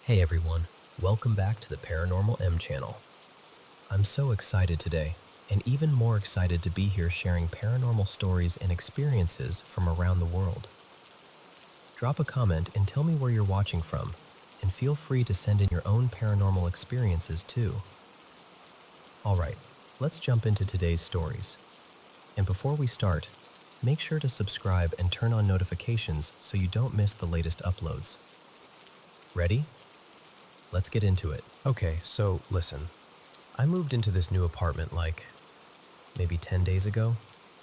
Hey everyone, welcome back to the Paranormal M channel. I'm so excited today, and even more excited to be here sharing paranormal stories and experiences from around the world. Drop a comment and tell me where you're watching from, and feel free to send in your own paranormal experiences too. Alright, let's jump into today's stories. And before we start, make sure to subscribe and turn on notifications so you don't miss the latest uploads. Ready? Let's get into it. Okay, so listen. I moved into this new apartment maybe 10 days ago,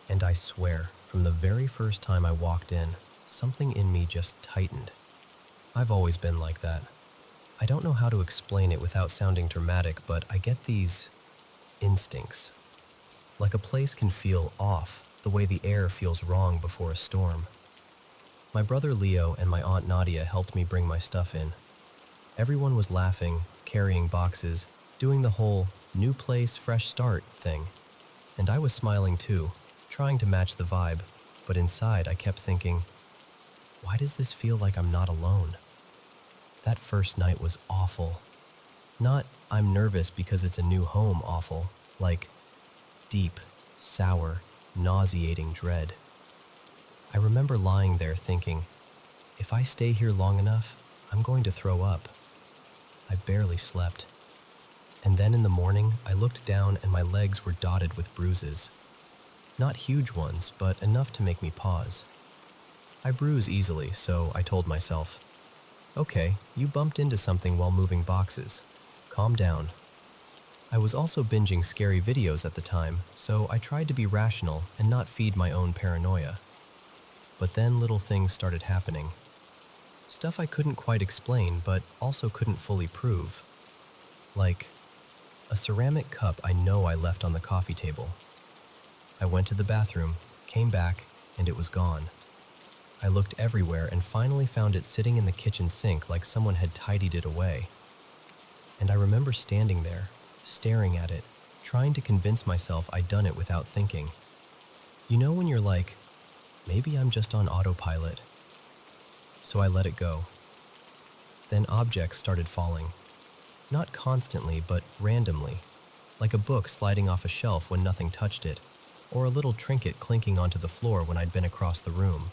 and I swear, from the very first time I walked in, something in me just tightened. I've always been like that. I don't know how to explain it without sounding dramatic, but I get these instincts. Like a place can feel off, the way the air feels wrong before a storm. My brother Leo and my aunt Nadia helped me bring my stuff in. Everyone was laughing, carrying boxes, doing the whole new place, fresh start thing. And I was smiling too, trying to match the vibe, but inside I kept thinking, why does this feel like I'm not alone? That first night was awful. Not, I'm nervous because it's a new home awful, like deep, sour, nauseating dread. I remember lying there thinking, if I stay here long enough, I'm going to throw up. I barely slept. And then in the morning, I looked down and my legs were dotted with bruises. Not huge ones, but enough to make me pause. I bruise easily, so I told myself, okay, you bumped into something while moving boxes. Calm down. I was also binging scary videos at the time, so I tried to be rational and not feed my own paranoia. But then little things started happening. Stuff I couldn't quite explain, but also couldn't fully prove. Like a ceramic cup I know I left on the coffee table. I went to the bathroom, came back, and it was gone. I looked everywhere and finally found it sitting in the kitchen sink like someone had tidied it away. And I remember standing there, staring at it, trying to convince myself I'd done it without thinking. You know when you're like, maybe I'm just on autopilot. So I let it go. Then objects started falling. Not constantly, but randomly, like a book sliding off a shelf when nothing touched it, or a little trinket clinking onto the floor when I'd been across the room.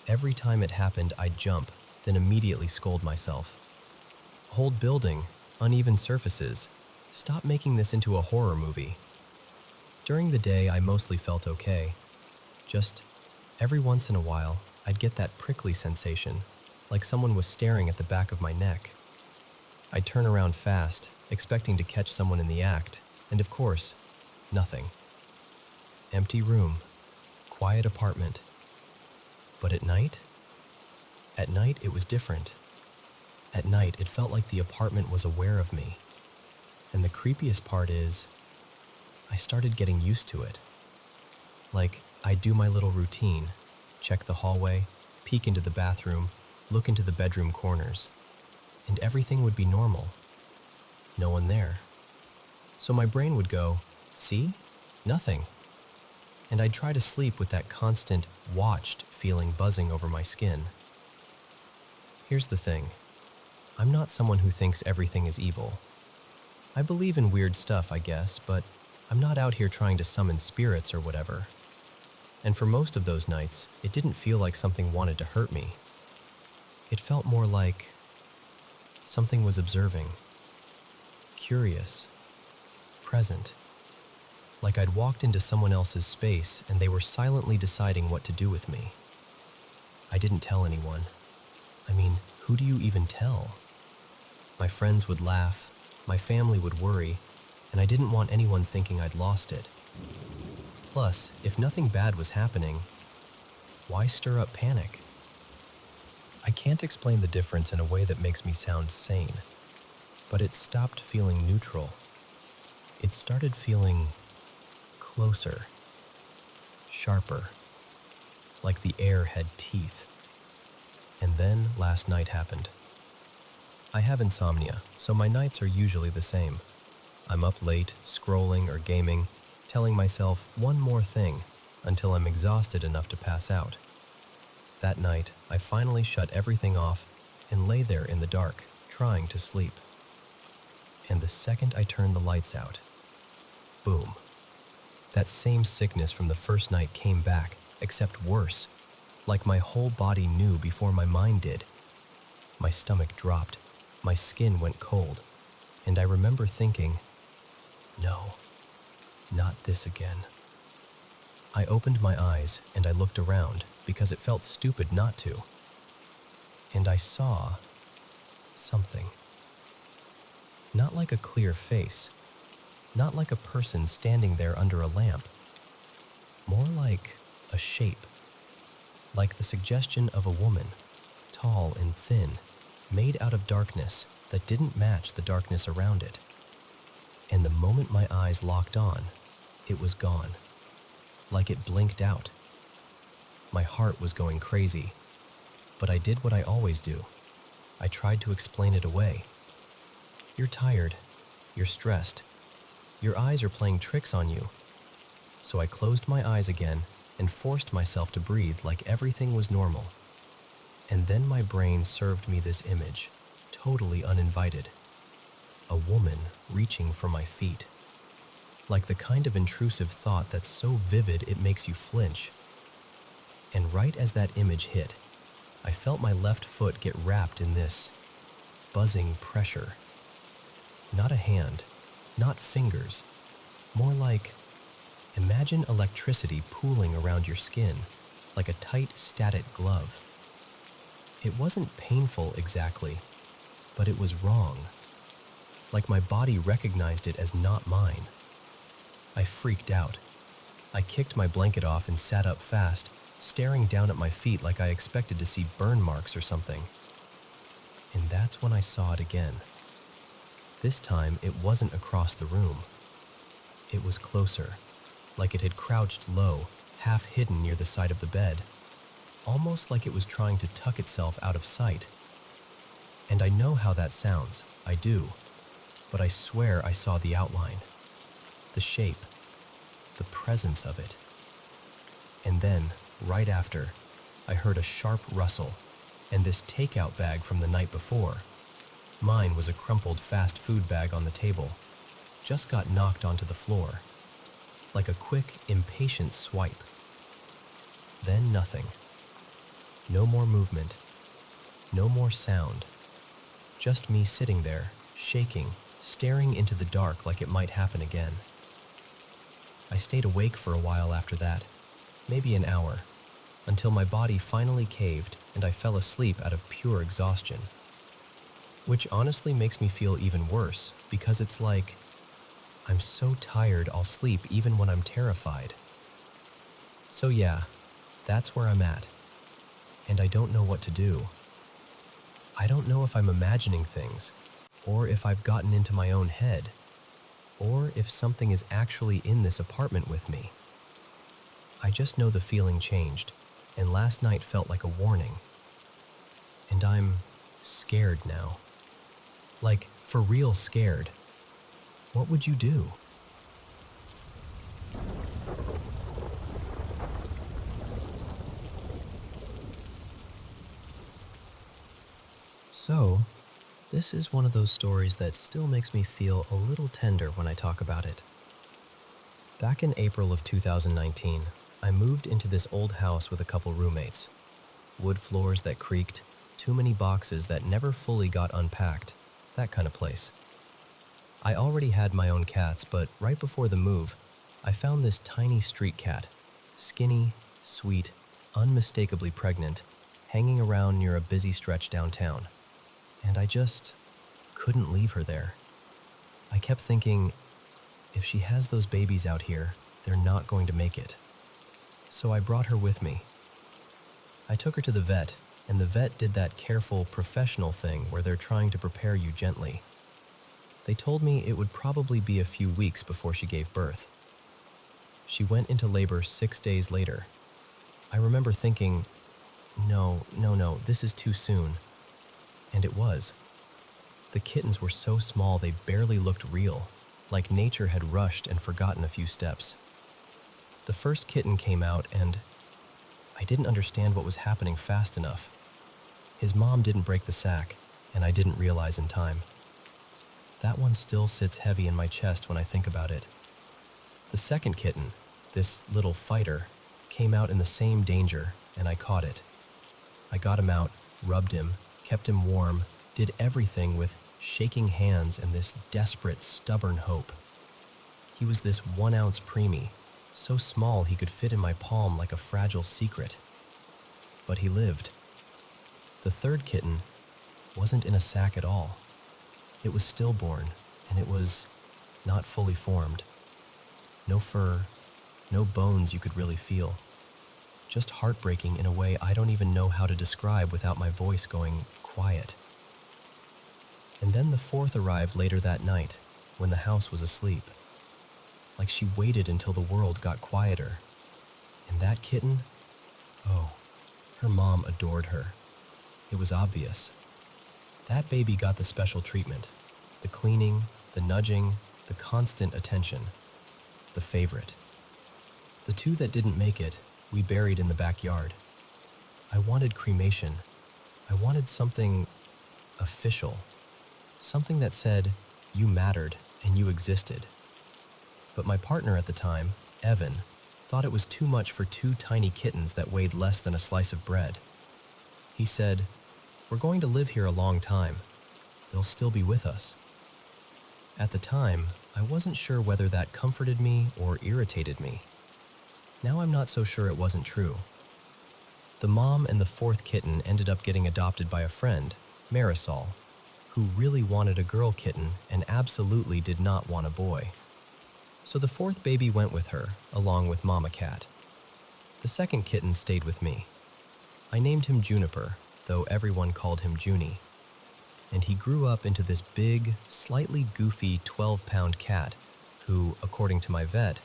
Every time it happened, I'd jump, then immediately scold myself. Whole building, uneven surfaces, stop making this into a horror movie. During the day, I mostly felt okay. Just every once in a while, I'd get that prickly sensation, like someone was staring at the back of my neck. I'd turn around fast, expecting to catch someone in the act, and of course, nothing. Empty room, quiet apartment. But at night? At night, it was different. At night, it felt like the apartment was aware of me. And the creepiest part is, I started getting used to it. Like, I'd do my little routine, check the hallway, peek into the bathroom, look into the bedroom corners, and everything would be normal. No one there. So my brain would go, see? Nothing. And I'd try to sleep with that constant, watched feeling buzzing over my skin. Here's the thing. I'm not someone who thinks everything is evil. I believe in weird stuff, I guess, but I'm not out here trying to summon spirits or whatever. And for most of those nights, it didn't feel like something wanted to hurt me. It felt more like something was observing, curious, present. Like I'd walked into someone else's space and they were silently deciding what to do with me. I didn't tell anyone. I mean, who do you even tell? My friends would laugh, my family would worry, and I didn't want anyone thinking I'd lost it. Plus, if nothing bad was happening, why stir up panic? I can't explain the difference in a way that makes me sound sane, but it stopped feeling neutral. It started feeling closer, sharper, like the air had teeth. And then last night happened. I have insomnia, so my nights are usually the same. I'm up late, scrolling or gaming, telling myself one more thing until I'm exhausted enough to pass out. That night, I finally shut everything off and lay there in the dark, trying to sleep. And the second I turned the lights out, boom, that same sickness from the first night came back, except worse, like my whole body knew before my mind did. My stomach dropped, my skin went cold, and I remember thinking, no, not this again. I opened my eyes and I looked around because it felt stupid not to. And I saw something. Not like a clear face, not like a person standing there under a lamp. More like a shape. Like the suggestion of a woman, tall and thin, made out of darkness that didn't match the darkness around it. And the moment my eyes locked on, it was gone. Like it blinked out. My heart was going crazy, but I did what I always do. I tried to explain it away. You're tired. You're stressed. Your eyes are playing tricks on you. So I closed my eyes again and forced myself to breathe like everything was normal. And then my brain served me this image, totally uninvited. A woman reaching for my feet. Like the kind of intrusive thought that's so vivid it makes you flinch. And right as that image hit, I felt my left foot get wrapped in this buzzing pressure. Not a hand, not fingers, more like, imagine electricity pooling around your skin, like a tight, static glove. It wasn't painful exactly, but it was wrong. Like my body recognized it as not mine. I freaked out. I kicked my blanket off and sat up fast, staring down at my feet like I expected to see burn marks or something. And that's when I saw it again. This time, it wasn't across the room. It was closer, like it had crouched low, half hidden near the side of the bed, almost like it was trying to tuck itself out of sight. And I know how that sounds, I do, but I swear I saw the outline, the shape, the presence of it. And then, right after, I heard a sharp rustle, and this takeout bag from the night before, mine was a crumpled fast food bag on the table, just got knocked onto the floor, like a quick, impatient swipe. Then nothing. No more movement. No more sound. Just me sitting there, shaking, staring into the dark like it might happen again. I stayed awake for a while after that, maybe an hour, until my body finally caved and I fell asleep out of pure exhaustion. Which honestly makes me feel even worse, because it's like, I'm so tired I'll sleep even when I'm terrified. So yeah, that's where I'm at. And I don't know what to do. I don't know if I'm imagining things, or if I've gotten into my own head, or if something is actually in this apartment with me. I just know the feeling changed, and last night felt like a warning. And I'm scared now. Like, for real scared. What would you do? So, this is one of those stories that still makes me feel a little tender when I talk about it. Back in April of 2019, I moved into this old house with a couple roommates. Wood floors that creaked, too many boxes that never fully got unpacked, that kind of place. I already had my own cats, but right before the move, I found this tiny street cat, skinny, sweet, unmistakably pregnant, hanging around near a busy stretch downtown. And I just couldn't leave her there. I kept thinking, if she has those babies out here, they're not going to make it. So I brought her with me. I took her to the vet, and the vet did that careful, professional thing where they're trying to prepare you gently. They told me it would probably be a few weeks before she gave birth. She went into labor 6 days later. I remember thinking, no, this is too soon. And it was. The kittens were so small they barely looked real, like nature had rushed and forgotten a few steps. The first kitten came out and I didn't understand what was happening fast enough. His mom didn't break the sack, and I didn't realize in time. That one still sits heavy in my chest when I think about it. The second kitten, this little fighter, came out in the same danger, and I caught it. I got him out, rubbed him, kept him warm, did everything with shaking hands and this desperate, stubborn hope. He was this 1-ounce preemie, so small he could fit in my palm like a fragile secret. But he lived. The third kitten wasn't in a sack at all. It was stillborn, and it was not fully formed. No fur, no bones you could really feel. Just heartbreaking in a way I don't even know how to describe without my voice going quiet. And then the fourth arrived later that night, when the house was asleep. Like she waited until the world got quieter. And that kitten, oh, her mom adored her. It was obvious. That baby got the special treatment, the cleaning, the nudging, the constant attention, the favorite. The two that didn't make it, we buried in the backyard. I wanted cremation. I wanted something official, something that said, you mattered and you existed. But my partner at the time, Evan, thought it was too much for two tiny kittens that weighed less than a slice of bread. He said, "We're going to live here a long time. They'll still be with us." At the time, I wasn't sure whether that comforted me or irritated me. Now I'm not so sure it wasn't true. The mom and the fourth kitten ended up getting adopted by a friend, Marisol, who really wanted a girl kitten and absolutely did not want a boy. So the fourth baby went with her, along with Mama Cat. The second kitten stayed with me. I named him Juniper, though everyone called him Junie. And he grew up into this big, slightly goofy 12-pound cat who, according to my vet,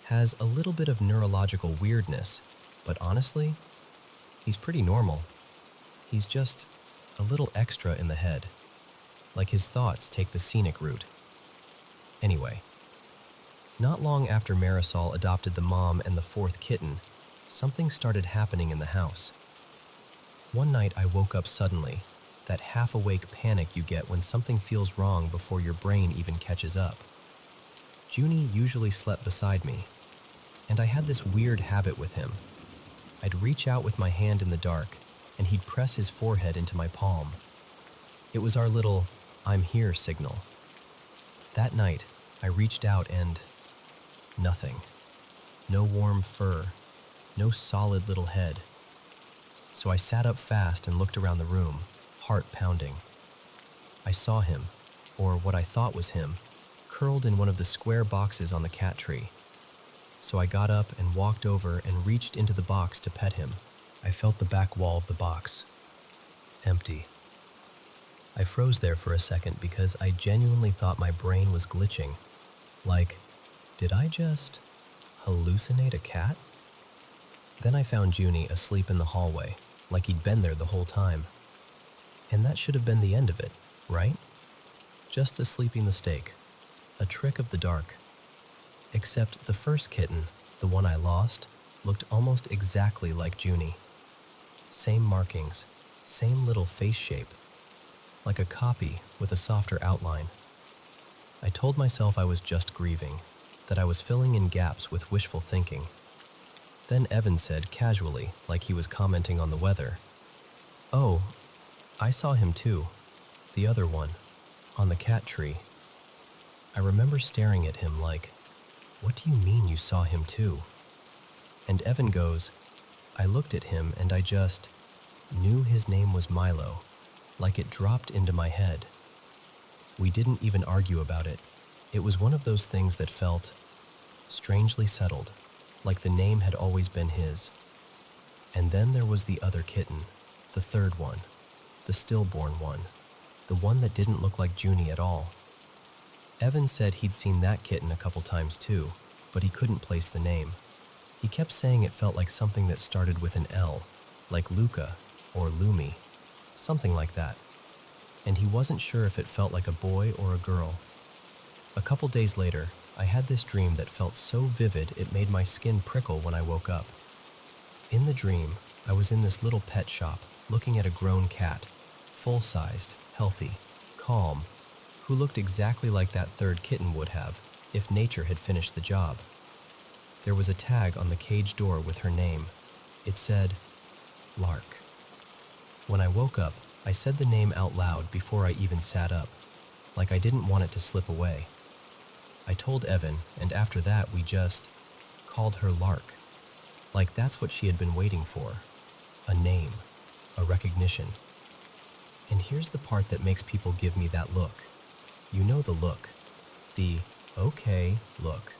has a little bit of neurological weirdness, but honestly, he's pretty normal. He's just a little extra in the head, like his thoughts take the scenic route. Anyway, not long after Marisol adopted the mom and the fourth kitten, something started happening in the house. One night I woke up suddenly, that half-awake panic you get when something feels wrong before your brain even catches up. Junie usually slept beside me, and I had this weird habit with him. I'd reach out with my hand in the dark, and he'd press his forehead into my palm. It was our little "I'm here" signal. That night, I reached out and nothing. No warm fur, no solid little head. So I sat up fast and looked around the room, heart pounding. I saw him, or what I thought was him, curled in one of the square boxes on the cat tree. So I got up and walked over and reached into the box to pet him. I felt the back wall of the box. Empty. I froze there for a second because I genuinely thought my brain was glitching. Like, did I just hallucinate a cat? Then I found Junie asleep in the hallway, like he'd been there the whole time. And that should have been the end of it, right? Just a sleeping the stake, a trick of the dark. Except the first kitten, the one I lost, looked almost exactly like Junie. Same markings, same little face shape, like a copy with a softer outline. I told myself I was just grieving, that I was filling in gaps with wishful thinking. Then Evan said casually, like he was commenting on the weather, "Oh, I saw him too, the other one, on the cat tree." I remember staring at him like, "What do you mean you saw him too?" And Evan goes, "I looked at him and I just knew his name was Milo, like it dropped into my head." We didn't even argue about it. It was one of those things that felt strangely settled, like the name had always been his. And then there was the other kitten, the third one, the stillborn one, the one that didn't look like Junie at all. Evan said he'd seen that kitten a couple times too, but he couldn't place the name. He kept saying it felt like something that started with an L, like Luca or Lumi, something like that. And he wasn't sure if it felt like a boy or a girl. A couple days later, I had this dream that felt so vivid it made my skin prickle when I woke up. In the dream, I was in this little pet shop looking at a grown cat, full-sized, healthy, calm, who looked exactly like that third kitten would have if nature had finished the job. There was a tag on the cage door with her name. It said, Lark. When I woke up, I said the name out loud before I even sat up, like I didn't want it to slip away. I told Evan, and after that we just called her Lark, like that's what she had been waiting for. A name, a recognition. And here's the part that makes people give me that look. You know the look. The okay look.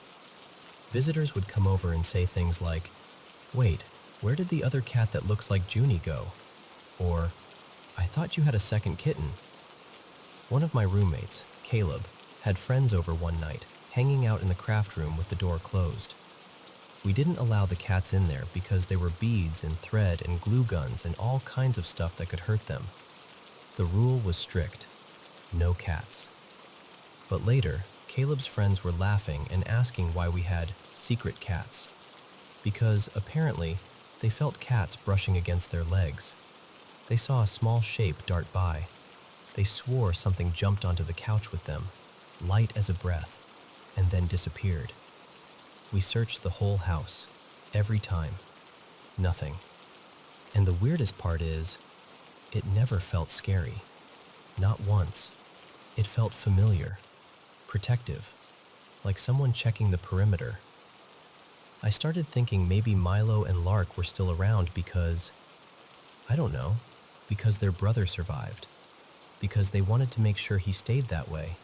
Visitors would come over and say things like, wait, where did the other cat that looks like Junie go? Or, I thought you had a second kitten. One of my roommates, Caleb, had friends over one night, hanging out in the craft room with the door closed. We didn't allow the cats in there because there were beads and thread and glue guns and all kinds of stuff that could hurt them. The rule was strict. No cats. But later, Caleb's friends were laughing and asking why we had secret cats. Because, apparently, they felt cats brushing against their legs. They saw a small shape dart by. They swore something jumped onto the couch with them, light as a breath, and then disappeared. We searched the whole house, every time. Nothing. And the weirdest part is, it never felt scary. Not once. It felt familiar, protective, like someone checking the perimeter. I started thinking maybe Milo and Lark were still around because, I don't know, because their brother survived, because they wanted to make sure he stayed that way.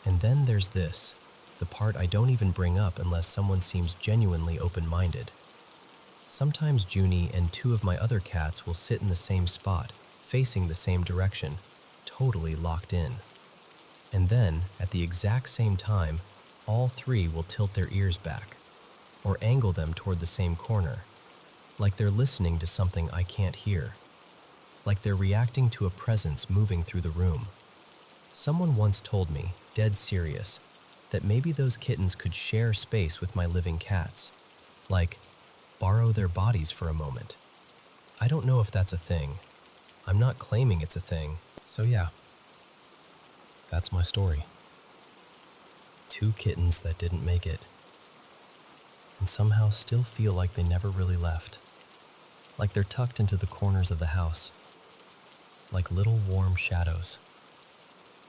And then there's this, the part I don't even bring up unless someone seems genuinely open-minded. Sometimes Junie and two of my other cats will sit in the same spot, facing the same direction, totally locked in. And then, at the exact same time, all three will tilt their ears back, or angle them toward the same corner, like they're listening to something I can't hear, like they're reacting to a presence moving through the room. Someone once told me, dead serious, that maybe those kittens could share space with my living cats, like borrow their bodies for a moment. I don't know if that's a thing. I'm not claiming it's a thing, so yeah. That's my story. 2 kittens that didn't make it, and somehow still feel like they never really left, like they're tucked into the corners of the house, like little warm shadows,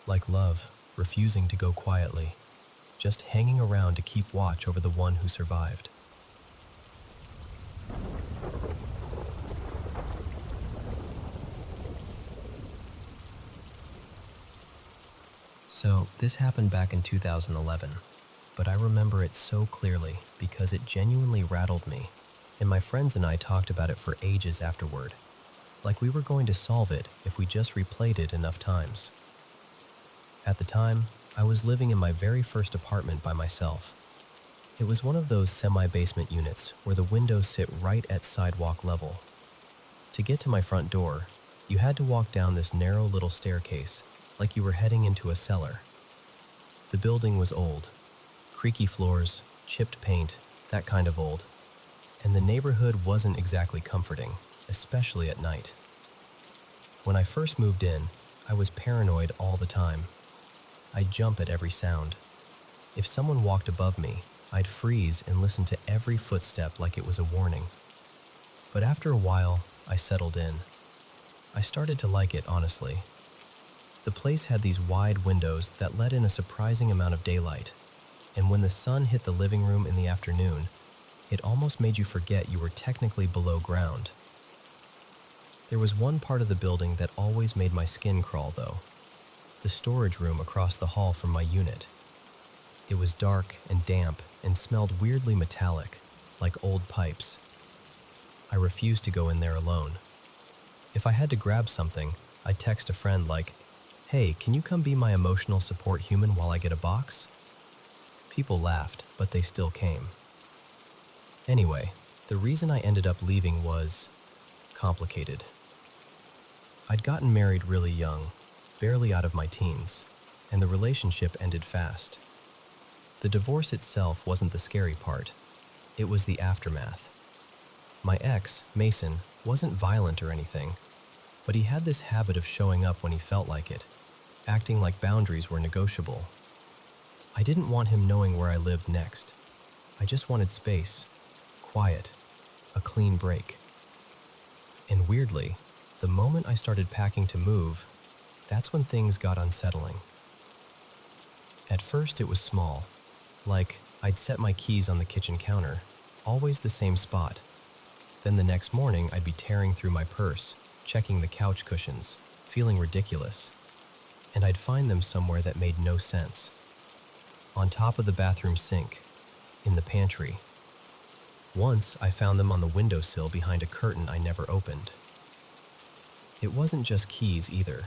like love refusing to go quietly, just hanging around to keep watch over the one who survived. So, this happened back in 2011, but I remember it so clearly because it genuinely rattled me, and my friends and I talked about it for ages afterward, like we were going to solve it if we just replayed it enough times. At the time, I was living in my very first apartment by myself. It was one of those semi-basement units where the windows sit right at sidewalk level. To get to my front door, you had to walk down this narrow little staircase, like you were heading into a cellar. The building was old. Creaky floors, chipped paint, that kind of old. And the neighborhood wasn't exactly comforting, especially at night. When I first moved in, I was paranoid all the time. I'd jump at every sound. If someone walked above me, I'd freeze and listen to every footstep like it was a warning. But after a while, I settled in. I started to like it, honestly. The place had these wide windows that let in a surprising amount of daylight, and when the sun hit the living room in the afternoon, it almost made you forget you were technically below ground. There was one part of the building that always made my skin crawl, though. The storage room across the hall from my unit. It was dark and damp and smelled weirdly metallic, like old pipes. I refused to go in there alone. If I had to grab something, I'd text a friend like, "Hey, can you come be my emotional support human while I get a box?" People laughed, but they still came. Anyway, the reason I ended up leaving was complicated. I'd gotten married really young, barely out of my teens, and the relationship ended fast. The divorce itself wasn't the scary part. It was the aftermath. My ex, Mason, wasn't violent or anything, but he had this habit of showing up when he felt like it, acting like boundaries were negotiable. I didn't want him knowing where I lived next. I just wanted space, quiet, a clean break. And weirdly, the moment I started packing to move, that's when things got unsettling. At first it was small, like I'd set my keys on the kitchen counter, always the same spot. Then the next morning I'd be tearing through my purse, checking the couch cushions, feeling ridiculous. And I'd find them somewhere that made no sense. On top of the bathroom sink, in the pantry. Once I found them on the windowsill behind a curtain I never opened. It wasn't just keys either.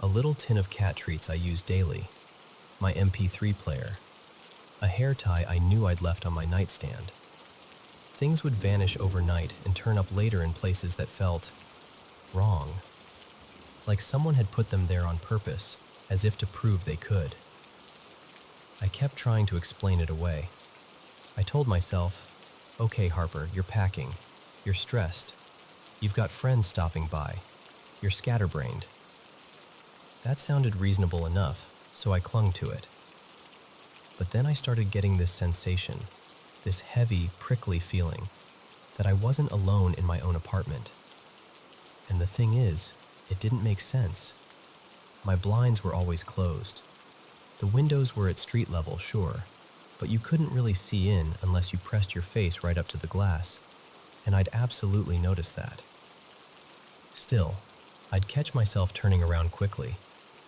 A little tin of cat treats I used daily, my MP3 player, a hair tie I knew I'd left on my nightstand. Things would vanish overnight and turn up later in places that felt wrong. Like someone had put them there on purpose, as if to prove they could. I kept trying to explain it away. I told myself, okay, Harper, you're packing. You're stressed. You've got friends stopping by. You're scatterbrained. That sounded reasonable enough, so I clung to it. But then I started getting this sensation, this heavy, prickly feeling, that I wasn't alone in my own apartment. And the thing is, it didn't make sense. My blinds were always closed. The windows were at street level, sure, but you couldn't really see in unless you pressed your face right up to the glass, and I'd absolutely noticed that. Still, I'd catch myself turning around quickly,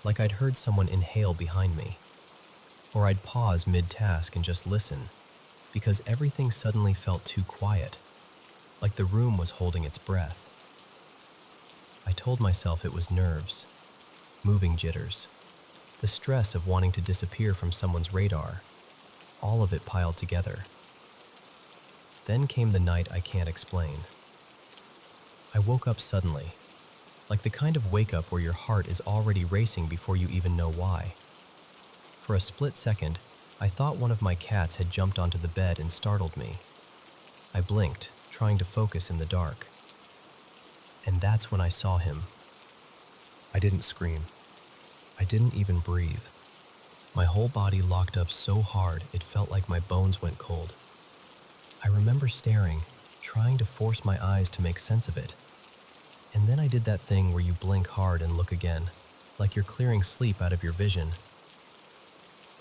like I'd heard someone inhale behind me. Or I'd pause mid-task and just listen, because everything suddenly felt too quiet, like the room was holding its breath. I told myself it was nerves, moving jitters, the stress of wanting to disappear from someone's radar, all of it piled together. Then came the night I can't explain. I woke up suddenly, like the kind of wake-up where your heart is already racing before you even know why. For a split second, I thought one of my cats had jumped onto the bed and startled me. I blinked, trying to focus in the dark. And that's when I saw him. I didn't scream. I didn't even breathe. My whole body locked up so hard it felt like my bones went cold. I remember staring, trying to force my eyes to make sense of it. And then I did that thing where you blink hard and look again, like you're clearing sleep out of your vision.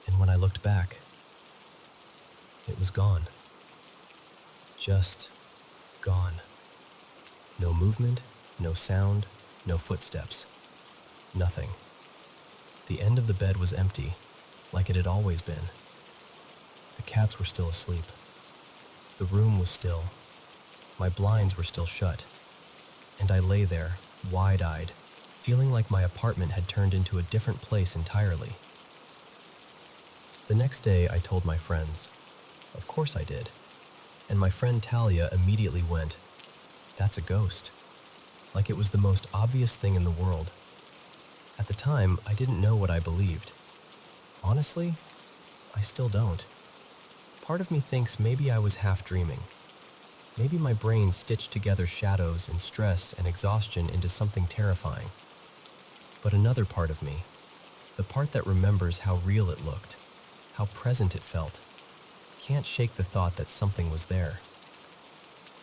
And when I looked back, it was gone. Just gone. No movement, no sound, no footsteps. Nothing. The end of the bed was empty, like it had always been. The cats were still asleep. The room was still. My blinds were still shut. And I lay there, wide-eyed, feeling like my apartment had turned into a different place entirely. The next day, I told my friends. Of course I did. And my friend Talia immediately went, "That's a ghost." Like it was the most obvious thing in the world. At the time, I didn't know what I believed. Honestly, I still don't. Part of me thinks maybe I was half dreaming. Maybe my brain stitched together shadows and stress and exhaustion into something terrifying. But another part of me, the part that remembers how real it looked, how present it felt, can't shake the thought that something was there.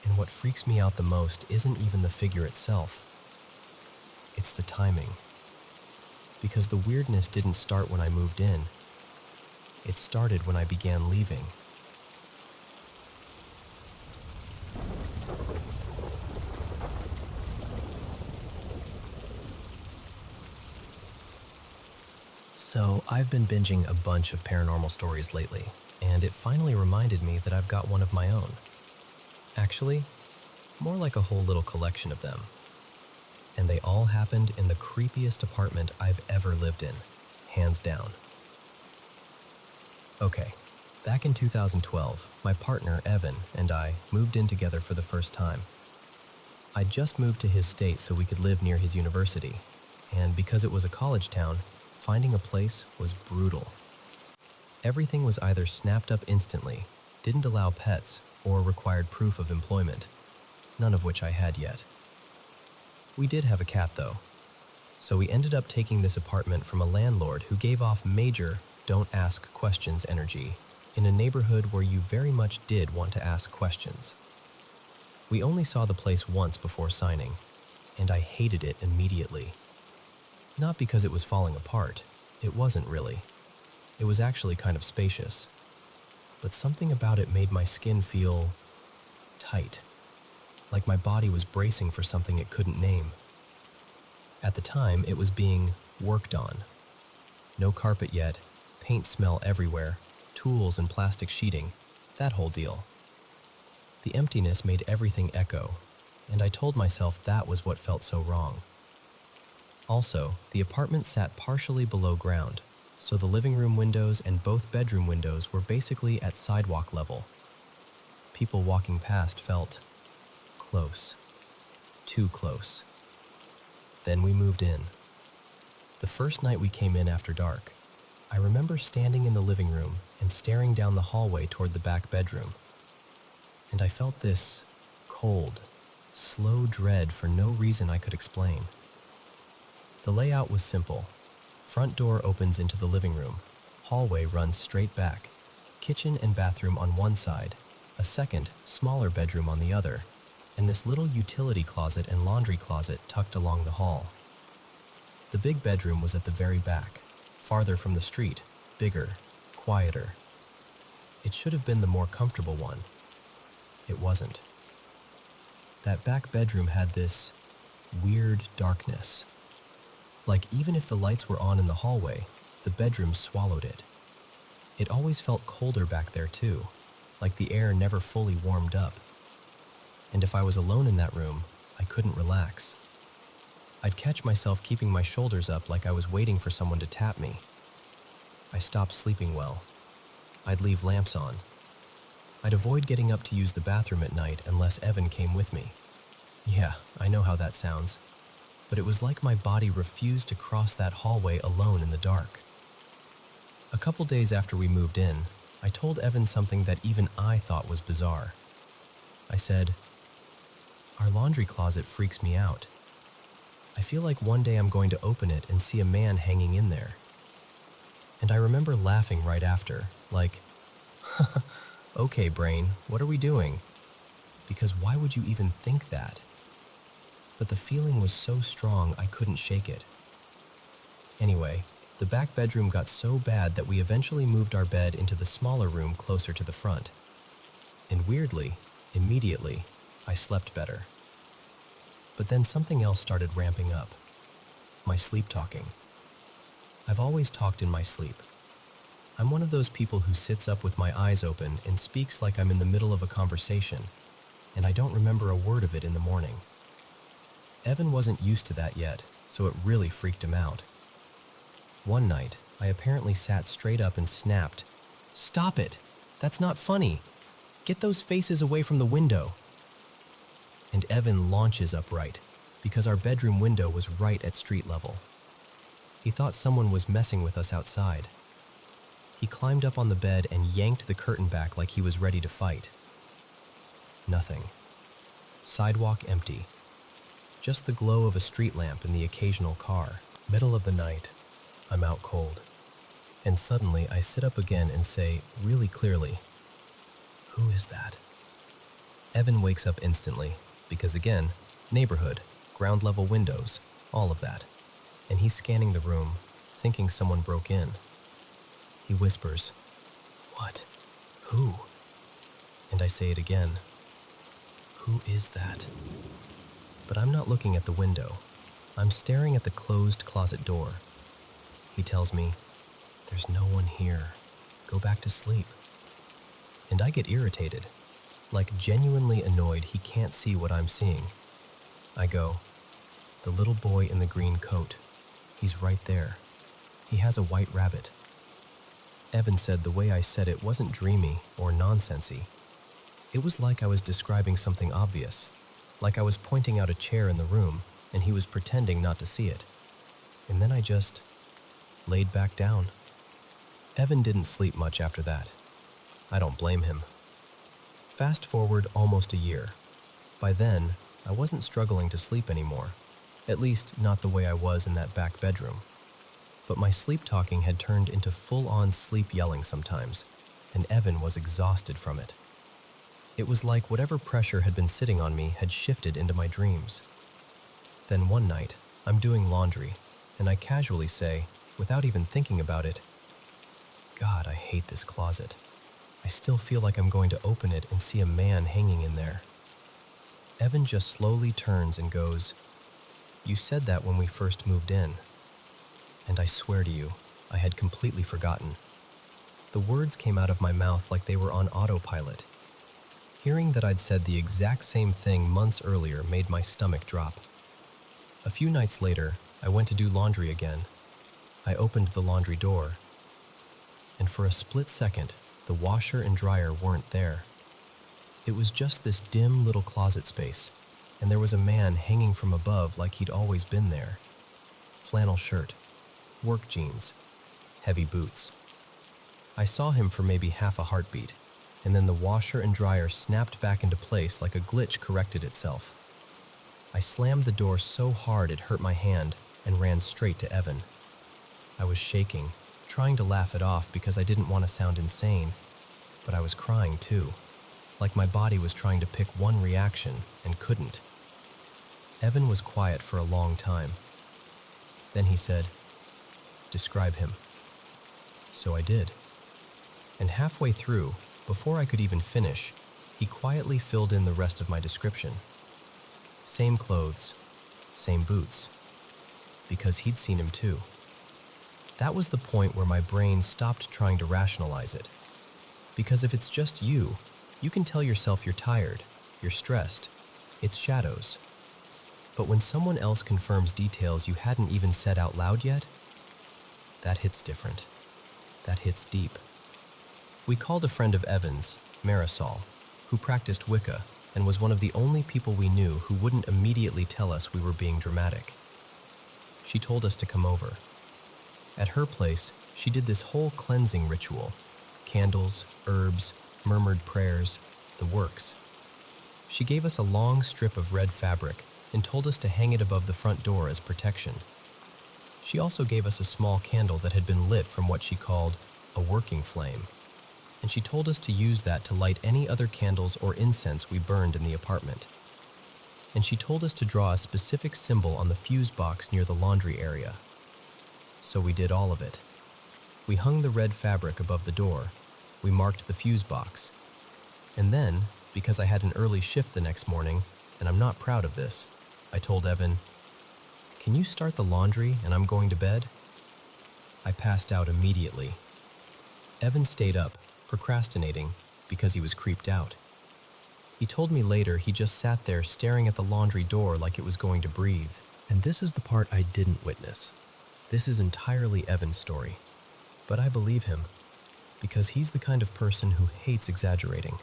And what freaks me out the most isn't even the figure itself. It's the timing. Because the weirdness didn't start when I moved in. It started when I began leaving. So, I've been binging a bunch of paranormal stories lately, and it finally reminded me that I've got one of my own. Actually, more like a whole little collection of them. And they all happened in the creepiest apartment I've ever lived in, hands down. Okay, back in 2012, my partner, Evan, and I moved in together for the first time. I'd just moved to his state so we could live near his university, and because it was a college town, finding a place was brutal. Everything was either snapped up instantly, didn't allow pets, or required proof of employment, none of which I had yet. We did have a cat though, so we ended up taking this apartment from a landlord who gave off major don't ask questions energy in a neighborhood where you very much did want to ask questions. We only saw the place once before signing, and I hated it immediately. Not because it was falling apart, it wasn't really. It was actually kind of spacious, but something about it made my skin feel tight, like my body was bracing for something it couldn't name. At the time, it was being worked on. No carpet yet, paint smell everywhere, tools and plastic sheeting, that whole deal. The emptiness made everything echo, and I told myself that was what felt so wrong. Also, the apartment sat partially below ground, so the living room windows and both bedroom windows were basically at sidewalk level. People walking past felt close. Too close. Then we moved in. The first night we came in after dark, I remember standing in the living room and staring down the hallway toward the back bedroom. And I felt this cold, slow dread for no reason I could explain. The layout was simple. Front door opens into the living room, hallway runs straight back, kitchen and bathroom on one side, a second, smaller bedroom on the other, and this little utility closet and laundry closet tucked along the hall. The big bedroom was at the very back, farther from the street, bigger, quieter. It should have been the more comfortable one. It wasn't. That back bedroom had this weird darkness. Like even if the lights were on in the hallway, the bedroom swallowed it. It always felt colder back there too, like the air never fully warmed up. And if I was alone in that room, I couldn't relax. I'd catch myself keeping my shoulders up like I was waiting for someone to tap me. I stopped sleeping well. I'd leave lamps on. I'd avoid getting up to use the bathroom at night unless Evan came with me. Yeah, I know how that sounds, but it was like my body refused to cross that hallway alone in the dark. A couple days after we moved in, I told Evan something that even I thought was bizarre. I said, "Our laundry closet freaks me out. I feel like one day I'm going to open it and see a man hanging in there." And I remember laughing right after, like, "Okay, brain, what are we doing?" Because why would you even think that? But the feeling was so strong I couldn't shake it. Anyway, the back bedroom got so bad that we eventually moved our bed into the smaller room closer to the front. And weirdly, immediately, I slept better. But then something else started ramping up. My sleep talking. I've always talked in my sleep. I'm one of those people who sits up with my eyes open and speaks like I'm in the middle of a conversation, and I don't remember a word of it in the morning. Evan wasn't used to that yet, so it really freaked him out. One night, I apparently sat straight up and snapped, "Stop it! That's not funny! Get those faces away from the window!" And Evan launches upright, because our bedroom window was right at street level. He thought someone was messing with us outside. He climbed up on the bed and yanked the curtain back like he was ready to fight. Nothing. Sidewalk empty. Just the glow of a street lamp and the occasional car. Middle of the night. I'm out cold. And suddenly I sit up again and say, really clearly, "Who is that?" Evan wakes up instantly, because again, neighborhood, ground level windows, all of that. And he's scanning the room, thinking someone broke in. He whispers, "What? Who?" And I say it again. "Who is that?" But I'm not looking at the window. I'm staring at the closed closet door. He tells me, "There's no one here. Go back to sleep." And I get irritated, like genuinely annoyed he can't see what I'm seeing. I go, "The little boy in the green coat. He's right there. He has a white rabbit." Evan said the way I said it wasn't dreamy or nonsensy. It was like I was describing something obvious, like I was pointing out a chair in the room and he was pretending not to see it. And then I just laid back down. Evan didn't sleep much after that. I don't blame him. Fast forward almost a year. By then, I wasn't struggling to sleep anymore. At least, not the way I was in that back bedroom. But my sleep talking had turned into full-on sleep yelling sometimes, and Evan was exhausted from it. It was like whatever pressure had been sitting on me had shifted into my dreams. Then one night, I'm doing laundry, and I casually say, without even thinking about it, "God, I hate this closet. I still feel like I'm going to open it and see a man hanging in there." Evan just slowly turns and goes, "You said that when we first moved in." And I swear to you, I had completely forgotten. The words came out of my mouth like they were on autopilot. Hearing that I'd said the exact same thing months earlier made my stomach drop. A few nights later, I went to do laundry again. I opened the laundry door, and for a split second, the washer and dryer weren't there. It was just this dim little closet space, and there was a man hanging from above like he'd always been there. Flannel shirt, work jeans, heavy boots. I saw him for maybe half a heartbeat, and then the washer and dryer snapped back into place like a glitch corrected itself. I slammed the door so hard it hurt my hand and ran straight to Evan. I was shaking, trying to laugh it off because I didn't want to sound insane, but I was crying too, like my body was trying to pick one reaction and couldn't. Evan was quiet for a long time. Then he said, "Describe him." So I did. And halfway through, before I could even finish, he quietly filled in the rest of my description. Same clothes, same boots, because he'd seen him too. That was the point where my brain stopped trying to rationalize it. Because if it's just you, you can tell yourself you're tired, you're stressed, it's shadows. But when someone else confirms details you hadn't even said out loud yet, that hits different. That hits deep. We called a friend of Evan's, Marisol, who practiced Wicca and was one of the only people we knew who wouldn't immediately tell us we were being dramatic. She told us to come over. At her place, she did this whole cleansing ritual. Candles, herbs, murmured prayers, the works. She gave us a long strip of red fabric and told us to hang it above the front door as protection. She also gave us a small candle that had been lit from what she called a working flame, and she told us to use that to light any other candles or incense we burned in the apartment. And she told us to draw a specific symbol on the fuse box near the laundry area. So we did all of it. We hung the red fabric above the door, we marked the fuse box, and then, because I had an early shift the next morning, and I'm not proud of this, I told Evan, "Can you start the laundry and I'm going to bed?" I passed out immediately. Evan stayed up, procrastinating, because he was creeped out. He told me later he just sat there staring at the laundry door like it was going to breathe. And this is the part I didn't witness. This is entirely Evan's story. But I believe him, because he's the kind of person who hates exaggerating.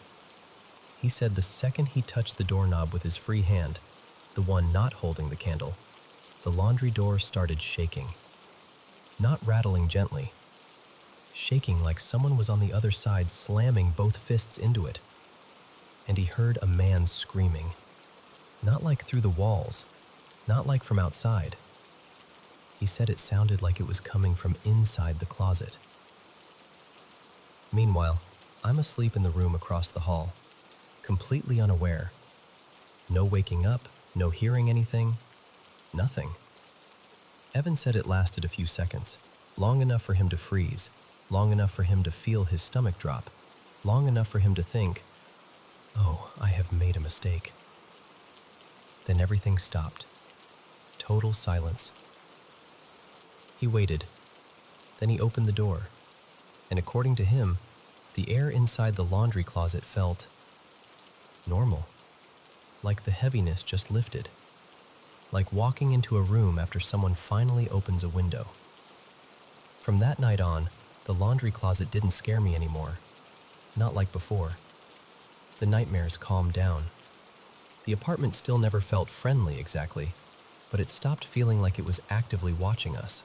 He said the second he touched the doorknob with his free hand, the one not holding the candle, the laundry door started shaking. Not rattling gently, shaking like someone was on the other side slamming both fists into it. And he heard a man screaming. Not like through the walls, not like from outside. He said it sounded like it was coming from inside the closet. Meanwhile, I'm asleep in the room across the hall, completely unaware. No waking up, no hearing anything, nothing. Evan said it lasted a few seconds, long enough for him to freeze, long enough for him to feel his stomach drop, long enough for him to think, "Oh, I have made a mistake." Then everything stopped. Total silence. He waited. Then he opened the door, and according to him, the air inside the laundry closet felt normal, like the heaviness just lifted, like walking into a room after someone finally opens a window. From that night on, the laundry closet didn't scare me anymore, not like before. The nightmares calmed down. The apartment still never felt friendly exactly, but it stopped feeling like it was actively watching us.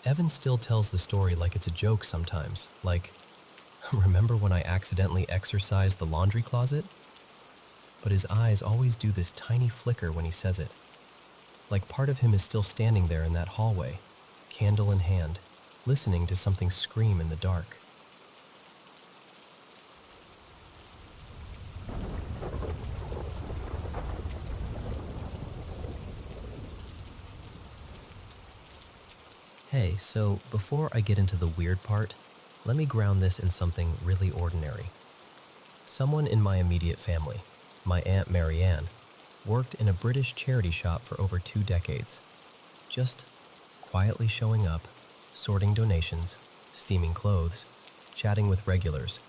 Evan still tells the story like it's a joke sometimes, like, "Remember when I accidentally exorcised the laundry closet?" But his eyes always do this tiny flicker when he says it. like part of him is still standing there in that hallway, candle in hand, listening to something scream in the dark. Hey, so before I get into the weird part, let me ground this in something really ordinary. Someone in my immediate family, my Aunt Marianne, worked in a British charity shop for over 2 decades, just quietly showing up, sorting donations, steaming clothes, chatting with regulars,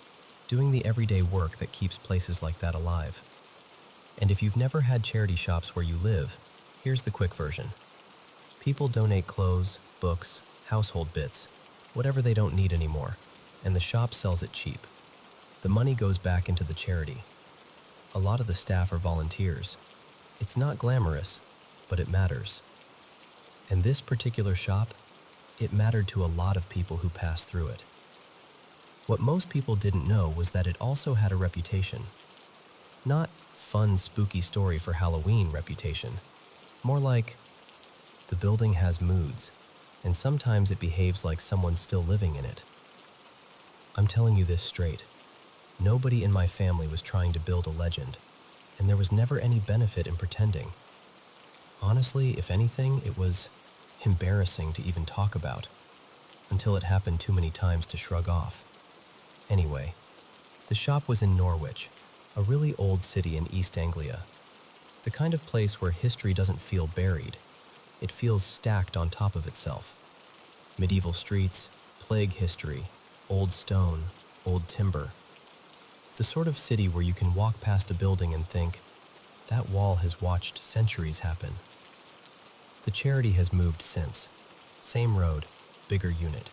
doing the everyday work that keeps places like that alive. And if you've never had charity shops where you live, here's the quick version. People donate clothes, books, household bits, whatever they don't need anymore, and the shop sells it cheap. The money goes back into the charity. A lot of the staff are volunteers. It's not glamorous, but it matters. And this particular shop, it mattered to a lot of people who passed through it. What most people didn't know was that it also had a reputation. Not fun, spooky story for Halloween reputation. More like, the building has moods, and sometimes it behaves like someone's still living in it. I'm telling you this straight. Nobody in my family was trying to build a legend, and there was never any benefit in pretending. Honestly, if anything, it was embarrassing to even talk about, until it happened too many times to shrug off. Anyway, the shop was in Norwich, a really old city in East Anglia. The kind of place where history doesn't feel buried. It feels stacked on top of itself. Medieval streets, plague history, old stone, old timber. The sort of city where you can walk past a building and think, that wall has watched centuries happen. The charity has moved since. Same road, bigger unit.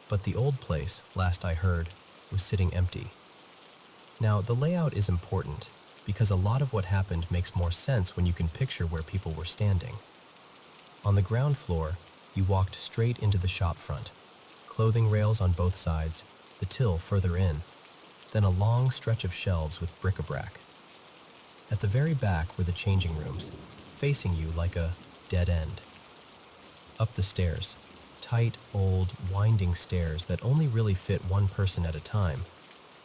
But the old place, last I heard, was sitting empty. Now, the layout is important because a lot of what happened makes more sense when you can picture where people were standing. On the ground floor, you walked straight into the shop front. Clothing rails on both sides, the till further in, then a long stretch of shelves with bric-a-brac. At the very back were the changing rooms, facing you like a dead end. Up the stairs, tight, old, winding stairs that only really fit one person at a time,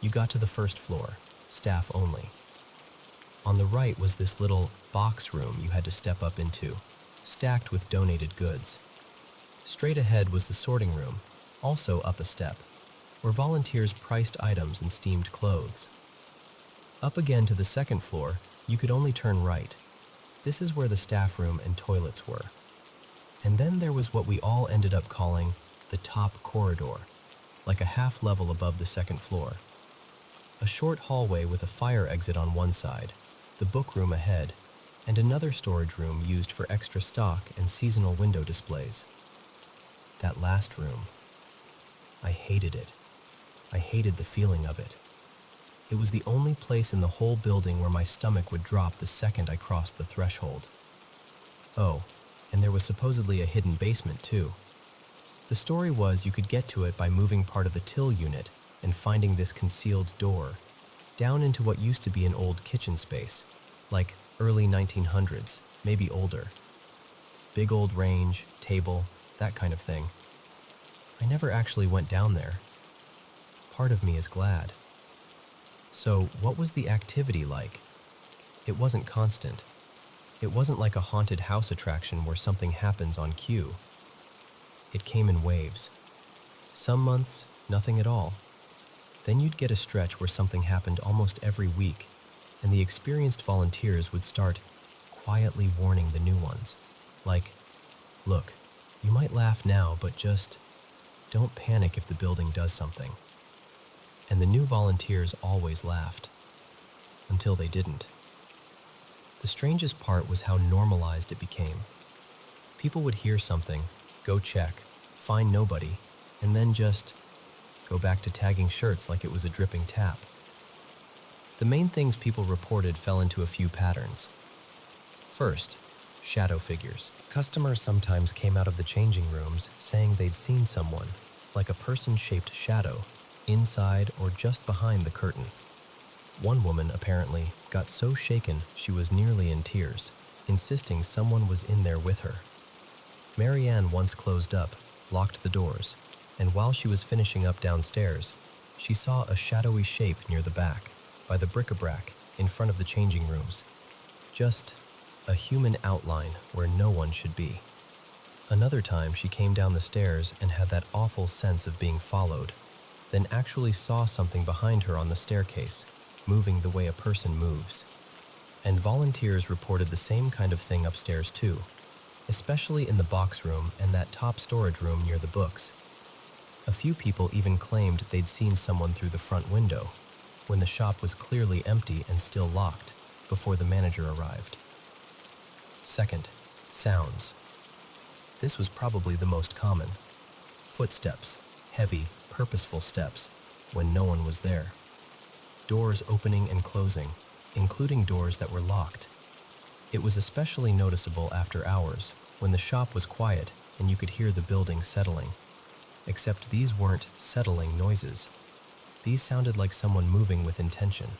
you got to the first floor, staff only. On the right was this little box room you had to step up into, stacked with donated goods. Straight ahead was the sorting room, also up a step, where volunteers priced items and steamed clothes. Up again to the second floor, you could only turn right. This is where the staff room and toilets were. And then there was what we all ended up calling the top corridor, like a half level above the second floor. A short hallway with a fire exit on one side, the book room ahead, and another storage room used for extra stock and seasonal window displays. That last room, I hated it. I hated the feeling of it. It was the only place in the whole building where my stomach would drop the second I crossed the threshold. Oh, and there was supposedly a hidden basement too. The story was you could get to it by moving part of the till unit and finding this concealed door, down into what used to be an old kitchen space, like early 1900s, maybe older. Big old range, table, that kind of thing. I never actually went down there. Part of me is glad. So, what was the activity like? It wasn't constant. It wasn't like a haunted house attraction where something happens on cue. It came in waves. Some months, nothing at all. Then you'd get a stretch where something happened almost every week, and the experienced volunteers would start quietly warning the new ones. Like, look, you might laugh now, but just don't panic if the building does something. And the new volunteers always laughed. Until they didn't. The strangest part was how normalized it became. People would hear something, go check, find nobody, and then just go back to tagging shirts like it was a dripping tap. The main things people reported fell into a few patterns. First, shadow figures. Customers sometimes came out of the changing rooms saying they'd seen someone, like a person-shaped shadow, inside or just behind the curtain. One woman, apparently, got so shaken she was nearly in tears, insisting someone was in there with her. Marianne once closed up, locked the doors, and while she was finishing up downstairs, she saw a shadowy shape near the back, by the bric-a-brac in front of the changing rooms. Just a human outline where no one should be. Another time she came down the stairs and had that awful sense of being followed, then actually saw something behind her on the staircase, moving the way a person moves. And volunteers reported the same kind of thing upstairs too, especially in the box room and that top storage room near the books. A few people even claimed they'd seen someone through the front window, when the shop was clearly empty and still locked before the manager arrived. Second, sounds. This was probably the most common. Footsteps, heavy, purposeful steps, when no one was there. Doors opening and closing, including doors that were locked. It was especially noticeable after hours, when the shop was quiet and you could hear the building settling. Except these weren't settling noises. These sounded like someone moving with intention.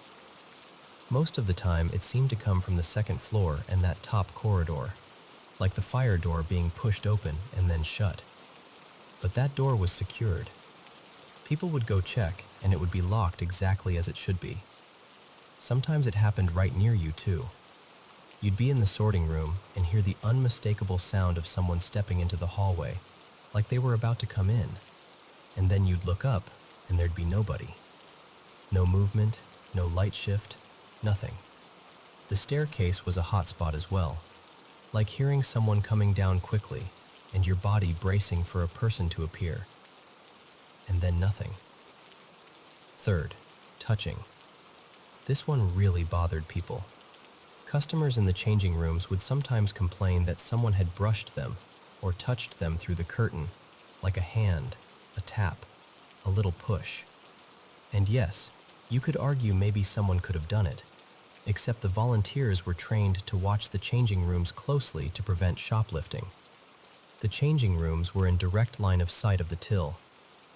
Most of the time, it seemed to come from the second floor and that top corridor, like the fire door being pushed open and then shut. But that door was secured. People would go check, and it would be locked exactly as it should be. Sometimes it happened right near you, too. You'd be in the sorting room and hear the unmistakable sound of someone stepping into the hallway, like they were about to come in. And then you'd look up, and there'd be nobody. No movement, no light shift, nothing. The staircase was a hot spot as well, like hearing someone coming down quickly and your body bracing for a person to appear. And then nothing. Third, touching. This one really bothered people. Customers in the changing rooms would sometimes complain that someone had brushed them or touched them through the curtain, like a hand, a tap, a little push. And yes, you could argue maybe someone could have done it, except the volunteers were trained to watch the changing rooms closely to prevent shoplifting. The changing rooms were in direct line of sight of the till,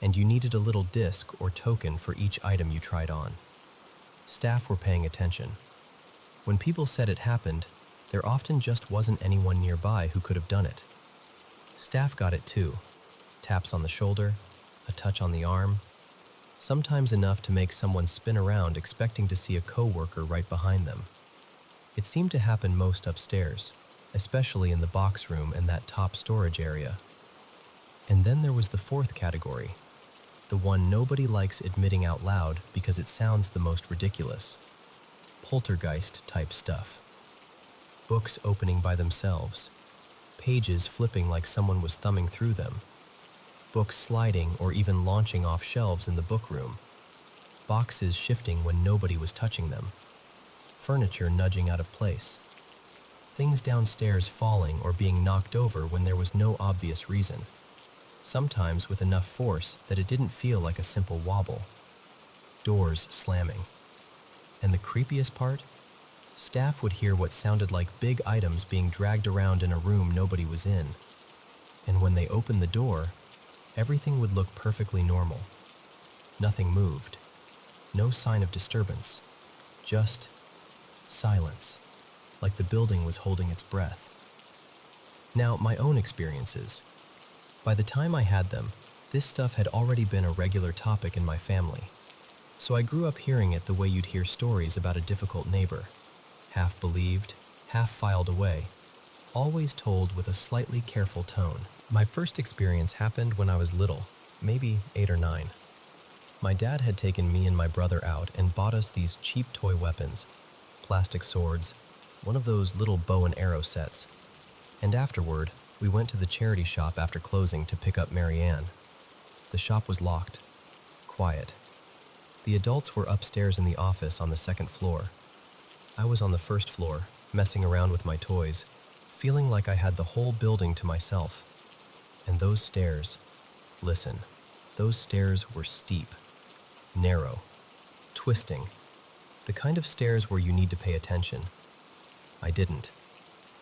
and you needed a little disc or token for each item you tried on. Staff were paying attention. When people said it happened, there often just wasn't anyone nearby who could have done it. Staff got it too. Taps on the shoulder, a touch on the arm, sometimes enough to make someone spin around expecting to see a coworker right behind them. It seemed to happen most upstairs, especially in the box room and that top storage area. And then there was the fourth category, the one nobody likes admitting out loud because it sounds the most ridiculous. Poltergeist-type stuff. Books opening by themselves. Pages flipping like someone was thumbing through them. Books sliding or even launching off shelves in the book room. Boxes shifting when nobody was touching them. Furniture nudging out of place. Things downstairs falling or being knocked over when there was no obvious reason. Sometimes with enough force that it didn't feel like a simple wobble. Doors slamming. And the creepiest part? Staff would hear what sounded like big items being dragged around in a room nobody was in. And when they opened the door, everything would look perfectly normal. Nothing moved. No sign of disturbance. Just silence, like the building was holding its breath. Now, my own experiences. By the time I had them, this stuff had already been a regular topic in my family. So I grew up hearing it the way you'd hear stories about a difficult neighbor. Half believed, half filed away, always told with a slightly careful tone. My first experience happened when I was little, maybe 8 or 9. My dad had taken me and my brother out and bought us these cheap toy weapons, plastic swords, one of those little bow and arrow sets. And afterward, we went to the charity shop after closing to pick up Marianne. The shop was locked, quiet. The adults were upstairs in the office on the second floor. I was on the first floor, messing around with my toys, feeling like I had the whole building to myself. And those stairs, listen, those stairs were steep, narrow, twisting, the kind of stairs where you need to pay attention. I didn't.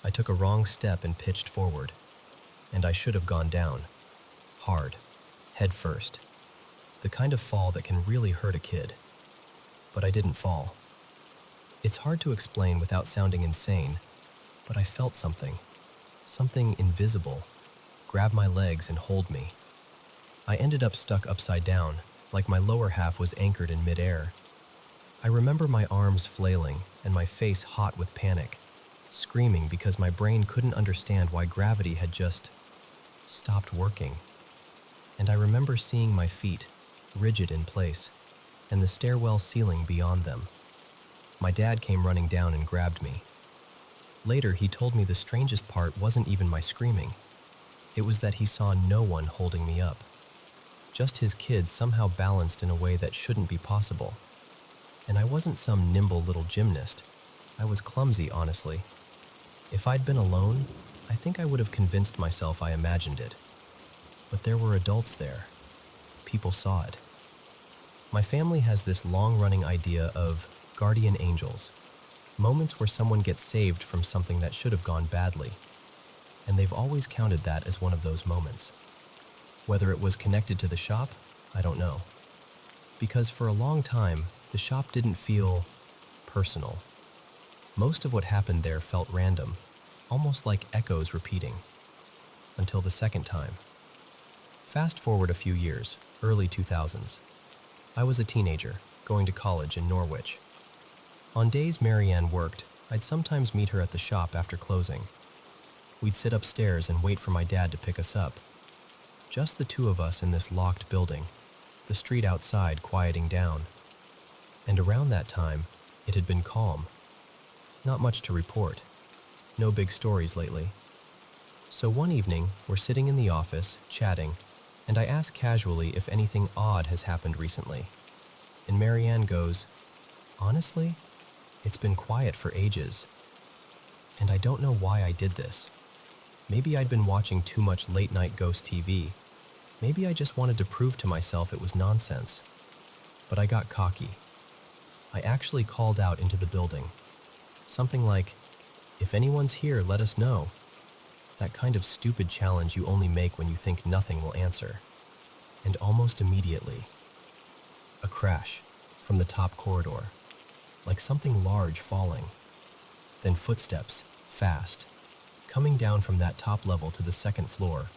I took a wrong step and pitched forward, and I should have gone down, hard, head first, the kind of fall that can really hurt a kid. But I didn't fall. It's hard to explain without sounding insane, but I felt something invisible, grab my legs and hold me. I ended up stuck upside down, like my lower half was anchored in midair. I remember my arms flailing and my face hot with panic, screaming because my brain couldn't understand why gravity had just stopped working. And I remember seeing my feet, rigid in place, and the stairwell ceiling beyond them. My dad came running down and grabbed me. Later, he told me the strangest part wasn't even my screaming. It was that he saw no one holding me up. Just his kids somehow balanced in a way that shouldn't be possible. And I wasn't some nimble little gymnast. I was clumsy, honestly. If I'd been alone, I think I would have convinced myself I imagined it. But there were adults there. People saw it. My family has this long-running idea of guardian angels, moments where someone gets saved from something that should have gone badly. And they've always counted that as one of those moments. Whether it was connected to the shop, I don't know. Because for a long time, the shop didn't feel personal. Most of what happened there felt random, almost like echoes repeating. Until the second time. Fast forward a few years, early 2000s. I was a teenager, going to college in Norwich. On days Marianne worked, I'd sometimes meet her at the shop after closing. We'd sit upstairs and wait for my dad to pick us up. Just the two of us in this locked building, the street outside quieting down. And around that time, it had been calm. Not much to report. No big stories lately. So one evening, we're sitting in the office, chatting, and I ask casually if anything odd has happened recently. And Marianne goes, "Honestly, it's been quiet for ages." And I don't know why I did this. Maybe I'd been watching too much late-night ghost TV. Maybe I just wanted to prove to myself it was nonsense. But I got cocky. I actually called out into the building. Something like, "If anyone's here, let us know." That kind of stupid challenge you only make when you think nothing will answer. And almost immediately, a crash from the top corridor, like something large falling. Then footsteps, fast, coming down from that top level to the second floor,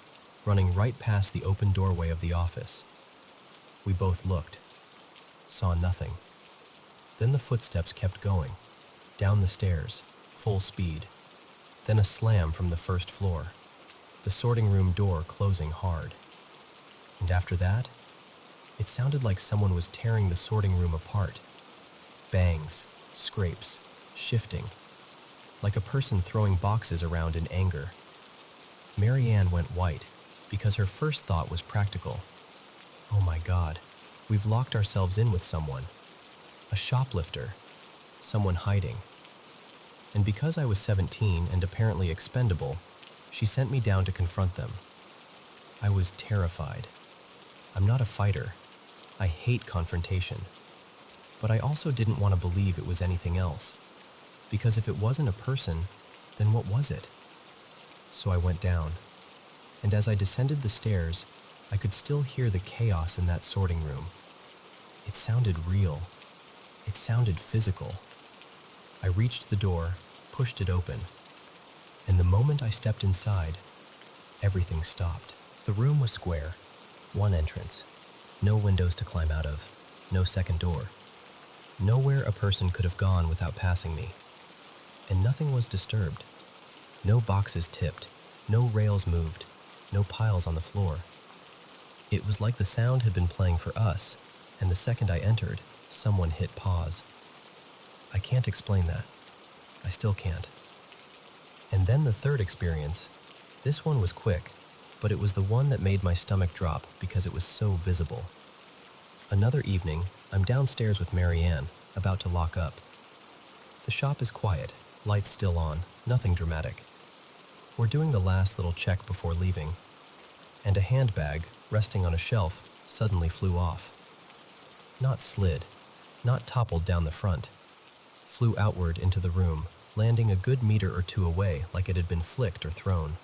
running right past the open doorway of the office. We both looked, saw nothing. Then the footsteps kept going, down the stairs, full speed. Then a slam from the first floor, the sorting room door closing hard. And after that, it sounded like someone was tearing the sorting room apart. Bangs, scrapes, shifting, like a person throwing boxes around in anger. Marianne went white because her first thought was practical. Oh my God, we've locked ourselves in with someone. A shoplifter, someone hiding. And because I was 17 and apparently expendable, she sent me down to confront them. I was terrified. I'm not a fighter. I hate confrontation. But I also didn't want to believe it was anything else. Because if it wasn't a person, then what was it? So I went down. And as I descended the stairs, I could still hear the chaos in that sorting room. It sounded real. It sounded physical. I reached the door, pushed it open, and the moment I stepped inside, everything stopped. The room was square, one entrance, no windows to climb out of, no second door. Nowhere a person could have gone without passing me. And nothing was disturbed. No boxes tipped, no rails moved, no piles on the floor. It was like the sound had been playing for us, and the second I entered, someone hit pause. I can't explain that. I still can't. And then the third experience. This one was quick, but it was the one that made my stomach drop because it was so visible. Another evening, I'm downstairs with Marianne, about to lock up. The shop is quiet, lights still on, nothing dramatic. We're doing the last little check before leaving, and a handbag, resting on a shelf, suddenly flew off. Not slid, not toppled down the front. Flew outward into the room, landing a good meter or two away like it had been flicked or thrown.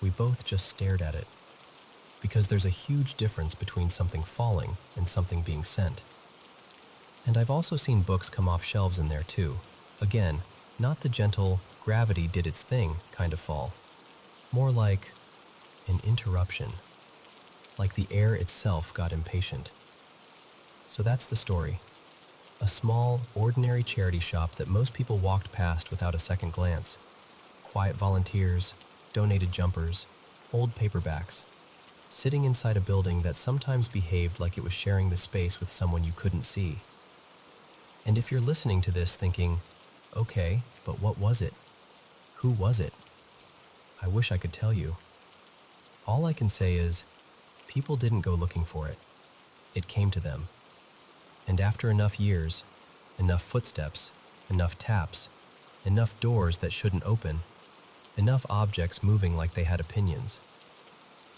We both just stared at it. Because there's a huge difference between something falling and something being sent. And I've also seen books come off shelves in there too. Again, not the gentle, gravity did its thing kind of fall. More like an interruption, like the air itself got impatient. So that's the story. A small, ordinary charity shop that most people walked past without a second glance. Quiet volunteers, donated jumpers, old paperbacks, sitting inside a building that sometimes behaved like it was sharing the space with someone you couldn't see. And if you're listening to this thinking, okay, but what was it? Who was it? I wish I could tell you. All I can say is, people didn't go looking for it. It came to them. And after enough years, enough footsteps, enough taps, enough doors that shouldn't open, enough objects moving like they had opinions,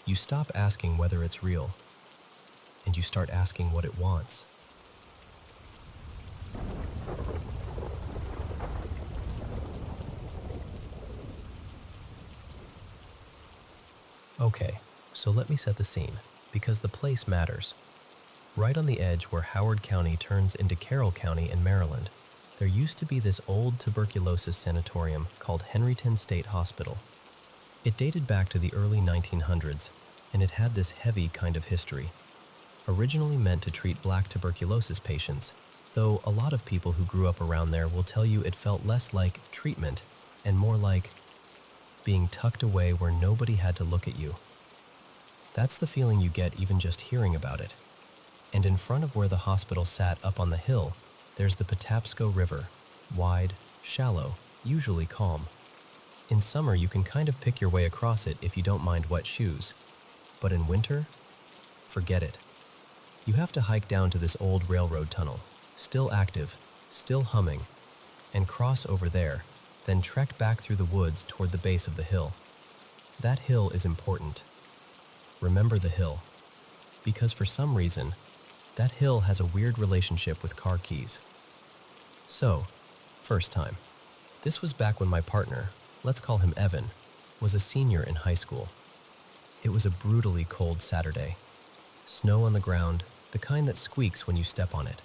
you stop asking whether it's real, and you start asking what it wants. Okay, so let me set the scene, because the place matters. Right on the edge where Howard County turns into Carroll County in Maryland, there used to be this old tuberculosis sanatorium called Henryton State Hospital. It dated back to the early 1900s, and it had this heavy kind of history. Originally meant to treat black tuberculosis patients, though a lot of people who grew up around there will tell you it felt less like treatment and more like being tucked away where nobody had to look at you. That's the feeling you get even just hearing about it. And in front of where the hospital sat up on the hill, there's the Patapsco River, wide, shallow, usually calm. In summer, you can kind of pick your way across it if you don't mind wet shoes. But in winter, forget it. You have to hike down to this old railroad tunnel, still active, still humming, and cross over there, then trek back through the woods toward the base of the hill. That hill is important. Remember the hill, because for some reason, that hill has a weird relationship with car keys. So, first time. This was back when my partner, let's call him Evan, was a senior in high school. It was a brutally cold Saturday. Snow on the ground, the kind that squeaks when you step on it.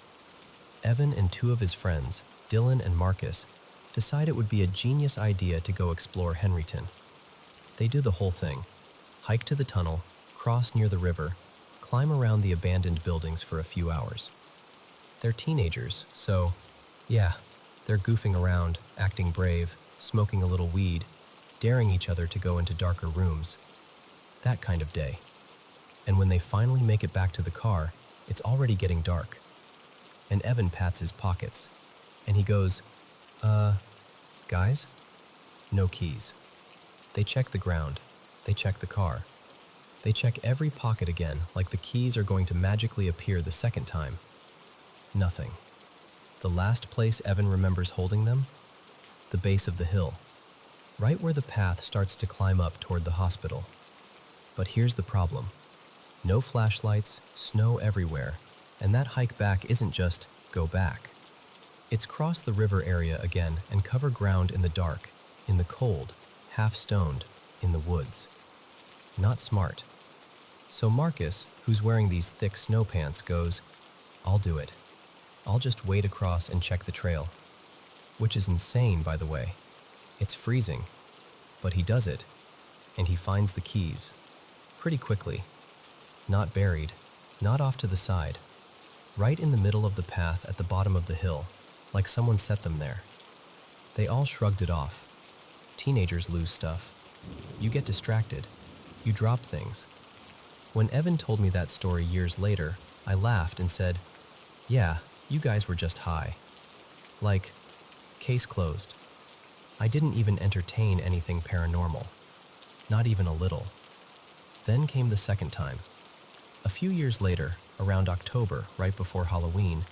Evan and two of his friends, Dylan and Marcus, decide it would be a genius idea to go explore Henryton. They do the whole thing. Hike to the tunnel, cross near the river, climb around the abandoned buildings for a few hours. They're teenagers, so, yeah, they're goofing around, acting brave, smoking a little weed, daring each other to go into darker rooms. That kind of day. And when they finally make it back to the car, it's already getting dark. And Evan pats his pockets, and he goes, guys? No keys. They check the ground. They check the car. They check every pocket again, like the keys are going to magically appear the second time. Nothing. The last place Evan remembers holding them? The base of the hill, right where the path starts to climb up toward the hospital. But here's the problem. No flashlights, snow everywhere, and that hike back isn't just go back. It's cross the river area again and cover ground in the dark, in the cold, half-stoned, in the woods. Not smart. So Marcus, who's wearing these thick snow pants, goes, I'll do it. I'll just wade across and check the trail. Which is insane, by the way. It's freezing. But he does it, and he finds the keys. Pretty quickly. Not buried, not off to the side. Right in the middle of the path at the bottom of the hill, like someone set them there. They all shrugged it off. Teenagers lose stuff. You get distracted. You drop things. When Evan told me that story years later, I laughed and said, yeah, you guys were just high. Like, case closed. I didn't even entertain anything paranormal. Not even a little. Then came the second time. A few years later, around October, right before Halloween,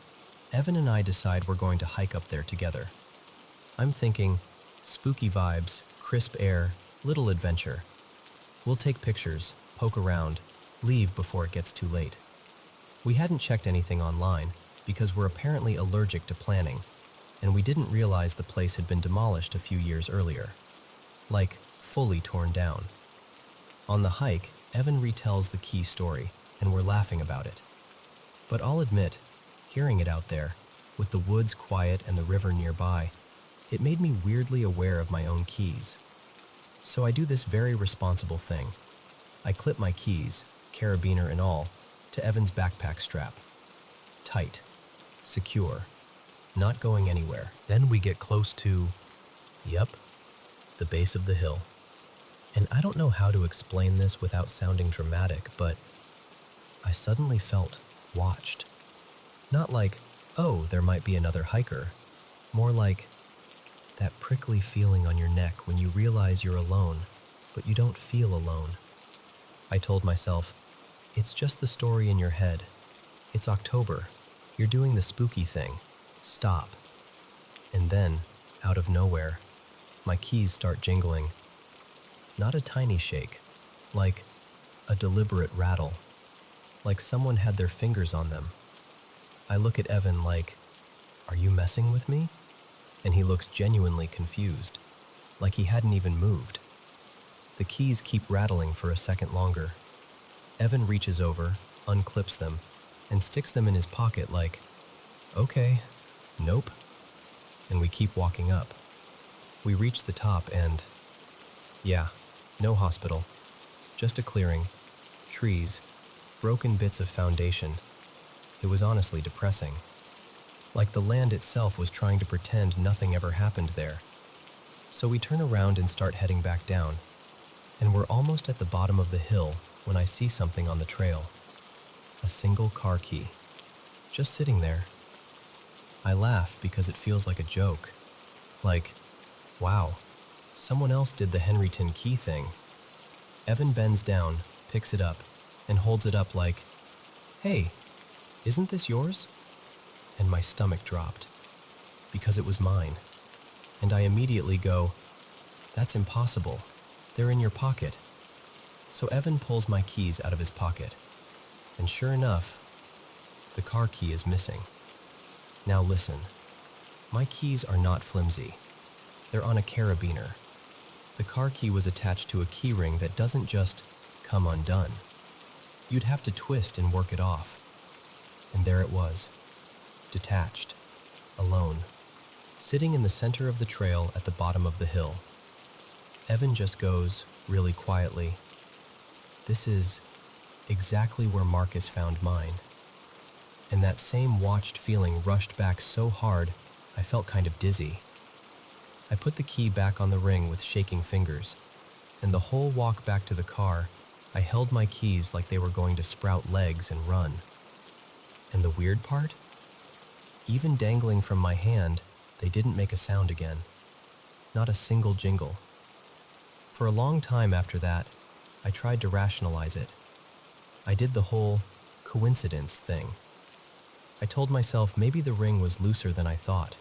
Evan and I decide we're going to hike up there together. I'm thinking, spooky vibes, crisp air, little adventure. We'll take pictures, poke around, leave before it gets too late. We hadn't checked anything online because we're apparently allergic to planning, and we didn't realize the place had been demolished a few years earlier. Like, fully torn down. On the hike, Evan retells the key story, and we're laughing about it. But I'll admit, hearing it out there, with the woods quiet and the river nearby, It made me weirdly aware of my own keys. So I do this very responsible thing. I clip my keys, carabiner and all, to Evan's backpack strap. Tight, secure, not going anywhere. Then we get close to, the base of the hill. And I don't know how to explain this without sounding dramatic, but I suddenly felt watched. Not like, oh, there might be another hiker. More like that prickly feeling on your neck when you realize you're alone, but you don't feel alone. I told myself, it's just the story in your head. It's October. You're doing the spooky thing. Stop. And then, out of nowhere, my keys start jingling. Not a tiny shake, like a deliberate rattle, like someone had their fingers on them. I look at Evan like, are you messing with me? And he looks genuinely confused, like he hadn't even moved. The keys keep rattling for a second longer. Evan reaches over, unclips them, and sticks them in his pocket like, okay, nope. And we keep walking up. We reach the top and, no hospital, just a clearing, trees, broken bits of foundation. It was honestly depressing. Like the land itself was trying to pretend nothing ever happened there. So we turn around and start heading back down, and we're almost at the bottom of the hill when I see something on the trail. A single car key, just sitting there. I laugh because it feels like a joke. Like, wow, someone else did the Henryton key thing. Evan bends down, picks it up, and holds it up like, hey, isn't this yours? And my stomach dropped, because it was mine. And I immediately go, that's impossible. They're in your pocket. So Evan pulls my keys out of his pocket. And sure enough, the car key is missing. Now listen, my keys are not flimsy. They're on a carabiner. The car key was attached to a key ring that doesn't just come undone. You'd have to twist and work it off. And there it was, detached, alone, sitting in the center of the trail at the bottom of the hill. Evan just goes, really quietly, this is exactly where Marcus found mine. And that same watched feeling rushed back so hard, I felt kind of dizzy. I put the key back on the ring with shaking fingers, and the whole walk back to the car, I held my keys like they were going to sprout legs and run. And the weird part? Even dangling from my hand, they didn't make a sound again. Not a single jingle. For a long time after that, I tried to rationalize it. I did the whole coincidence thing. I told myself maybe the ring was looser than I thought.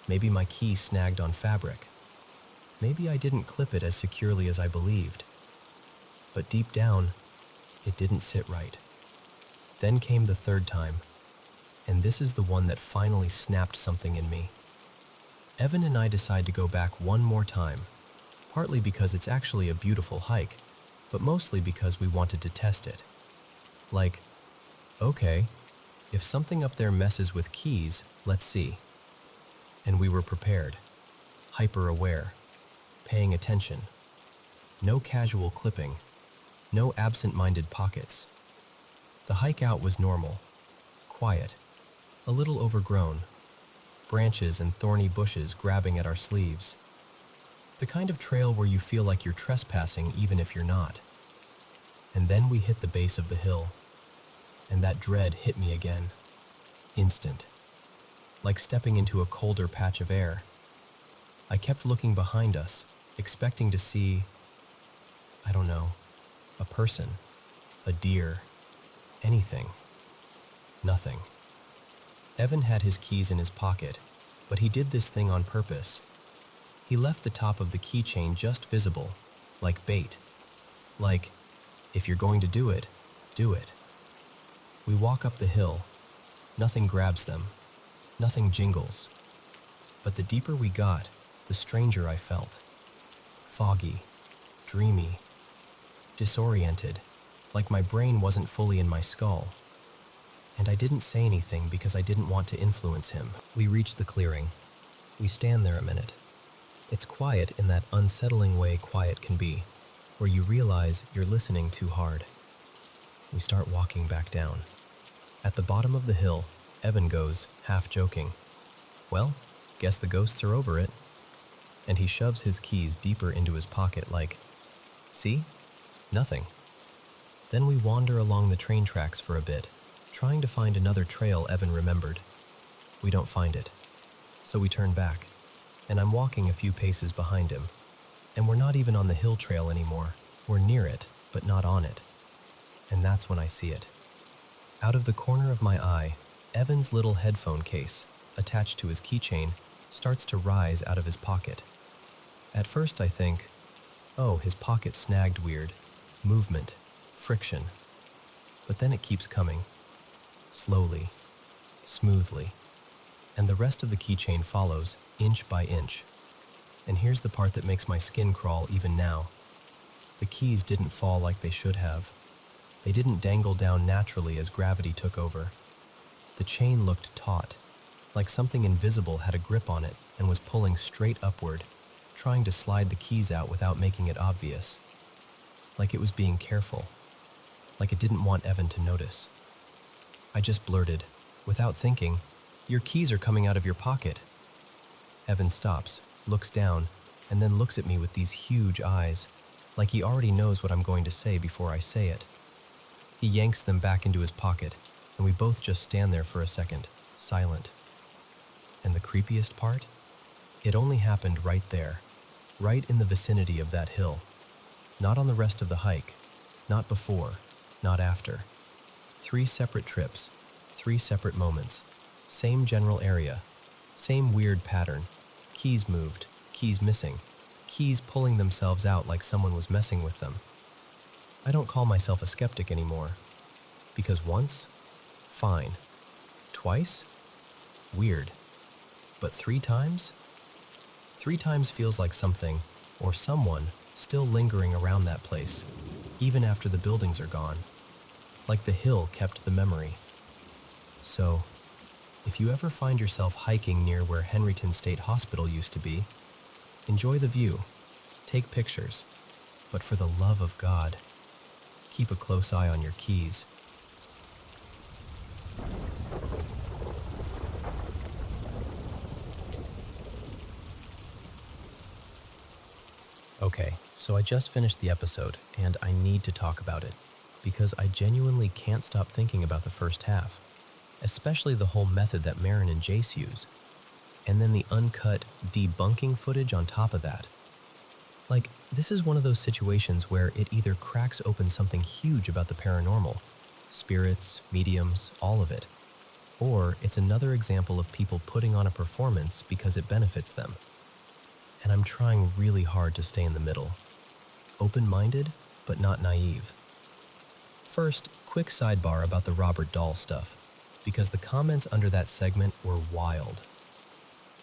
Maybe my key snagged on fabric. Maybe I didn't clip it as securely as I believed. But deep down, it didn't sit right. Then came the third time, and this is the one that finally snapped something in me. Evan and I decide to go back one more time, partly because it's actually a beautiful hike, but mostly because we wanted to test it. Like, okay, if something up there messes with keys, let's see. And we were prepared, hyper-aware, paying attention. No casual clipping, no absent-minded pockets. The hike out was normal, quiet, a little overgrown, branches and thorny bushes grabbing at our sleeves. The kind of trail where you feel like you're trespassing even if you're not. And then we hit the base of the hill, and that dread hit me again. Instant. Like stepping into a colder patch of air. I kept looking behind us, expecting to see, I don't know, a person, a deer, anything. Nothing. Evan had his keys in his pocket, but he did this thing on purpose. He left the top of the keychain just visible, like bait. Like, if you're going to do it, do it. We walk up the hill. Nothing grabs them. Nothing jingles. But the deeper we got, the stranger I felt. Foggy, dreamy, disoriented, like my brain wasn't fully in my skull. And I didn't say anything because I didn't want to influence him. We reached the clearing. We stand there a minute. It's quiet in that unsettling way quiet can be, where you realize you're listening too hard. We start walking back down. At the bottom of the hill, Evan goes, half joking, "Well, guess the ghosts are over it." And he shoves his keys deeper into his pocket like, "See? Nothing." Then we wander along the train tracks for a bit, trying to find another trail Evan remembered. We don't find it. So we turn back, and I'm walking a few paces behind him. And we're not even on the hill trail anymore. We're near it, but not on it. And that's when I see it. Out of the corner of my eye, Evan's little headphone case, attached to his keychain, starts to rise out of his pocket. At first I think, oh, his pocket snagged weird. Movement, friction. But then it keeps coming. Slowly, smoothly. And the rest of the keychain follows, inch by inch. And here's the part that makes my skin crawl even now. The keys didn't fall like they should have. They didn't dangle down naturally as gravity took over. The chain looked taut, like something invisible had a grip on it and was pulling straight upward, trying to slide the keys out without making it obvious. Like it was being careful. Like it didn't want Evan to notice. I just blurted, without thinking, "Your keys are coming out of your pocket." Evan stops, looks down, and then looks at me with these huge eyes, like he already knows what I'm going to say before I say it. He yanks them back into his pocket, and we both just stand there for a second, silent. And the creepiest part? It only happened right there, right in the vicinity of that hill. Not on the rest of the hike, not before, not after. 3 separate trips, 3 separate moments, same general area, same weird pattern, keys moved, keys missing, keys pulling themselves out like someone was messing with them. I don't call myself a skeptic anymore, because once? Fine. Twice? Weird. But 3 times? 3 times feels like something, or someone, still lingering around that place, even after the buildings are gone. Like the hill kept the memory. So, if you ever find yourself hiking near where Henryton State Hospital used to be, enjoy the view, take pictures, but for the love of God, keep a close eye on your keys. Okay, so I just finished the episode, and I need to talk about it, because I genuinely can't stop thinking about the first half, especially the whole method that Marin and Jace use, and then the uncut, debunking footage on top of that. Like, this is one of those situations where it either cracks open something huge about the paranormal, spirits, mediums, all of it, or it's another example of people putting on a performance because it benefits them. And I'm trying really hard to stay in the middle. Open-minded, but not naive. First, quick sidebar about the Robert Dahl stuff, because the comments under that segment were wild.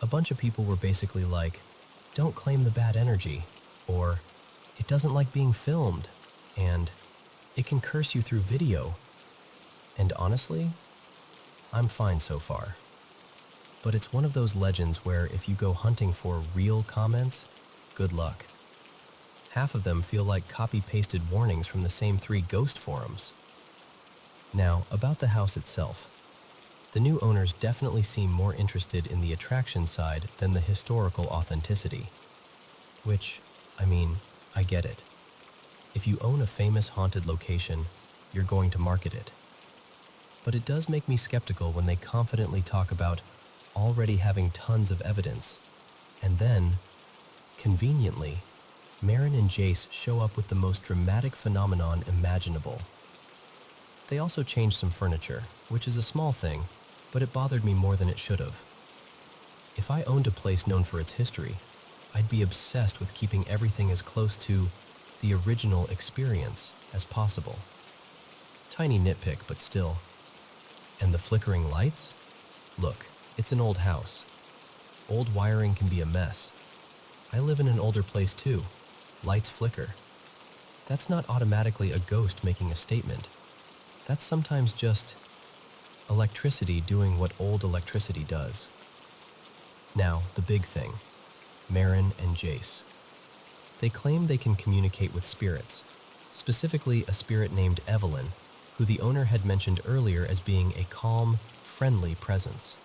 A bunch of people were basically like, "Don't claim the bad energy," or "It doesn't like being filmed," and "It can curse you through video." And honestly, I'm fine so far. But it's one of those legends where if you go hunting for real comments, good luck. Half of them feel like copy-pasted warnings from the same 3 ghost forums. Now, about the house itself. The new owners definitely seem more interested in the attraction side than the historical authenticity. Which, I get it. If you own a famous haunted location, you're going to market it. But it does make me skeptical when they confidently talk about already having tons of evidence, and then, conveniently, Marin and Jace show up with the most dramatic phenomenon imaginable. They also changed some furniture, which is a small thing, but it bothered me more than it should have. If I owned a place known for its history, I'd be obsessed with keeping everything as close to the original experience as possible. Tiny nitpick, but still. And the flickering lights? Look, it's an old house. Old wiring can be a mess. I live in an older place too. Lights flicker. That's not automatically a ghost making a statement. That's sometimes just electricity doing what old electricity does. Now, the big thing, Marin and Jace. They claim they can communicate with spirits, specifically a spirit named Evelyn, who the owner had mentioned earlier as being a calm, friendly presence.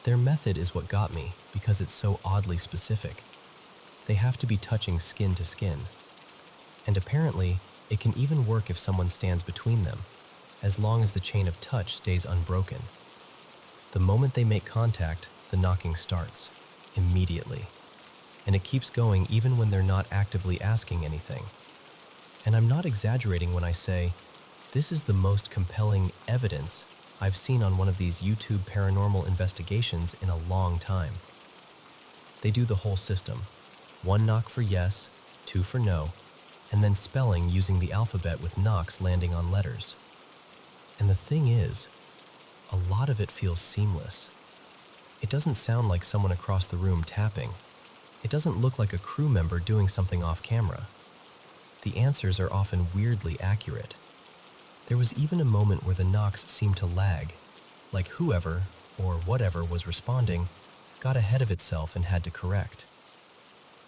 Their method is what got me because it's so oddly specific. They have to be touching skin to skin. And apparently, it can even work if someone stands between them, as long as the chain of touch stays unbroken. The moment they make contact, the knocking starts, immediately. And it keeps going even when they're not actively asking anything. And I'm not exaggerating when I say, this is the most compelling evidence I've seen on one of these YouTube paranormal investigations in a long time. They do the whole system. 1 knock for yes, 2 for no, and then spelling using the alphabet with knocks landing on letters. And the thing is, a lot of it feels seamless. It doesn't sound like someone across the room tapping. It doesn't look like a crew member doing something off camera. The answers are often weirdly accurate. There was even a moment where the knocks seemed to lag, like whoever, or whatever was responding, got ahead of itself and had to correct.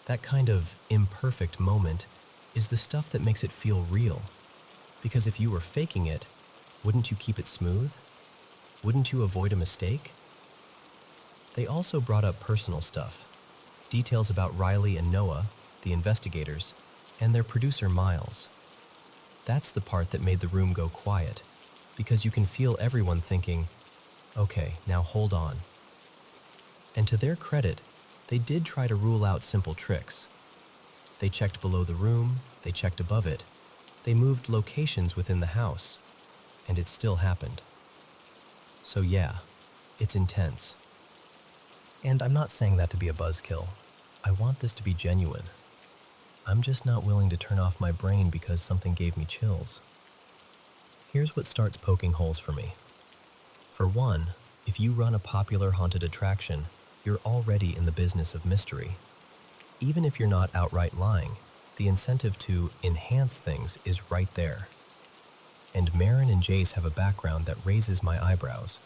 That kind of imperfect moment is the stuff that makes it feel real. Because if you were faking it, wouldn't you keep it smooth? Wouldn't you avoid a mistake? They also brought up personal stuff, details about Riley and Noah, the investigators, and their producer Miles. That's the part that made the room go quiet, because you can feel everyone thinking, okay, now hold on. And to their credit, they did try to rule out simple tricks. They checked below the room, they checked above it, they moved locations within the house, and it still happened. So yeah, it's intense. And I'm not saying that to be a buzzkill. I want this to be genuine. I'm just not willing to turn off my brain because something gave me chills. Here's what starts poking holes for me. For one, if you run a popular haunted attraction, you're already in the business of mystery. Even if you're not outright lying, the incentive to enhance things is right there. And Marin and Jace have a background that raises my eyebrows.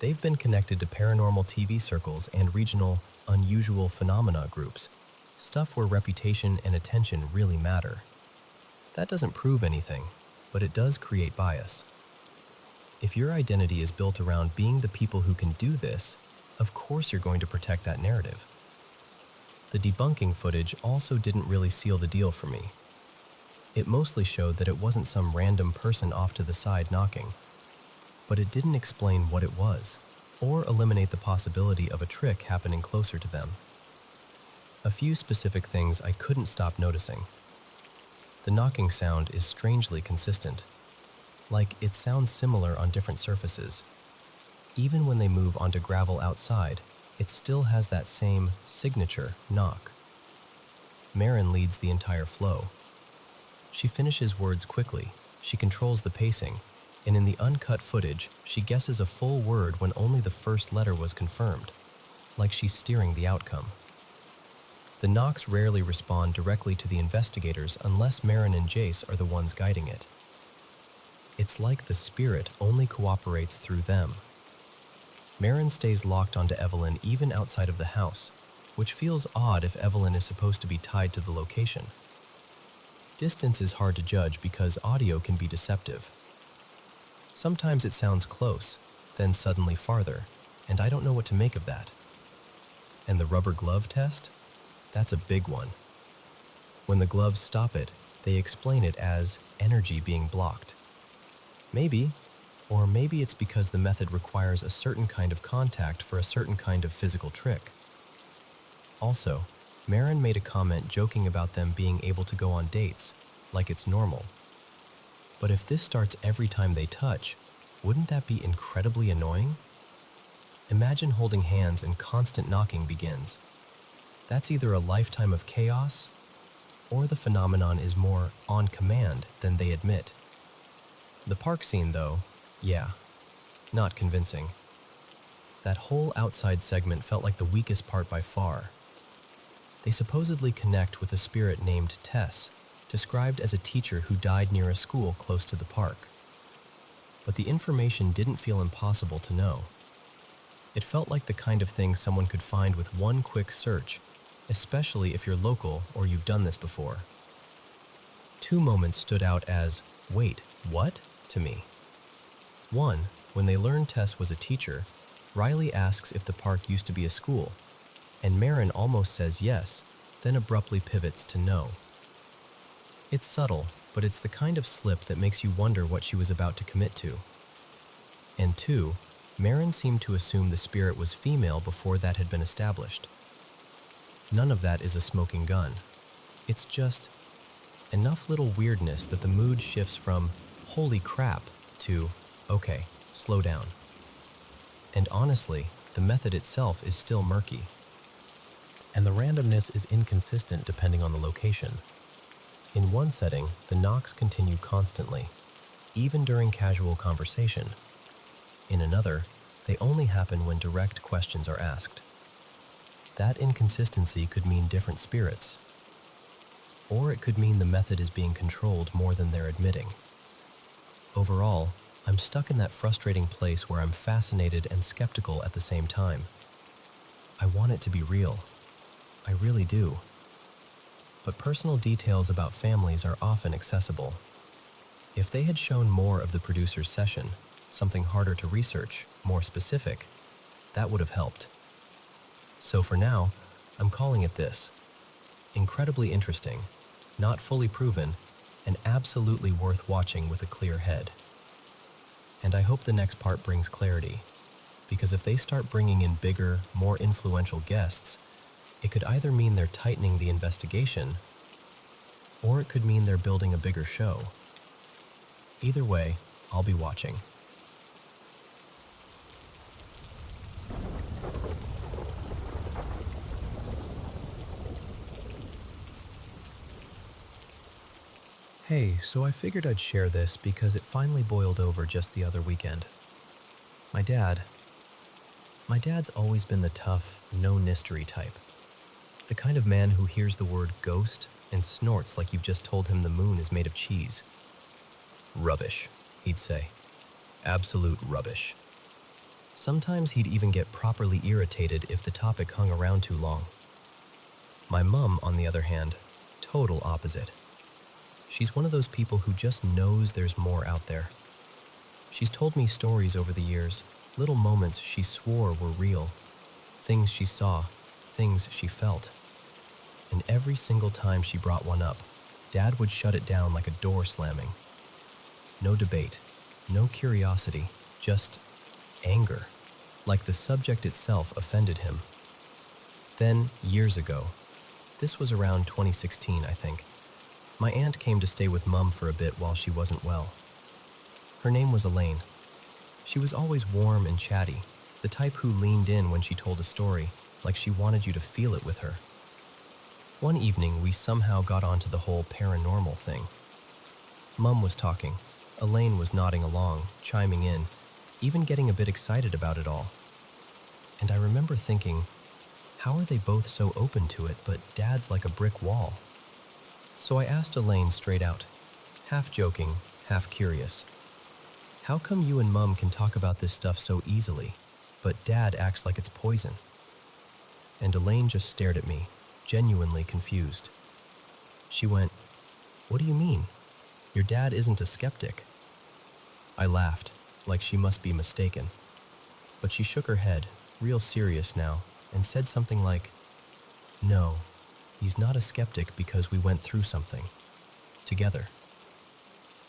They've been connected to paranormal TV circles and regional unusual phenomena groups, stuff where reputation and attention really matter. That doesn't prove anything, but it does create bias. If your identity is built around being the people who can do this, of course you're going to protect that narrative. The debunking footage also didn't really seal the deal for me. It mostly showed that it wasn't some random person off to the side knocking, but it didn't explain what it was, or eliminate the possibility of a trick happening closer to them. A few specific things I couldn't stop noticing. The knocking sound is strangely consistent, like it sounds similar on different surfaces. Even when they move onto gravel outside, it still has that same signature knock. Marin leads the entire flow. She finishes words quickly, she controls the pacing, and in the uncut footage, she guesses a full word when only the first letter was confirmed, like she's steering the outcome. The knocks rarely respond directly to the investigators unless Marin and Jace are the ones guiding it. It's like the spirit only cooperates through them. Marin stays locked onto Evelyn even outside of the house, which feels odd if Evelyn is supposed to be tied to the location. Distance is hard to judge because audio can be deceptive. Sometimes it sounds close, then suddenly farther, and I don't know what to make of that. And the rubber glove test? That's a big one. When the gloves stop it, they explain it as energy being blocked. Maybe, or maybe it's because the method requires a certain kind of contact for a certain kind of physical trick. Also, Marin made a comment joking about them being able to go on dates, like it's normal. But if this starts every time they touch, wouldn't that be incredibly annoying? Imagine holding hands and constant knocking begins. That's either a lifetime of chaos, or the phenomenon is more on command than they admit. The park scene, though, yeah, not convincing. That whole outside segment felt like the weakest part by far. They supposedly connect with a spirit named Tess, described as a teacher who died near a school close to the park. But the information didn't feel impossible to know. It felt like the kind of thing someone could find with one quick search, especially if you're local or you've done this before. Two moments stood out as, "Wait, what?" to me. One, when they learned Tess was a teacher, Riley asks if the park used to be a school, and Marin almost says yes, then abruptly pivots to no. It's subtle, but it's the kind of slip that makes you wonder what she was about to commit to. And two, Marin seemed to assume the spirit was female before that had been established. None of that is a smoking gun. It's just enough little weirdness that the mood shifts from "holy crap" to "okay, slow down." And honestly, the method itself is still murky. And the randomness is inconsistent depending on the location. In one setting, the knocks continue constantly, even during casual conversation. In another, they only happen when direct questions are asked. That inconsistency could mean different spirits. Or it could mean the method is being controlled more than they're admitting. Overall, I'm stuck in that frustrating place where I'm fascinated and skeptical at the same time. I want it to be real. I really do. But personal details about families are often accessible. If they had shown more of the producer's session, something harder to research, more specific, that would have helped. So for now, I'm calling it this: incredibly interesting, not fully proven, and absolutely worth watching with a clear head. And I hope the next part brings clarity, because if they start bringing in bigger, more influential guests, it could either mean they're tightening the investigation, or it could mean they're building a bigger show. Either way, I'll be watching. Hey, so I figured I'd share this because it finally boiled over just the other weekend. My dad's always been the tough, no-mystery type. The kind of man who hears the word ghost and snorts like you've just told him the moon is made of cheese. Rubbish, he'd say. Absolute rubbish. Sometimes he'd even get properly irritated if the topic hung around too long. My mum, on the other hand, total opposite. She's one of those people who just knows there's more out there. She's told me stories over the years, little moments she swore were real, things she saw, things she felt. And every single time she brought one up, Dad would shut it down like a door slamming. No debate, no curiosity, just anger, like the subject itself offended him. Then, years ago, this was around 2016, I think, my aunt came to stay with Mum for a bit while she wasn't well. Her name was Elaine. She was always warm and chatty, the type who leaned in when she told a story, like she wanted you to feel it with her. One evening, we somehow got onto the whole paranormal thing. Mum was talking. Elaine was nodding along, chiming in, even getting a bit excited about it all. And I remember thinking, how are they both so open to it, but Dad's like a brick wall? So I asked Elaine straight out, half joking, half curious. How come you and Mum can talk about this stuff so easily, but Dad acts like it's poison? And Elaine just stared at me, genuinely confused. She went, "What do you mean? Your dad isn't a skeptic." I laughed, like she must be mistaken. But she shook her head, real serious now, and said something like, "No, he's not a skeptic because we went through something. Together."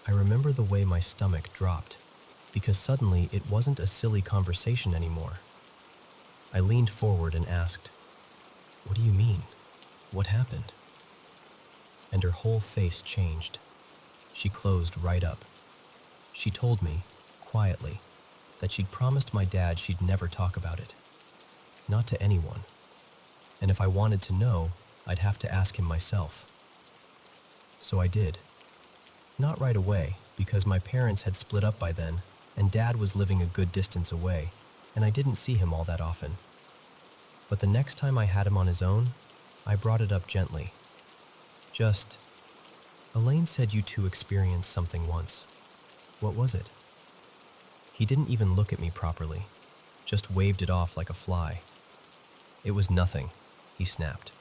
I remember the way my stomach dropped, because suddenly it wasn't a silly conversation anymore. I leaned forward and asked, "What do you mean? What happened?" And her whole face changed. She closed right up. She told me, quietly, that she'd promised my dad she'd never talk about it. Not to anyone. And if I wanted to know, I'd have to ask him myself. So I did. Not right away, because my parents had split up by then, and Dad was living a good distance away, and I didn't see him all that often. But the next time I had him on his own, I brought it up gently. Just, "Elaine said you two experienced something once. What was it?" He didn't even look at me properly. just waved it off like a fly. It was nothing, he snapped.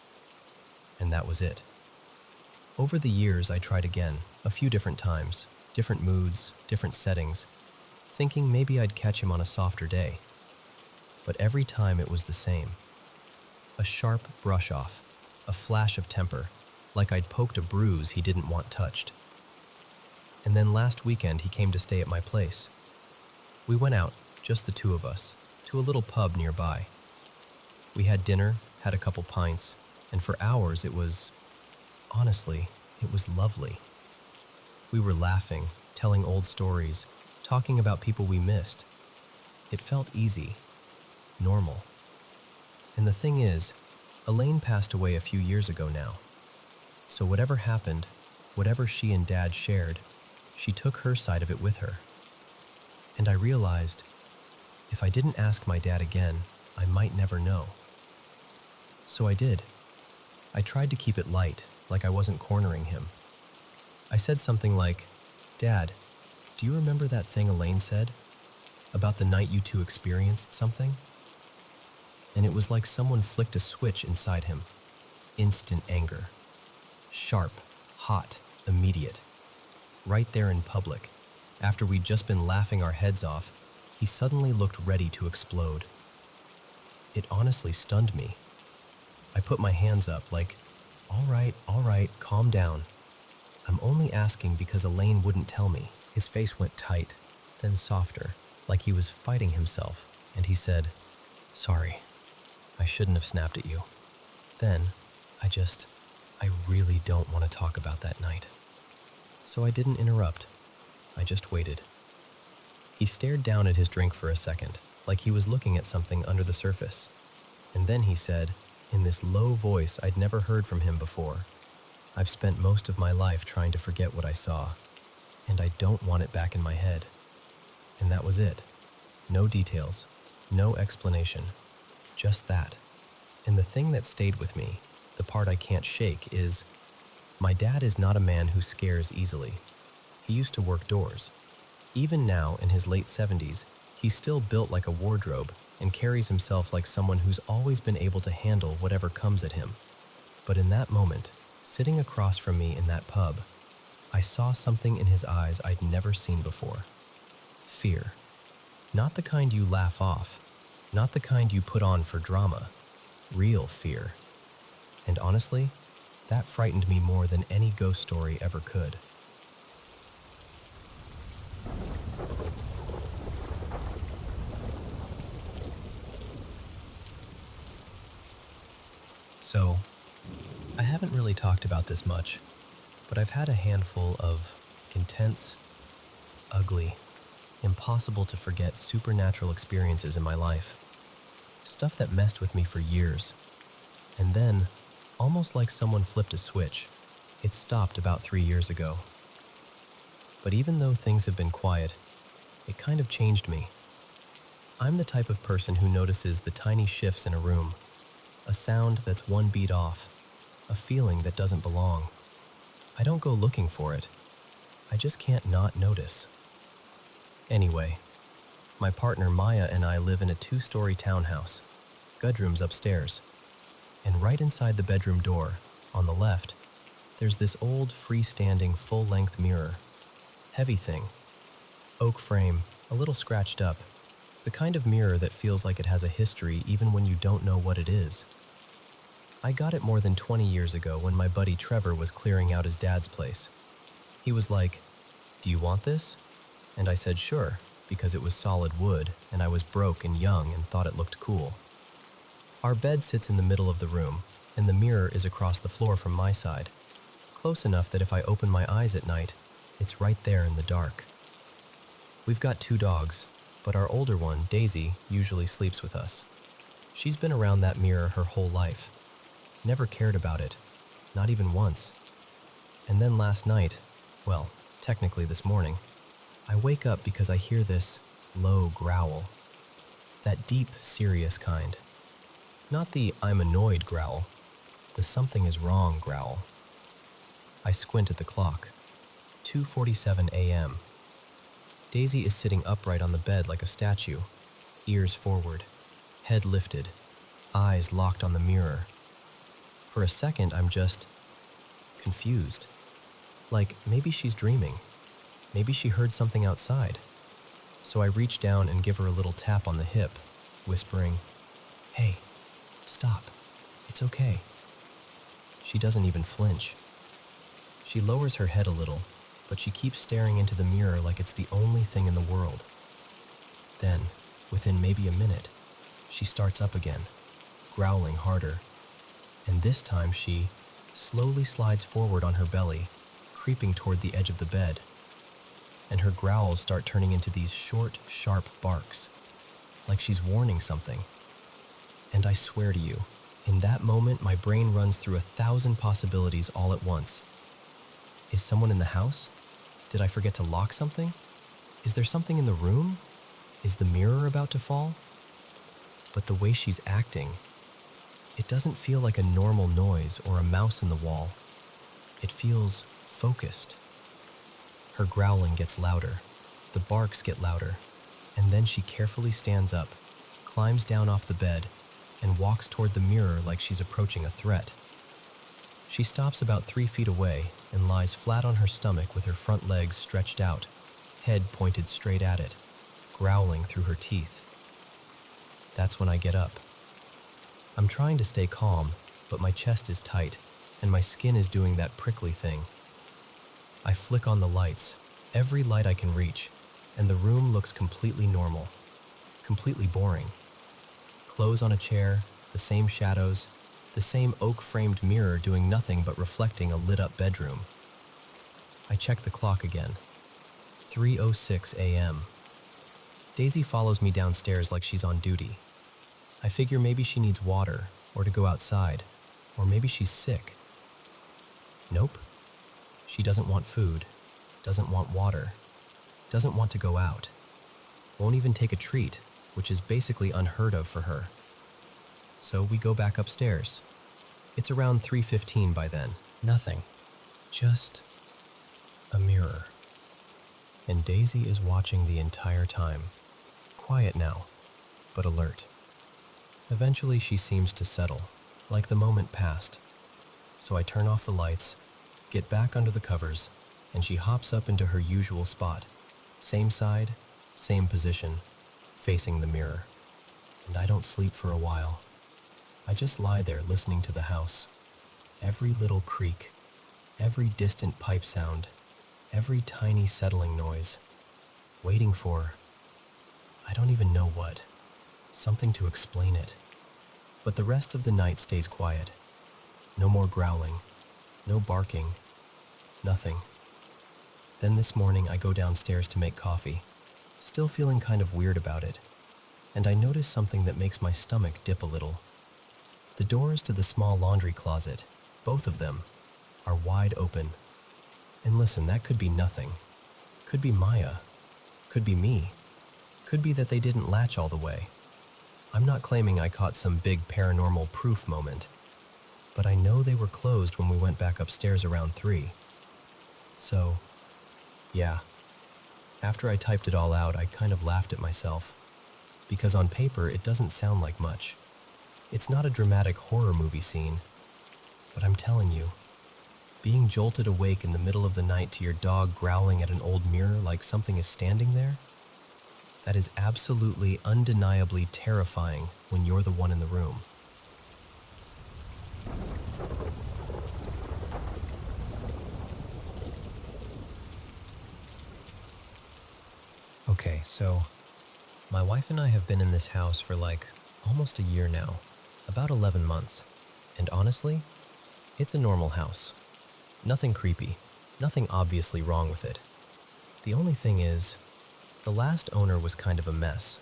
And that was it. Over the years, I tried again, a few different times, different moods, different settings, thinking maybe I'd catch him on a softer day. But every time it was the same. A sharp brush off, a flash of temper, like I'd poked a bruise he didn't want touched. And then last weekend he came to stay at my place. We went out, just the two of us, to a little pub nearby. We had dinner, had a couple pints, and for hours honestly, it was lovely. We were laughing, telling old stories, talking about people we missed. It felt easy, normal. And the thing is, Elaine passed away a few years ago now. So whatever happened, whatever she and Dad shared, she took her side of it with her. And I realized, if I didn't ask my dad again, I might never know. So I did. I tried to keep it light, like I wasn't cornering him. I said something like, "Dad, do you remember that thing Elaine said? About the night you two experienced something?" And it was like someone flicked a switch inside him. Instant anger. Sharp, hot, immediate. Right there in public, after we'd just been laughing our heads off, he suddenly looked ready to explode. It honestly stunned me. I put my hands up like, all right, calm down. I'm only asking because Elaine wouldn't tell me." His face went tight, then softer, like he was fighting himself, and he said, "Sorry, I shouldn't have snapped at you. Then, I really don't want to talk about that night." So I didn't interrupt. I just waited. He stared down at his drink for a second, like he was looking at something under the surface. And then he said, in this low voice I'd never heard from him before, "I've spent most of my life trying to forget what I saw, and I don't want it back in my head." And that was it. No details, no explanation, just that. And the thing that stayed with me, the part I can't shake, is my dad is not a man who scares easily. He used to work doors. Even now, in his late 70s, he's still built like a wardrobe and carries himself like someone who's always been able to handle whatever comes at him. But in that moment, sitting across from me in that pub, I saw something in his eyes I'd never seen before. Fear. Not the kind you laugh off, not the kind you put on for drama. Real fear. And honestly, that frightened me more than any ghost story ever could. So, I haven't really talked about this much, but I've had a handful of intense, ugly, impossible to forget supernatural experiences in my life. Stuff that messed with me for years. And then, almost like someone flipped a switch, it stopped about 3 years ago. But even though things have been quiet, it kind of changed me. I'm the type of person who notices the tiny shifts in a room, a sound that's one beat off, a feeling that doesn't belong. I don't go looking for it. I just can't not notice. Anyway, my partner Maya and I live in a 2-story townhouse, bedrooms upstairs. And right inside the bedroom door, on the left, there's this old freestanding full-length mirror. Heavy thing. Oak frame, a little scratched up. The kind of mirror that feels like it has a history even when you don't know what it is. I got it more than 20 years ago when my buddy Trevor was clearing out his dad's place. He was like, "Do you want this?" And I said sure, because it was solid wood and I was broke and young and thought it looked cool. Our bed sits in the middle of the room, and the mirror is across the floor from my side, close enough that if I open my eyes at night, it's right there in the dark. We've got 2 dogs, but our older one, Daisy, usually sleeps with us. She's been around that mirror her whole life. Never cared about it, not even once. And then last night, well, technically this morning, I wake up because I hear this low growl. That deep, serious kind. Not the "I'm annoyed" growl, the "something is wrong" growl. I squint at the clock. 2:47 a.m. Daisy is sitting upright on the bed like a statue. ears forward, head lifted, eyes locked on the mirror. For a second, I'm just confused. Like, maybe she's dreaming. Maybe she heard something outside. So I reach down and give her a little tap on the hip, whispering, "Hey, stop. It's okay." She doesn't even flinch. She lowers her head a little, but she keeps staring into the mirror like it's the only thing in the world. Then, within maybe a minute, she starts up again, growling harder. And this time she slowly slides forward on her belly, creeping toward the edge of the bed. And her growls start turning into these short, sharp barks, like she's warning something. And I swear to you, in that moment my brain runs through 1,000 possibilities all at once. Is someone in the house? Did I forget to lock something? Is there something in the room? Is the mirror about to fall? But the way she's acting, it doesn't feel like a normal noise or a mouse in the wall. It feels focused. Her growling gets louder, the barks get louder, and then she carefully stands up, climbs down off the bed, and walks toward the mirror like she's approaching a threat. She stops about 3 feet away and lies flat on her stomach with her front legs stretched out, head pointed straight at it, growling through her teeth. That's when I get up. I'm trying to stay calm, but my chest is tight, and my skin is doing that prickly thing. I flick on the lights, every light I can reach, and the room looks completely normal, completely boring. Clothes on a chair, the same shadows, the same oak-framed mirror doing nothing but reflecting a lit-up bedroom. I check the clock again. 3:06 a.m. Daisy follows me downstairs like she's on duty. I figure maybe she needs water, or to go outside, or maybe she's sick. Nope. She doesn't want food, doesn't want water, doesn't want to go out, won't even take a treat, which is basically unheard of for her. So we go back upstairs. It's around 3:15 by then. Nothing. Just a mirror. And Daisy is watching the entire time. Quiet now, but alert. Eventually she seems to settle, like the moment passed. So I turn off the lights, get back under the covers, and she hops up into her usual spot. Same side, same position, facing the mirror. And I don't sleep for a while. I just lie there listening to the house. Every little creak, every distant pipe sound, every tiny settling noise, waiting for, I don't even know what, something to explain it. But the rest of the night stays quiet. No more growling, no barking, nothing. Then this morning I go downstairs to make coffee, still feeling kind of weird about it, and I notice something that makes my stomach dip a little. The doors to the small laundry closet, both of them, are wide open. And listen, that could be nothing. Could be Maya. Could be me. Could be that they didn't latch all the way. I'm not claiming I caught some big paranormal proof moment, but I know they were closed when we went back upstairs around 3. So, yeah. After I typed it all out, I kind of laughed at myself, because on paper it doesn't sound like much. It's not a dramatic horror movie scene, but I'm telling you, being jolted awake in the middle of the night to your dog growling at an old mirror like something is standing there, that is absolutely undeniably terrifying when you're the one in the room. Okay, so my wife and I have been in this house for like almost a year now, about 11 months, and honestly, it's a normal house. Nothing creepy, nothing obviously wrong with it. The only thing is, the last owner was kind of a mess.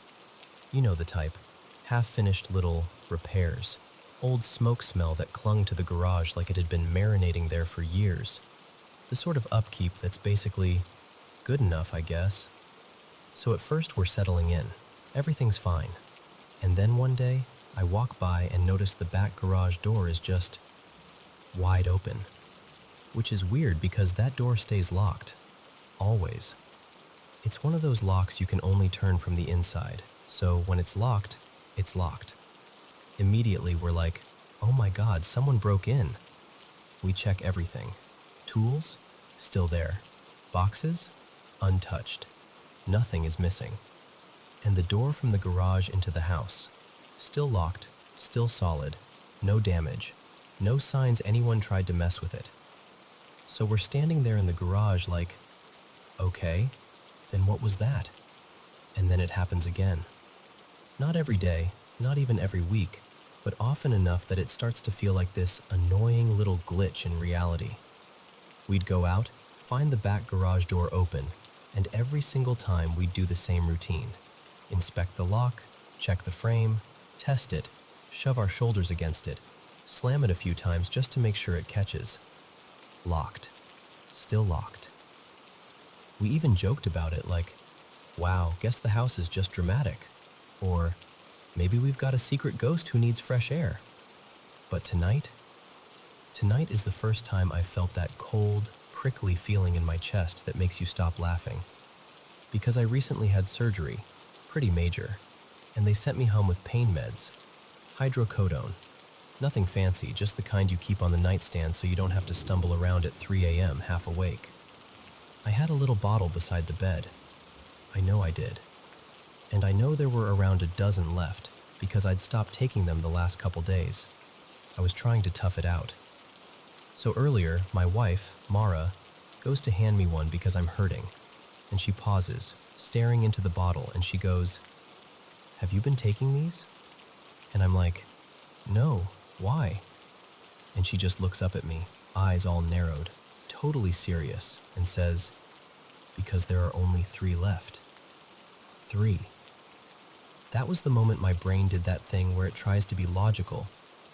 You know the type, half-finished little repairs, old smoke smell that clung to the garage like it had been marinating there for years. The sort of upkeep that's basically good enough, I guess. So at first we're settling in, everything's fine. And then one day, I walk by and notice the back garage door is just wide open. Which is weird because that door stays locked. Always. It's one of those locks you can only turn from the inside, So when it's locked, it's locked. Immediately we're like, oh my God, someone broke in. We check everything. Tools? Still there. Boxes? Untouched. Nothing is missing. And the door from the garage into the house? Still locked, still solid, no damage, no signs anyone tried to mess with it. So we're standing there in the garage like, okay, then what was that? And then it happens again. Not every day, not even every week, but often enough that it starts to feel like this annoying little glitch in reality. We'd go out, find the back garage door open, and every single time we'd do the same routine. Inspect the lock, check the frame, test it, shove our shoulders against it, slam it a few times just to make sure it catches. Locked. Still locked. We even joked about it like, wow, guess the house is just dramatic. Or, maybe we've got a secret ghost who needs fresh air. But tonight is the first time I've felt that cold, prickly feeling in my chest that makes you stop laughing. Because I recently had surgery, pretty major, and they sent me home with pain meds, hydrocodone. Nothing fancy, just the kind you keep on the nightstand so you don't have to stumble around at 3 a.m. half awake. I had a little bottle beside the bed. I know I did. And I know there were around a dozen left because I'd stopped taking them the last couple days. I was trying to tough it out. So earlier, my wife, Mara, goes to hand me one because I'm hurting. And she pauses, staring into the bottle, and she goes, "Have you been taking these?" And I'm like, "No, why?" And she just looks up at me, eyes all narrowed, totally serious, and says, "Because there are only 3 left." 3. That was the moment my brain did that thing where it tries to be logical,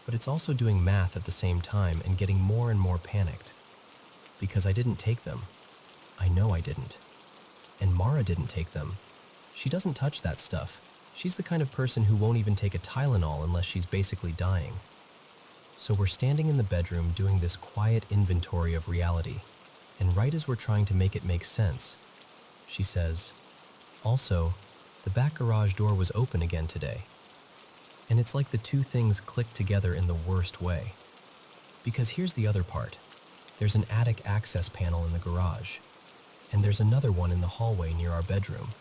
but it's also doing math at the same time and getting more and more panicked. Because I didn't take them. I know I didn't. And Mara didn't take them. She doesn't touch that stuff. She's the kind of person who won't even take a Tylenol unless she's basically dying. So we're standing in the bedroom doing this quiet inventory of reality, and right as we're trying to make it make sense, she says, "Also, the back garage door was open again today." And it's like the two things click together in the worst way. Because here's the other part. There's an attic access panel in the garage, and there's another one in the hallway near our bedroom.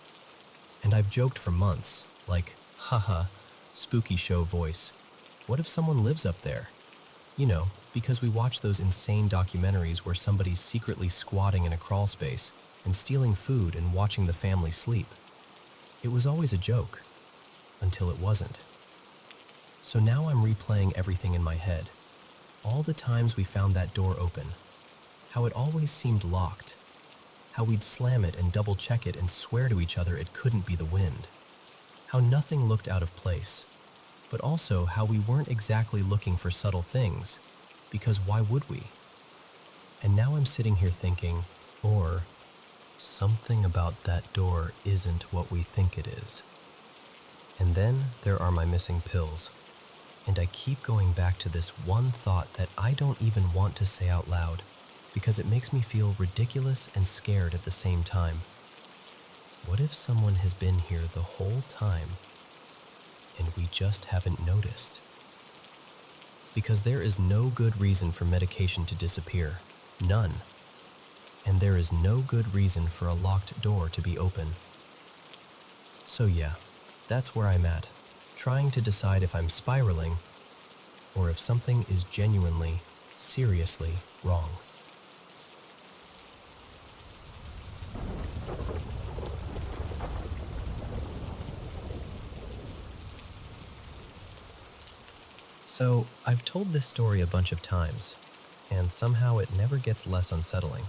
And I've joked for months, like, haha, spooky show voice. What if someone lives up there? You know, because we watch those insane documentaries where somebody's secretly squatting in a crawl space and stealing food and watching the family sleep. It was always a joke, until it wasn't. So now I'm replaying everything in my head. All the times we found that door open, how it always seemed locked, how we'd slam it and double check it and swear to each other it couldn't be the wind, how nothing looked out of place, but also how we weren't exactly looking for subtle things, because why would we? And now I'm sitting here thinking, or something about that door isn't what we think it is. And then there are my missing pills. And I keep going back to this one thought that I don't even want to say out loud because it makes me feel ridiculous and scared at the same time. What if someone has been here the whole time and we just haven't noticed? Because there is no good reason for medication to disappear. None. And there is no good reason for a locked door to be open. So yeah, that's where I'm at, trying to decide if I'm spiraling or if something is genuinely, seriously wrong. So, I've told this story a bunch of times, and somehow it never gets less unsettling.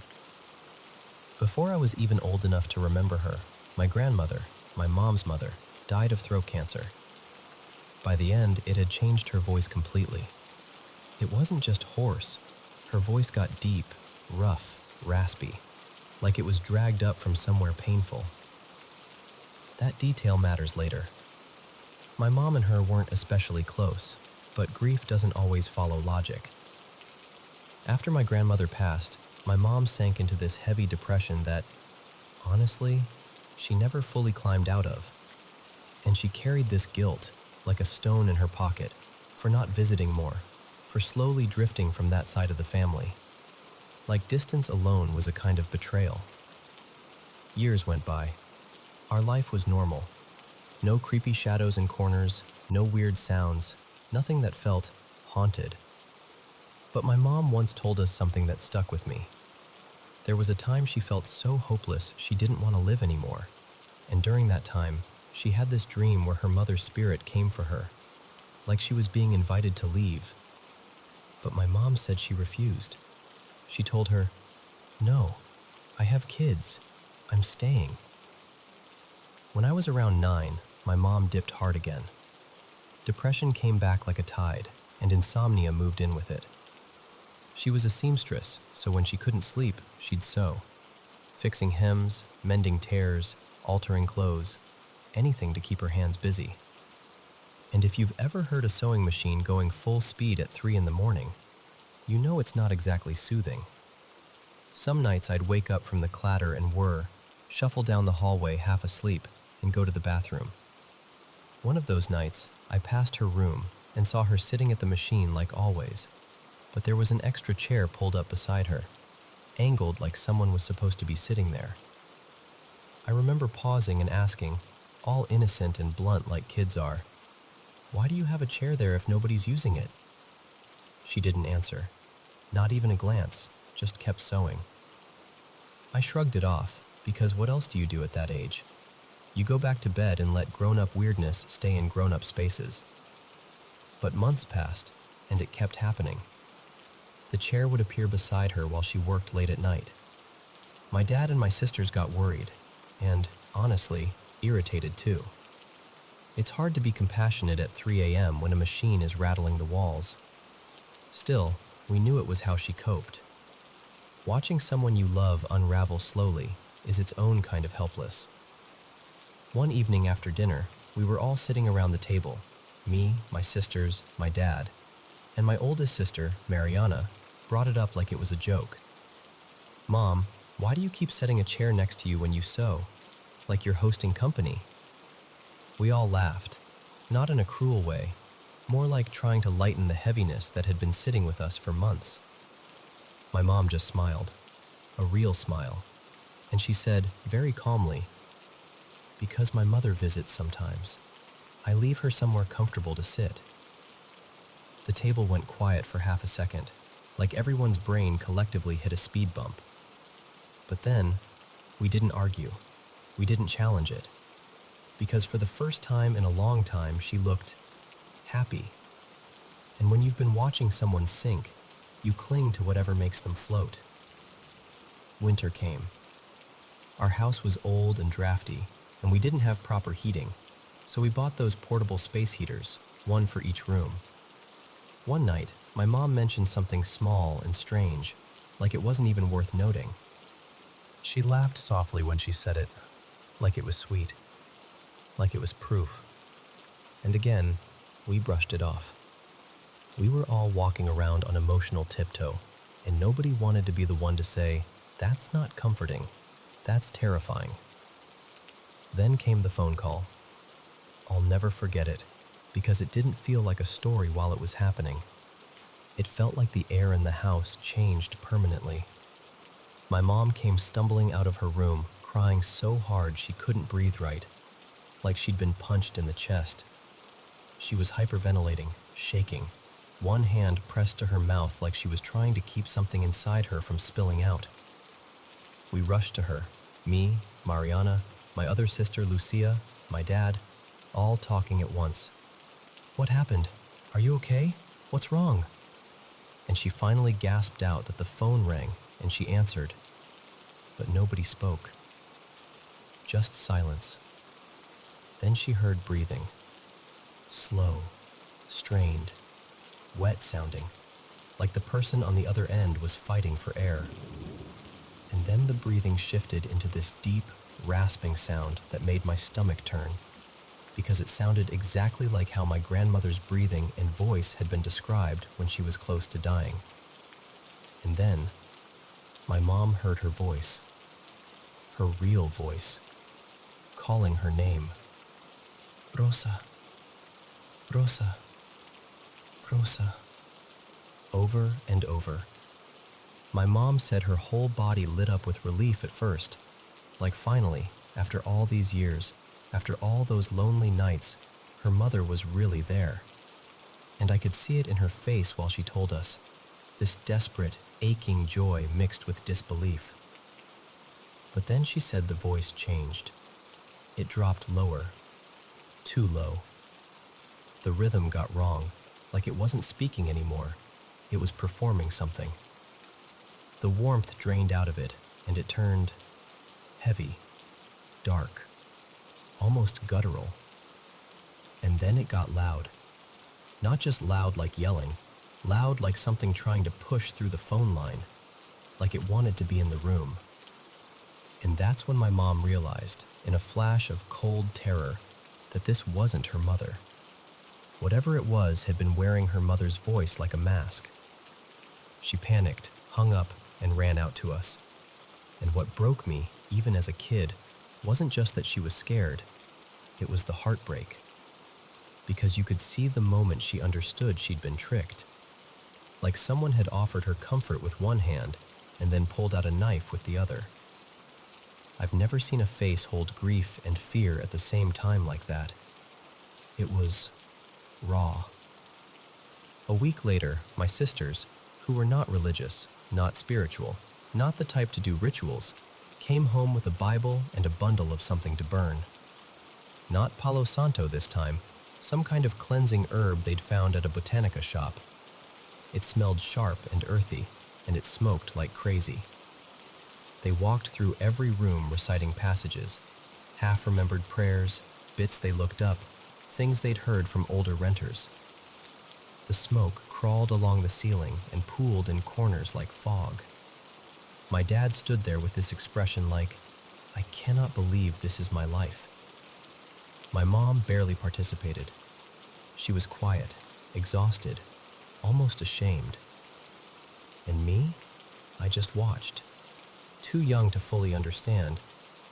Before I was even old enough to remember her, my grandmother, my mom's mother, died of throat cancer. By the end, it had changed her voice completely. It wasn't just hoarse. Her voice got deep, rough, raspy, like it was dragged up from somewhere painful. That detail matters later. My mom and her weren't especially close, but grief doesn't always follow logic. After my grandmother passed, my mom sank into this heavy depression that, honestly, she never fully climbed out of. And she carried this guilt, like a stone in her pocket, for not visiting more, for slowly drifting from that side of the family. Like distance alone was a kind of betrayal. Years went by. Our life was normal. No creepy shadows in corners, no weird sounds, nothing that felt haunted. But my mom once told us something that stuck with me. There was a time she felt so hopeless she didn't want to live anymore. And during that time, she had this dream where her mother's spirit came for her, like she was being invited to leave. But my mom said she refused. She told her, "No, I have kids. I'm staying." When I was around 9, my mom dipped hard again. Depression came back like a tide, and insomnia moved in with it. She was a seamstress, so when she couldn't sleep, she'd sew, fixing hems, mending tears, altering clothes, anything to keep her hands busy. And if you've ever heard a sewing machine going full speed at 3 in the morning, you know it's not exactly soothing. Some nights I'd wake up from the clatter and whir, shuffle down the hallway half asleep, and go to the bathroom. One of those nights, I passed her room and saw her sitting at the machine like always, but there was an extra chair pulled up beside her, angled like someone was supposed to be sitting there. I remember pausing and asking, all innocent and blunt like kids are, "Why do you have a chair there if nobody's using it?" She didn't answer, not even a glance, just kept sewing. I shrugged it off, because what else do you do at that age? You go back to bed and let grown-up weirdness stay in grown-up spaces. But months passed, and it kept happening. The chair would appear beside her while she worked late at night. My dad and my sisters got worried, and, honestly, irritated too. It's hard to be compassionate at 3 a.m. when a machine is rattling the walls. Still, we knew it was how she coped. Watching someone you love unravel slowly is its own kind of helpless. One evening after dinner, we were all sitting around the table, me, my sisters, my dad, and my oldest sister, Mariana, brought it up like it was a joke. "Mom, why do you keep setting a chair next to you when you sew? Like you're hosting company?" We all laughed, not in a cruel way, more like trying to lighten the heaviness that had been sitting with us for months. My mom just smiled, a real smile, and she said, very calmly, "Because my mother visits sometimes. I leave her somewhere comfortable to sit." The table went quiet for half a second, like everyone's brain collectively hit a speed bump. But then, we didn't argue. We didn't challenge it. Because for the first time in a long time, she looked happy. And when you've been watching someone sink, you cling to whatever makes them float. Winter came. Our house was old and drafty, and we didn't have proper heating, so we bought those portable space heaters, one for each room. One night, my mom mentioned something small and strange, like it wasn't even worth noting. She laughed softly when she said it, like it was sweet, like it was proof. And again, we brushed it off. We were all walking around on emotional tiptoe, and nobody wanted to be the one to say, "That's not comforting. That's terrifying." Then came the phone call. I'll never forget it, because it didn't feel like a story while it was happening. It felt like the air in the house changed permanently. My mom came stumbling out of her room, crying so hard she couldn't breathe right, like she'd been punched in the chest. She was hyperventilating, shaking, one hand pressed to her mouth like she was trying to keep something inside her from spilling out. We rushed to her, me, Mariana, my other sister Lucia, my dad, all talking at once. "What happened? Are you okay? What's wrong?" And she finally gasped out that the phone rang, and she answered. But nobody spoke. Just silence. Then she heard breathing. Slow, strained, wet sounding, like the person on the other end was fighting for air. And then the breathing shifted into this deep, rasping sound that made my stomach turn, because it sounded exactly like how my grandmother's breathing and voice had been described when she was close to dying. And then, my mom heard her voice, her real voice, calling her name. Rosa, Rosa, Rosa, over and over. My mom said her whole body lit up with relief at first, like finally, after all these years, after all those lonely nights, her mother was really there. And I could see it in her face while she told us, this desperate, aching joy mixed with disbelief. But then she said the voice changed. It dropped lower, too low. The rhythm got wrong, like it wasn't speaking anymore. It was performing something. The warmth drained out of it, and it turned heavy, dark, almost guttural. And then it got loud. Not just loud like yelling, loud like something trying to push through the phone line, like it wanted to be in the room. And that's when my mom realized, in a flash of cold terror, that this wasn't her mother. Whatever it was had been wearing her mother's voice like a mask. She panicked, hung up, and ran out to us. And what broke me, even as a kid, wasn't just that she was scared. It was the heartbreak. Because you could see the moment she understood she'd been tricked. Like someone had offered her comfort with one hand and then pulled out a knife with the other. I've never seen a face hold grief and fear at the same time like that. It was raw. A week later, my sisters, who were not religious, not spiritual, not the type to do rituals, came home with a Bible and a bundle of something to burn. Not Palo Santo this time, some kind of cleansing herb they'd found at a botanica shop. It smelled sharp and earthy, and it smoked like crazy. They walked through every room reciting passages, half-remembered prayers, bits they looked up, things they'd heard from older renters. The smoke crawled along the ceiling and pooled in corners like fog. My dad stood there with this expression like, I cannot believe this is my life. My mom barely participated. She was quiet, exhausted, almost ashamed. And me? I just watched. Too young to fully understand,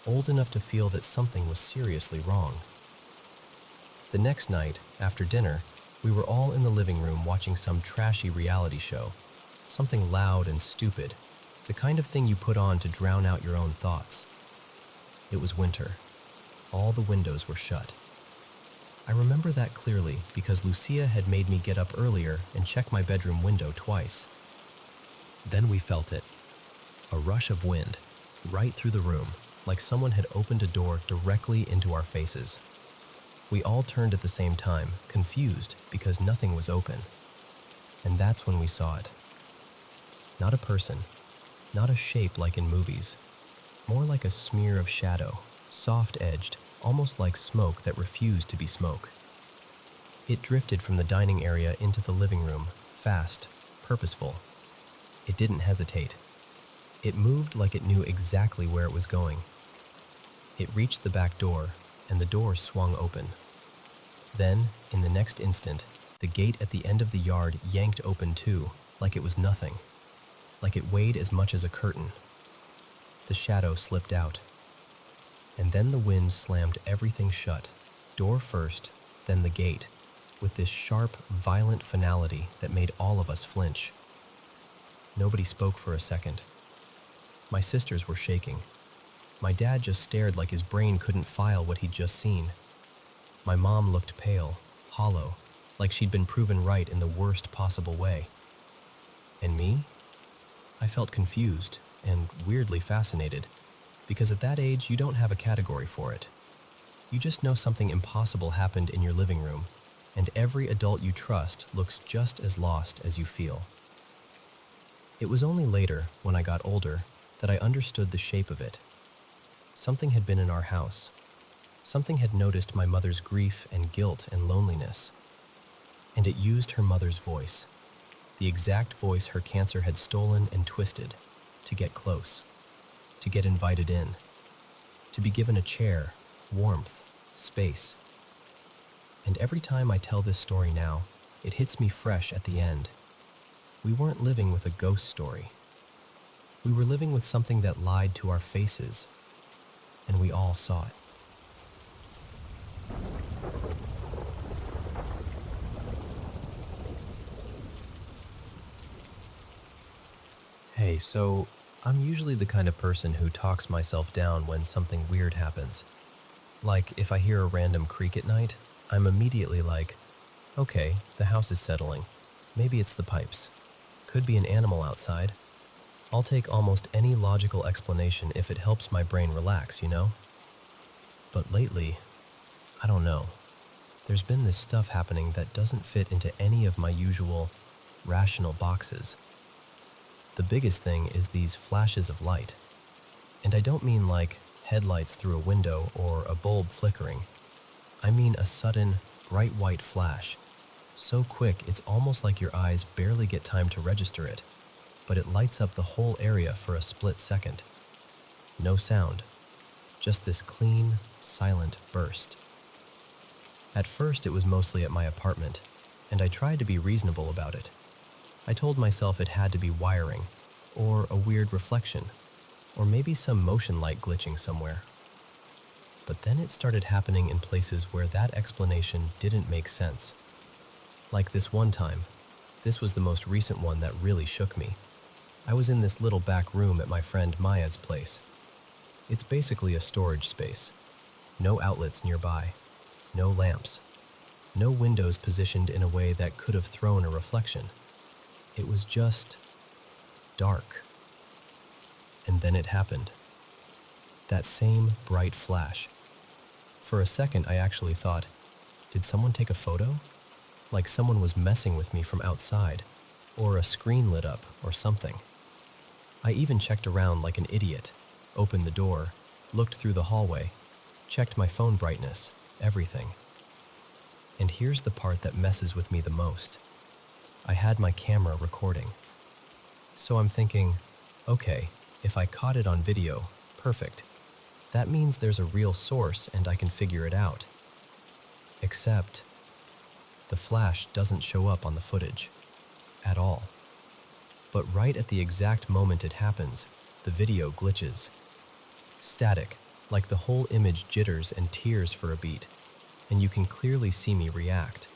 old enough to feel that something was seriously wrong. The next night, after dinner, we were all in the living room watching some trashy reality show, something loud and stupid, the kind of thing you put on to drown out your own thoughts. It was winter. All the windows were shut. I remember that clearly because Lucia had made me get up earlier and check my bedroom window twice. Then we felt it. A rush of wind, right through the room, like someone had opened a door directly into our faces. We all turned at the same time, confused because nothing was open. And that's when we saw it. Not a person, not a shape like in movies, more like a smear of shadow, soft-edged, almost like smoke that refused to be smoke. It drifted from the dining area into the living room, fast, purposeful. It didn't hesitate. It moved like it knew exactly where it was going. It reached the back door, and the door swung open. Then, in the next instant, the gate at the end of the yard yanked open too, like it was nothing, like it weighed as much as a curtain. The shadow slipped out. And then the wind slammed everything shut, door first, then the gate, with this sharp, violent finality that made all of us flinch. Nobody spoke for a second. My sisters were shaking. My dad just stared like his brain couldn't file what he'd just seen. My mom looked pale, hollow, like she'd been proven right in the worst possible way. And me? I felt confused and weirdly fascinated, because at that age you don't have a category for it. You just know something impossible happened in your living room, and every adult you trust looks just as lost as you feel. It was only later, when I got older, that I understood the shape of it. Something had been in our house. Something had noticed my mother's grief and guilt and loneliness. And it used her mother's voice, the exact voice her cancer had stolen and twisted, to get close, to get invited in, to be given a chair, warmth, space. And every time I tell this story now, it hits me fresh at the end. We weren't living with a ghost story. We were living with something that lied to our faces, and we all saw it. Hey, so I'm usually the kind of person who talks myself down when something weird happens. Like, if I hear a random creak at night, I'm immediately like, okay, the house is settling. Maybe it's the pipes. Could be an animal outside. I'll take almost any logical explanation if it helps my brain relax, you know? But lately, I don't know. There's been this stuff happening that doesn't fit into any of my usual rational boxes. The biggest thing is these flashes of light. And I don't mean like headlights through a window or a bulb flickering. I mean a sudden, bright white flash. So quick it's almost like your eyes barely get time to register it, but it lights up the whole area for a split second. No sound, just this clean, silent burst. At first it was mostly at my apartment, and I tried to be reasonable about it. I told myself it had to be wiring, or a weird reflection, or maybe some motion light glitching somewhere. But then it started happening in places where that explanation didn't make sense. Like this one time. This was the most recent one that really shook me. I was in this little back room at my friend Maya's place. It's basically a storage space. No outlets nearby. No lamps. No windows positioned in a way that could have thrown a reflection. It was just dark. And then it happened. That same bright flash. For a second, I actually thought, did someone take a photo? Like someone was messing with me from outside, or a screen lit up, or something. I even checked around like an idiot, opened the door, looked through the hallway, checked my phone brightness, everything. And here's the part that messes with me the most. I had my camera recording. So I'm thinking, okay, if I caught it on video, perfect. That means there's a real source and I can figure it out. Except, the flash doesn't show up on the footage. At all. But right at the exact moment it happens, the video glitches. Static, like the whole image jitters and tears for a beat, and you can clearly see me react.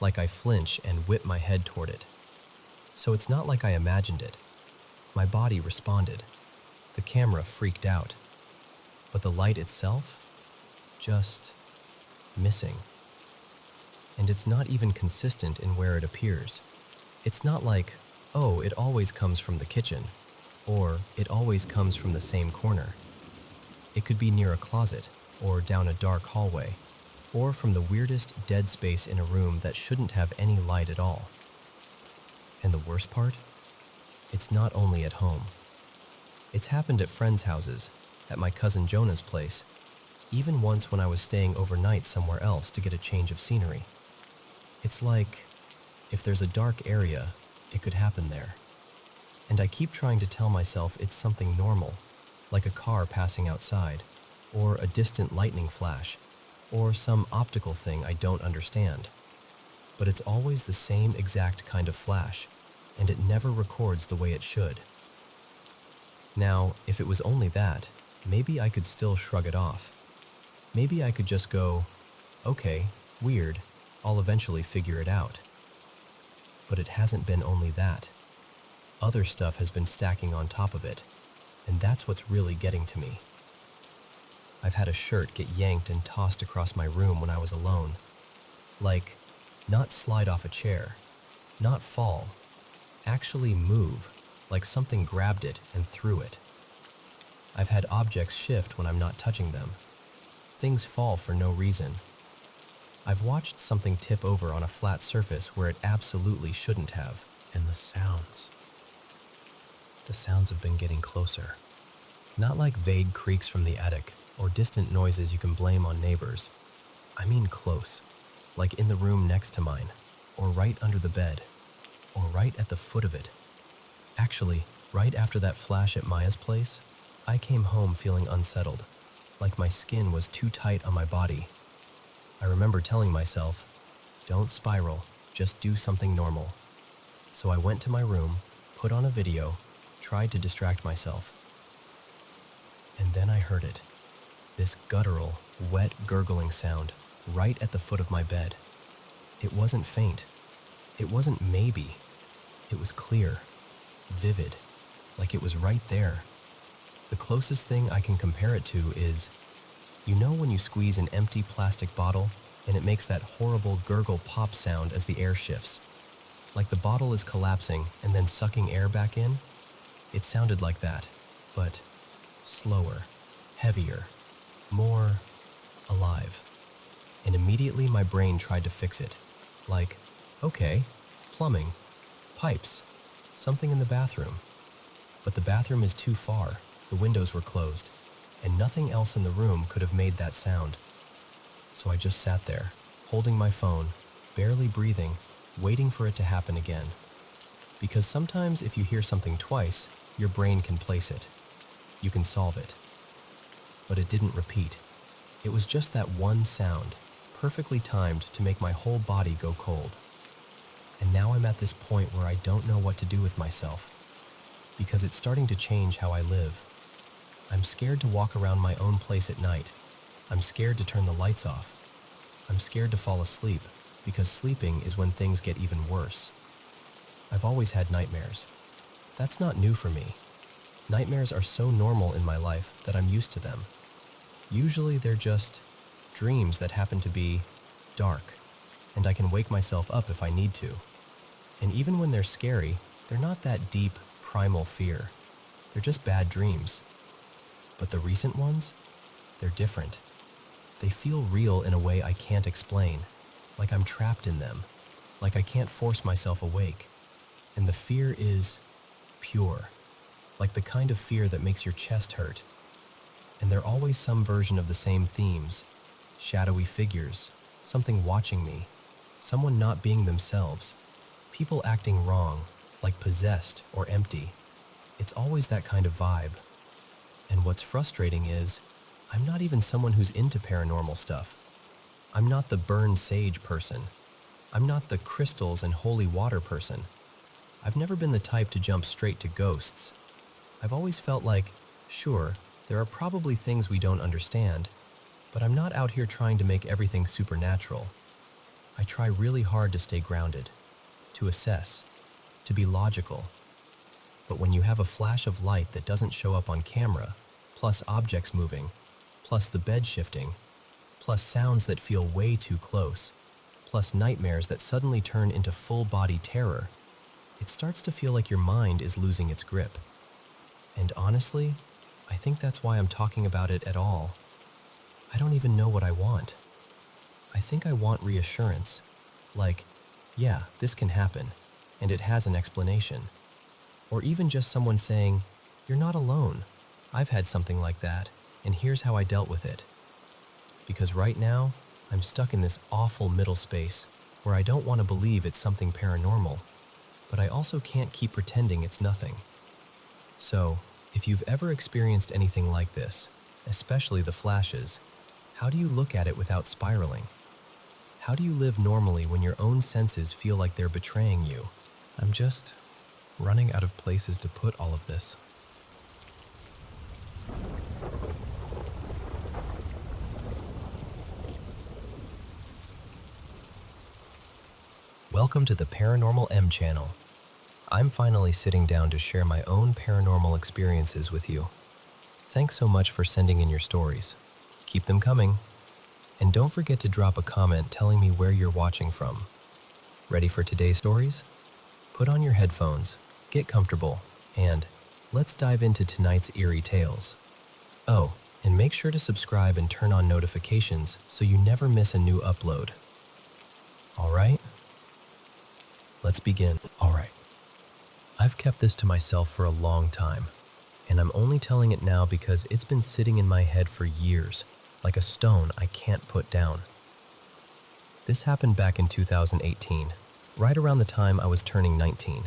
Like I flinch and whip my head toward it. So it's not like I imagined it. My body responded. The camera freaked out. But the light itself? Just missing. And it's not even consistent in where it appears. It's not like, oh, it always comes from the kitchen, or it always comes from the same corner. It could be near a closet, or down a dark hallway, or from the weirdest dead space in a room that shouldn't have any light at all. And the worst part? It's not only at home. It's happened at friends' houses, at my cousin Jonah's place, even once when I was staying overnight somewhere else to get a change of scenery. It's like, if there's a dark area, it could happen there. And I keep trying to tell myself it's something normal, like a car passing outside, or a distant lightning flash, or some optical thing I don't understand. But it's always the same exact kind of flash, and it never records the way it should. Now, if it was only that, maybe I could still shrug it off. Maybe I could just go, okay, weird, I'll eventually figure it out. But it hasn't been only that. Other stuff has been stacking on top of it, and that's what's really getting to me. I've had a shirt get yanked and tossed across my room when I was alone. Like, not slide off a chair, not fall, actually move, like something grabbed it and threw it. I've had objects shift when I'm not touching them. Things fall for no reason. I've watched something tip over on a flat surface where it absolutely shouldn't have. And the sounds. The sounds have been getting closer. Not like vague creaks from the attic or distant noises you can blame on neighbors. I mean close, like in the room next to mine, or right under the bed, or right at the foot of it. Actually, right after that flash at Maya's place, I came home feeling unsettled, like my skin was too tight on my body. I remember telling myself, don't spiral, just do something normal. So I went to my room, put on a video, tried to distract myself. And then I heard it. This guttural, wet gurgling sound right at the foot of my bed. It wasn't faint. It wasn't maybe. It was clear, vivid, like it was right there. The closest thing I can compare it to is, you know when you squeeze an empty plastic bottle and it makes that horrible gurgle pop sound as the air shifts? Like the bottle is collapsing and then sucking air back in? It sounded like that, but slower, heavier, more alive. And immediately my brain tried to fix it. Like, okay, plumbing, pipes, something in the bathroom. But the bathroom is too far, the windows were closed, and nothing else in the room could have made that sound. So I just sat there, holding my phone, barely breathing, waiting for it to happen again. Because sometimes if you hear something twice, your brain can place it. You can solve it. But it didn't repeat. It was just that one sound, perfectly timed to make my whole body go cold. And now I'm at this point where I don't know what to do with myself, because it's starting to change how I live. I'm scared to walk around my own place at night. I'm scared to turn the lights off. I'm scared to fall asleep, because sleeping is when things get even worse. I've always had nightmares. That's not new for me. Nightmares are so normal in my life that I'm used to them. Usually they're just dreams that happen to be dark, and I can wake myself up if I need to. And even when they're scary, they're not that deep, primal fear. They're just bad dreams. But the recent ones, they're different. They feel real in a way I can't explain, like I'm trapped in them, like I can't force myself awake. And the fear is pure, like the kind of fear that makes your chest hurt. And they're always some version of the same themes: shadowy figures, something watching me, someone not being themselves, people acting wrong, like possessed or empty. It's always that kind of vibe. And what's frustrating is, I'm not even someone who's into paranormal stuff. I'm not the burn sage person. I'm not the crystals and holy water person. I've never been the type to jump straight to ghosts. I've always felt like, sure, there are probably things we don't understand, but I'm not out here trying to make everything supernatural. I try really hard to stay grounded, to assess, to be logical. But when you have a flash of light that doesn't show up on camera, plus objects moving, plus the bed shifting, plus sounds that feel way too close, plus nightmares that suddenly turn into full-body terror, it starts to feel like your mind is losing its grip. And honestly, I think that's why I'm talking about it at all. I don't even know what I want. I think I want reassurance. Like, yeah, this can happen, and it has an explanation. Or even just someone saying, you're not alone. I've had something like that, and here's how I dealt with it. Because right now, I'm stuck in this awful middle space where I don't want to believe it's something paranormal, but I also can't keep pretending it's nothing. So, if you've ever experienced anything like this, especially the flashes, how do you look at it without spiraling? How do you live normally when your own senses feel like they're betraying you? I'm just running out of places to put all of this. Welcome to the Paranormal M channel. I'm finally sitting down to share my own paranormal experiences with you. Thanks so much for sending in your stories. Keep them coming. And don't forget to drop a comment telling me where you're watching from. Ready for today's stories? Put on your headphones, get comfortable, and let's dive into tonight's eerie tales. Oh, and make sure to subscribe and turn on notifications so you never miss a new upload. All right? Let's begin. All right. I've kept this to myself for a long time, and I'm only telling it now because it's been sitting in my head for years, like a stone I can't put down. This happened back in 2018, right around the time I was turning 19.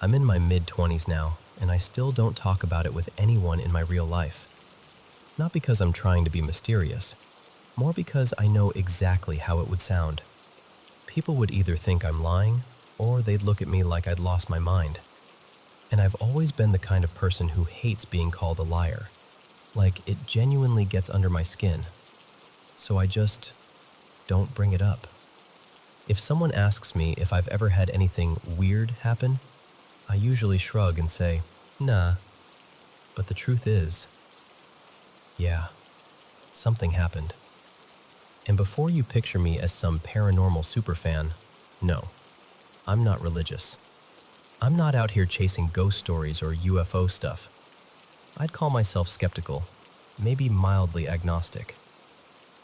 I'm in my mid-20s now, and I still don't talk about it with anyone in my real life. Not because I'm trying to be mysterious, more because I know exactly how it would sound. People would either think I'm lying, or they'd look at me like I'd lost my mind. And I've always been the kind of person who hates being called a liar. Like, it genuinely gets under my skin. So I just don't bring it up. If someone asks me if I've ever had anything weird happen, I usually shrug and say, Nah, but the truth is, yeah, something happened. And before you picture me as some paranormal superfan, no, I'm not religious. I'm not out here chasing ghost stories or UFO stuff. I'd call myself skeptical, maybe mildly agnostic.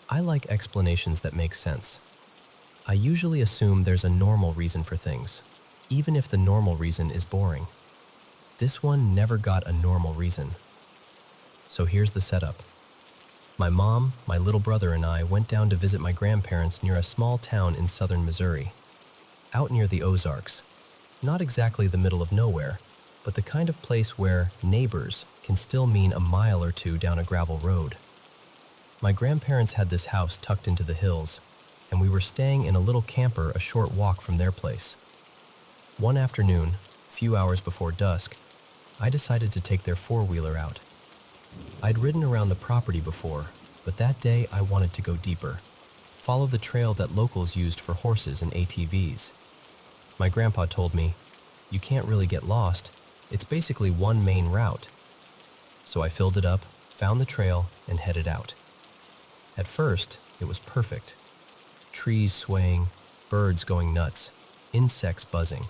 I like explanations that make sense. I usually assume there's a normal reason for things, even if the normal reason is boring. This one never got a normal reason. So here's the setup. My mom, my little brother, and I went down to visit my grandparents near a small town in southern Missouri, out near the Ozarks. Not exactly the middle of nowhere, but the kind of place where neighbors can still mean a mile or two down a gravel road. My grandparents had this house tucked into the hills, and we were staying in a little camper a short walk from their place. One afternoon, a few hours before dusk, I decided to take their four-wheeler out. I'd ridden around the property before, but that day I wanted to go deeper, follow the trail that locals used for horses and ATVs. My grandpa told me, "You can't really get lost, it's basically one main route." So I filled it up, found the trail, and headed out. At first, it was perfect. Trees swaying, birds going nuts, insects buzzing.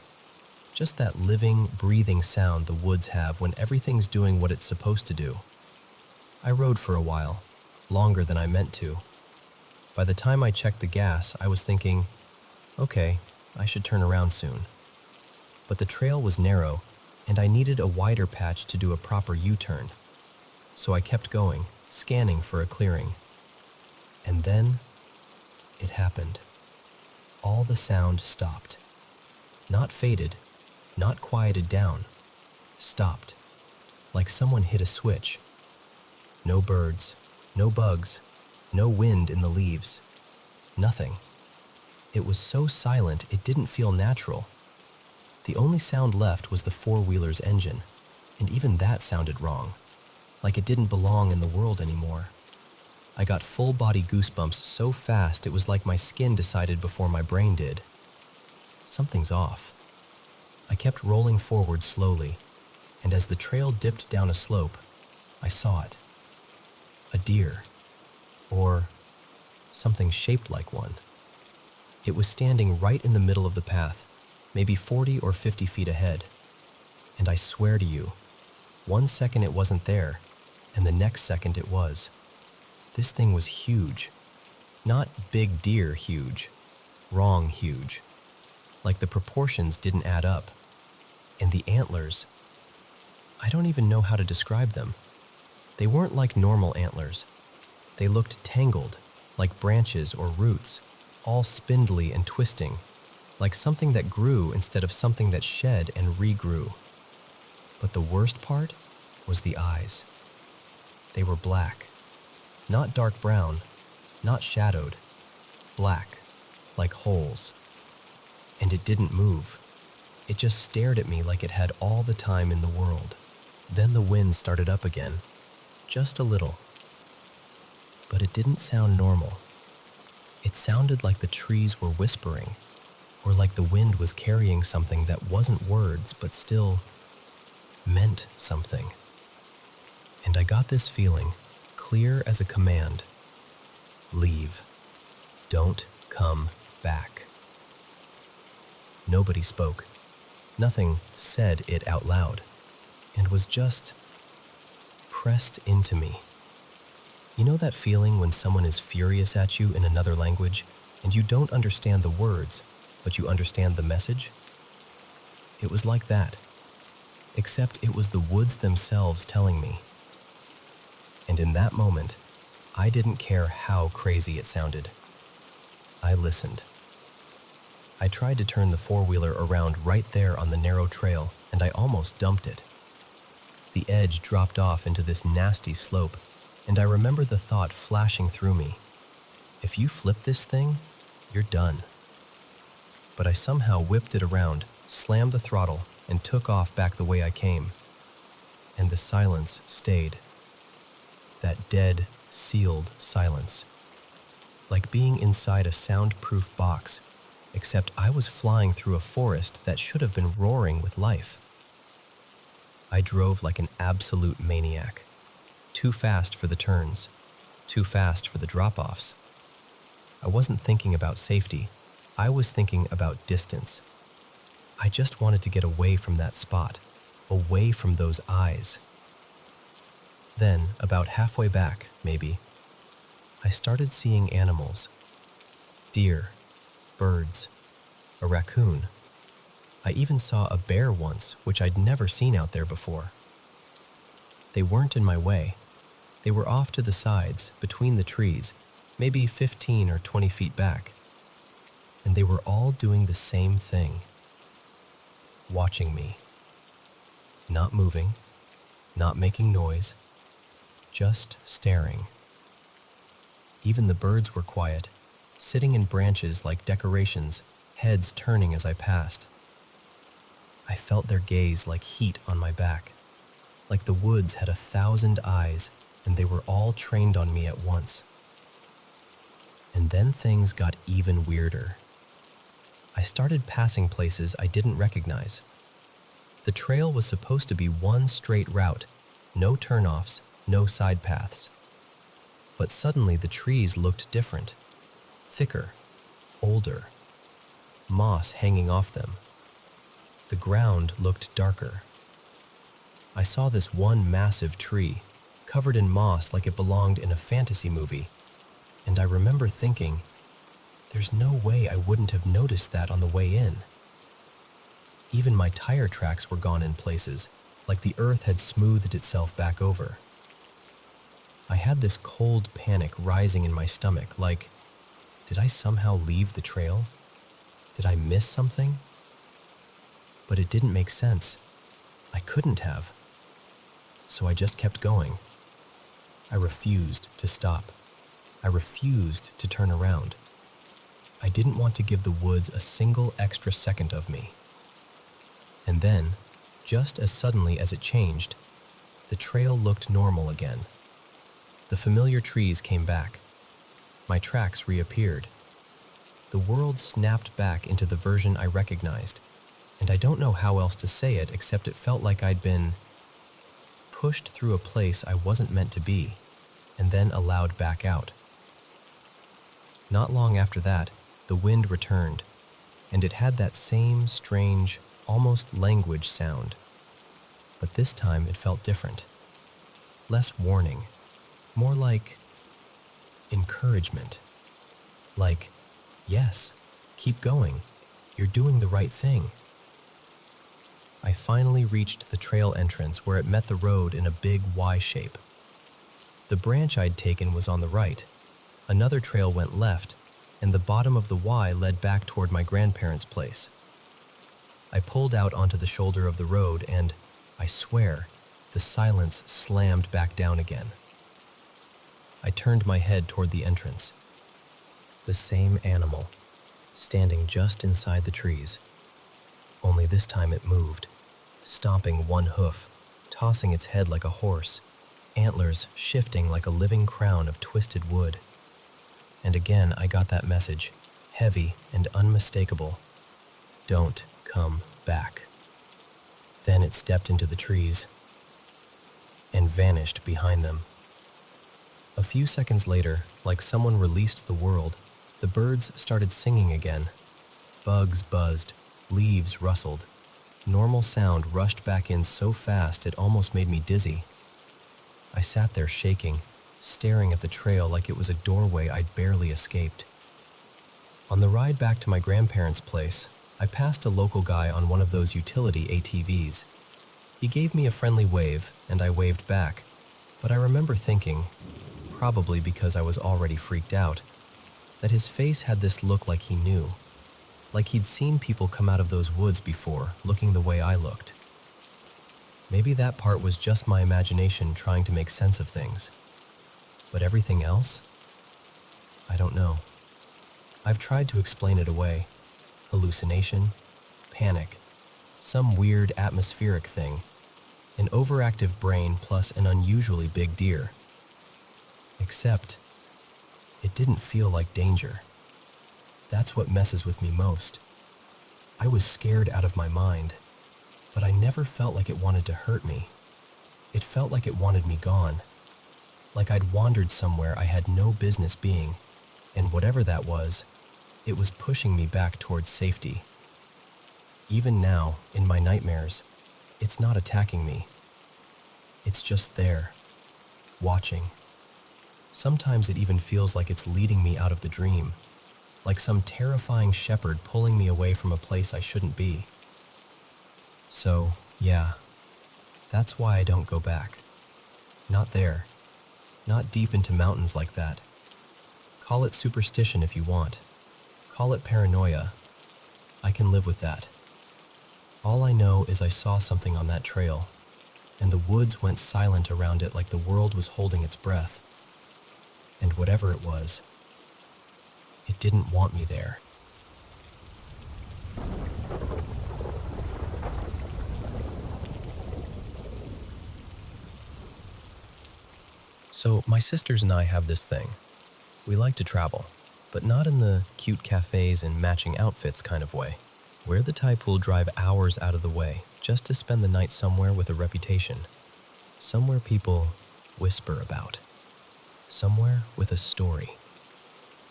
Just that living, breathing sound the woods have when everything's doing what it's supposed to do. I rode for a while, longer than I meant to. By the time I checked the gas, I was thinking, okay, I should turn around soon. But the trail was narrow, and I needed a wider patch to do a proper U-turn. So I kept going, scanning for a clearing. And then, it happened. All the sound stopped. Not faded, not quieted down. Stopped. Like someone hit a switch. No birds, no bugs, no wind in the leaves. Nothing. It was so silent it didn't feel natural. The only sound left was the four-wheeler's engine, and even that sounded wrong, like it didn't belong in the world anymore. I got full-body goosebumps so fast it was like my skin decided before my brain did. Something's off. I kept rolling forward slowly, and as the trail dipped down a slope, I saw it. A deer, or something shaped like one. It was standing right in the middle of the path, maybe 40 or 50 feet ahead. And I swear to you, 1 second it wasn't there, and the next second it was. This thing was huge. Not big deer huge, wrong huge. Like the proportions didn't add up. And the antlers, I don't even know how to describe them. They weren't like normal antlers. They looked tangled, like branches or roots, all spindly and twisting, like something that grew instead of something that shed and regrew. But the worst part was the eyes. They were black, not dark brown, not shadowed, black, like holes. And it didn't move. It just stared at me like it had all the time in the world. Then the wind started up again, just a little. But it didn't sound normal. It sounded like the trees were whispering, or like the wind was carrying something that wasn't words but still meant something. And I got this feeling, clear as a command. Leave. Don't come back. Nobody spoke. Nothing said it out loud, and was just pressed into me. You know that feeling when someone is furious at you in another language, and you don't understand the words, but you understand the message? It was like that, except it was the woods themselves telling me. And in that moment, I didn't care how crazy it sounded. I listened. I tried to turn the four-wheeler around right there on the narrow trail, and I almost dumped it. The edge dropped off into this nasty slope, and I remember the thought flashing through me. If you flip this thing, you're done. But I somehow whipped it around, slammed the throttle, and took off back the way I came. And the silence stayed. That dead, sealed silence. Like being inside a soundproof box, except I was flying through a forest that should have been roaring with life. I drove like an absolute maniac. Too fast for the turns, too fast for the drop-offs. I wasn't thinking about safety. I was thinking about distance. I just wanted to get away from that spot, away from those eyes. Then, about halfway back, maybe, I started seeing animals. Deer, birds, a raccoon. I even saw a bear once, which I'd never seen out there before. They weren't in my way. They were off to the sides, between the trees, maybe 15 or 20 feet back. And they were all doing the same thing. Watching me. Not moving, not making noise, just staring. Even the birds were quiet, sitting in branches like decorations, heads turning as I passed. I felt their gaze like heat on my back, like the woods had 1,000 eyes and they were all trained on me at once. And then things got even weirder. I started passing places I didn't recognize. The trail was supposed to be one straight route, no turnoffs, no side paths. But suddenly the trees looked different, thicker, older, moss hanging off them. The ground looked darker. I saw this one massive tree, covered in moss like it belonged in a fantasy movie, and I remember thinking, there's no way I wouldn't have noticed that on the way in. Even my tire tracks were gone in places, like the earth had smoothed itself back over. I had this cold panic rising in my stomach, like, did I somehow leave the trail? Did I miss something? But it didn't make sense. I couldn't have. So I just kept going. I refused to stop. I refused to turn around. I didn't want to give the woods a single extra second of me. And then, just as suddenly as it changed, the trail looked normal again. The familiar trees came back. My tracks reappeared. The world snapped back into the version I recognized, and I don't know how else to say it except it felt like I'd been pushed through a place I wasn't meant to be, and then allowed back out. Not long after that, the wind returned, and it had that same strange, almost language sound. But this time it felt different. Less warning, more like encouragement. Like, yes, keep going. You're doing the right thing. I finally reached the trail entrance where it met the road in a big Y shape. The branch I'd taken was on the right. Another trail went left, and the bottom of the Y led back toward my grandparents' place. I pulled out onto the shoulder of the road and, I swear, the silence slammed back down again. I turned my head toward the entrance. The same animal, standing just inside the trees. Only this time it moved, stomping one hoof, tossing its head like a horse, antlers shifting like a living crown of twisted wood. And again I got that message, heavy and unmistakable. Don't come back. Then it stepped into the trees and vanished behind them. A few seconds later, like someone released the world, the birds started singing again. Bugs buzzed, leaves rustled. Normal sound rushed back in so fast it almost made me dizzy. I sat there shaking, staring at the trail like it was a doorway I'd barely escaped. On the ride back to my grandparents' place, I passed a local guy on one of those utility ATVs. He gave me a friendly wave, and I waved back, but I remember thinking, probably because I was already freaked out, that his face had this look like he knew, like he'd seen people come out of those woods before, looking the way I looked. Maybe that part was just my imagination trying to make sense of things. But everything else? I don't know. I've tried to explain it away. Hallucination, panic, some weird atmospheric thing, an overactive brain plus an unusually big deer. Except, it didn't feel like danger. That's what messes with me most. I was scared out of my mind. but I never felt like it wanted to hurt me. It felt like it wanted me gone, like I'd wandered somewhere I had no business being, and whatever that was, it was pushing me back towards safety. Even now, in my nightmares, it's not attacking me. It's just there, watching. Sometimes it even feels like it's leading me out of the dream, like some terrifying shepherd pulling me away from a place I shouldn't be. So, yeah, that's why I don't go back. Not there. Not deep into mountains like that. Call it superstition if you want. Call it paranoia. I can live with that. All I know is I saw something on that trail, and the woods went silent around it like the world was holding its breath. And whatever it was, it didn't want me there. So my sisters and I have this thing. We like to travel, but not in the cute cafes and matching outfits kind of way. We're the type who'll drive hours out of the way just to spend the night somewhere with a reputation. Somewhere people whisper about. Somewhere with a story.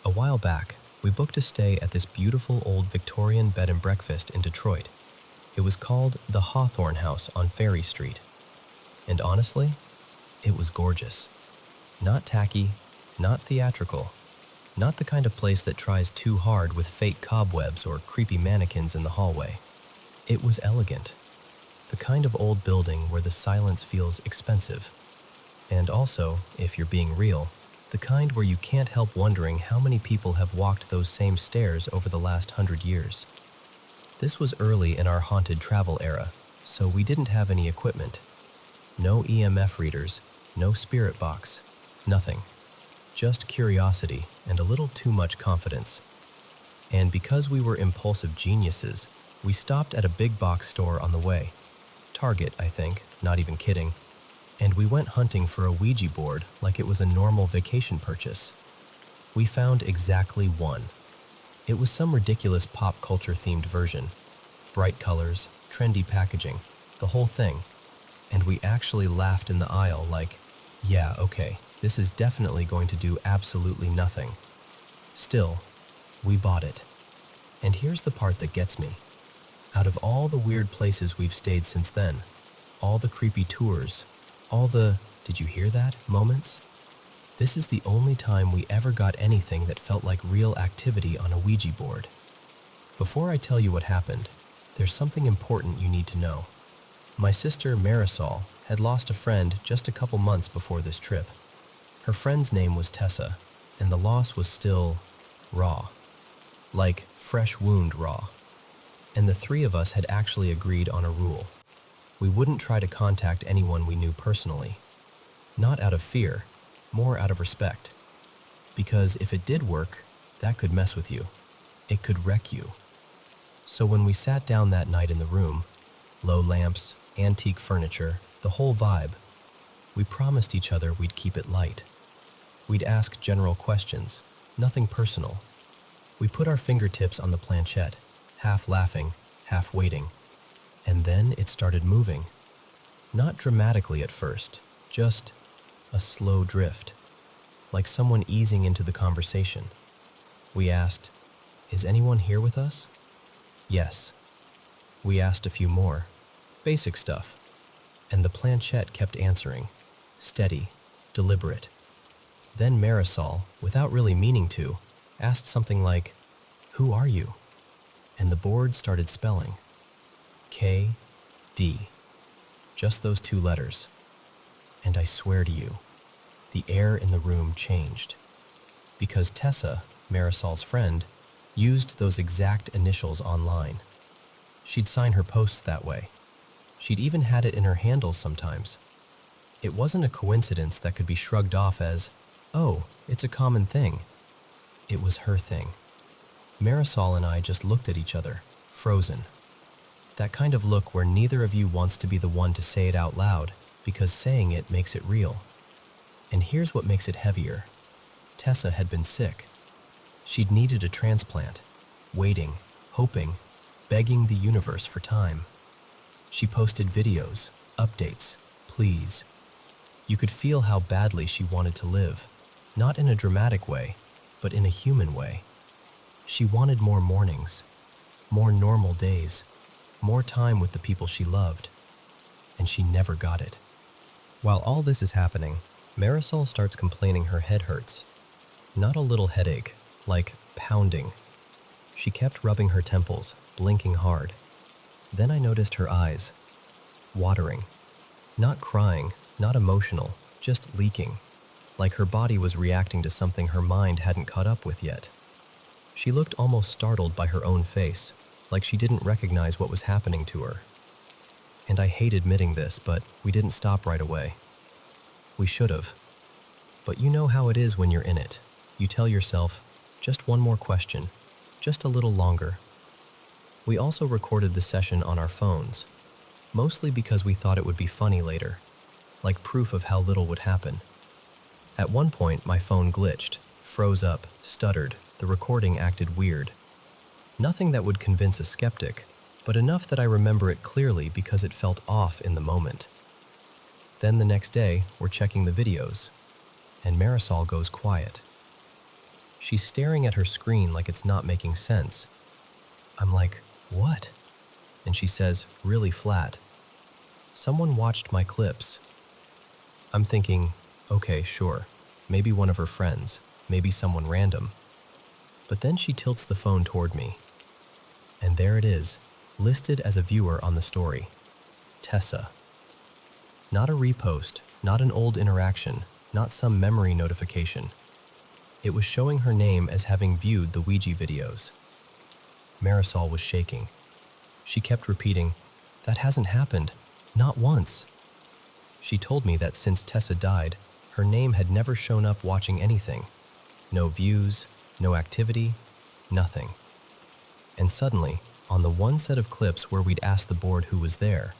A while back, we booked a stay at this beautiful old Victorian bed and breakfast in Detroit. It was called the Hawthorne House on Ferry Street. And honestly, it was gorgeous. Not tacky, not theatrical, not the kind of place that tries too hard with fake cobwebs or creepy mannequins in the hallway. It was elegant, the kind of old building where the silence feels expensive. And also, if you're being real, the kind where you can't help wondering how many people have walked those same stairs over the last 100 years. This was early in our haunted travel era, so we didn't have any equipment. No EMF readers, no spirit box, nothing. Just curiosity and a little too much confidence. And because we were impulsive geniuses, we stopped at a big box store on the way. Target, I think, not even kidding. And we went hunting for a Ouija board like it was a normal vacation purchase. We found exactly one. It was some ridiculous pop culture themed version. Bright colors, trendy packaging, the whole thing. And we actually laughed in the aisle like, yeah, okay, this is definitely going to do absolutely nothing. Still, we bought it. And here's the part that gets me. Out of all the weird places we've stayed since then, all the creepy tours, all the "did you hear that" moments, this is the only time we ever got anything that felt like real activity on a Ouija board. Before I tell you what happened, there's something important you need to know. My sister Marisol had lost a friend just a couple months before this trip. Her friend's name was Tessa, and the loss was still raw. Like fresh wound raw. And the three of us had actually agreed on a rule. We wouldn't try to contact anyone we knew personally. Not out of fear, more out of respect. Because if it did work, that could mess with you. It could wreck you. So when we sat down that night in the room, low lamps, antique furniture, the whole vibe, we promised each other we'd keep it light. We'd ask general questions, nothing personal. We put our fingertips on the planchette, half laughing, half waiting. And then it started moving. Not dramatically at first, just a slow drift, like someone easing into the conversation. We asked, "Is anyone here with us?" Yes. We asked a few more, basic stuff, and the planchette kept answering, steady, deliberate. Then Marisol, without really meaning to, asked something like, "Who are you?" And the board started spelling. K-D. Just those two letters. And I swear to you, the air in the room changed. Because Tessa, Marisol's friend, used those exact initials online. She'd sign her posts that way. She'd even had it in her handles sometimes. It wasn't a coincidence that could be shrugged off as, "Oh, it's a common thing." It was her thing. Marisol and I just looked at each other, frozen. That kind of look where neither of you wants to be the one to say it out loud, because saying it makes it real. And here's what makes it heavier. Tessa had been sick. She'd needed a transplant, waiting, hoping, begging the universe for time. She posted videos, updates, pleas. You could feel how badly she wanted to live, not in a dramatic way, but in a human way. She wanted more mornings, more normal days, more time with the people she loved, and she never got it. While all this is happening, Marisol starts complaining her head hurts. Not a little headache, like pounding. She kept rubbing her temples, blinking hard. Then I noticed her eyes, watering. Not crying, not emotional, just leaking, like her body was reacting to something her mind hadn't caught up with yet. She looked almost startled by her own face, like she didn't recognize what was happening to her. And I hate admitting this, but we didn't stop right away. We should have. But you know how it is when you're in it. You tell yourself, just one more question, just a little longer. We also recorded the session on our phones, mostly because we thought it would be funny later, like proof of how little would happen. At one point, my phone glitched, froze up, stuttered, the recording acted weird. Nothing that would convince a skeptic, but enough that I remember it clearly because it felt off in the moment. Then the next day, we're checking the videos, and Marisol goes quiet. She's staring at her screen like it's not making sense. I'm like, what? And she says, really flat, someone watched my clips. I'm thinking, okay, sure, maybe one of her friends, maybe someone random. But then she tilts the phone toward me. And there it is, listed as a viewer on the story. Tessa. Not a repost, not an old interaction, not some memory notification. It was showing her name as having viewed the Ouija videos. Marisol was shaking. She kept repeating, that hasn't happened, not once. She told me that since Tessa died, her name had never shown up watching anything. No views, no activity, nothing. And suddenly, on the one set of clips where we'd asked the board who was there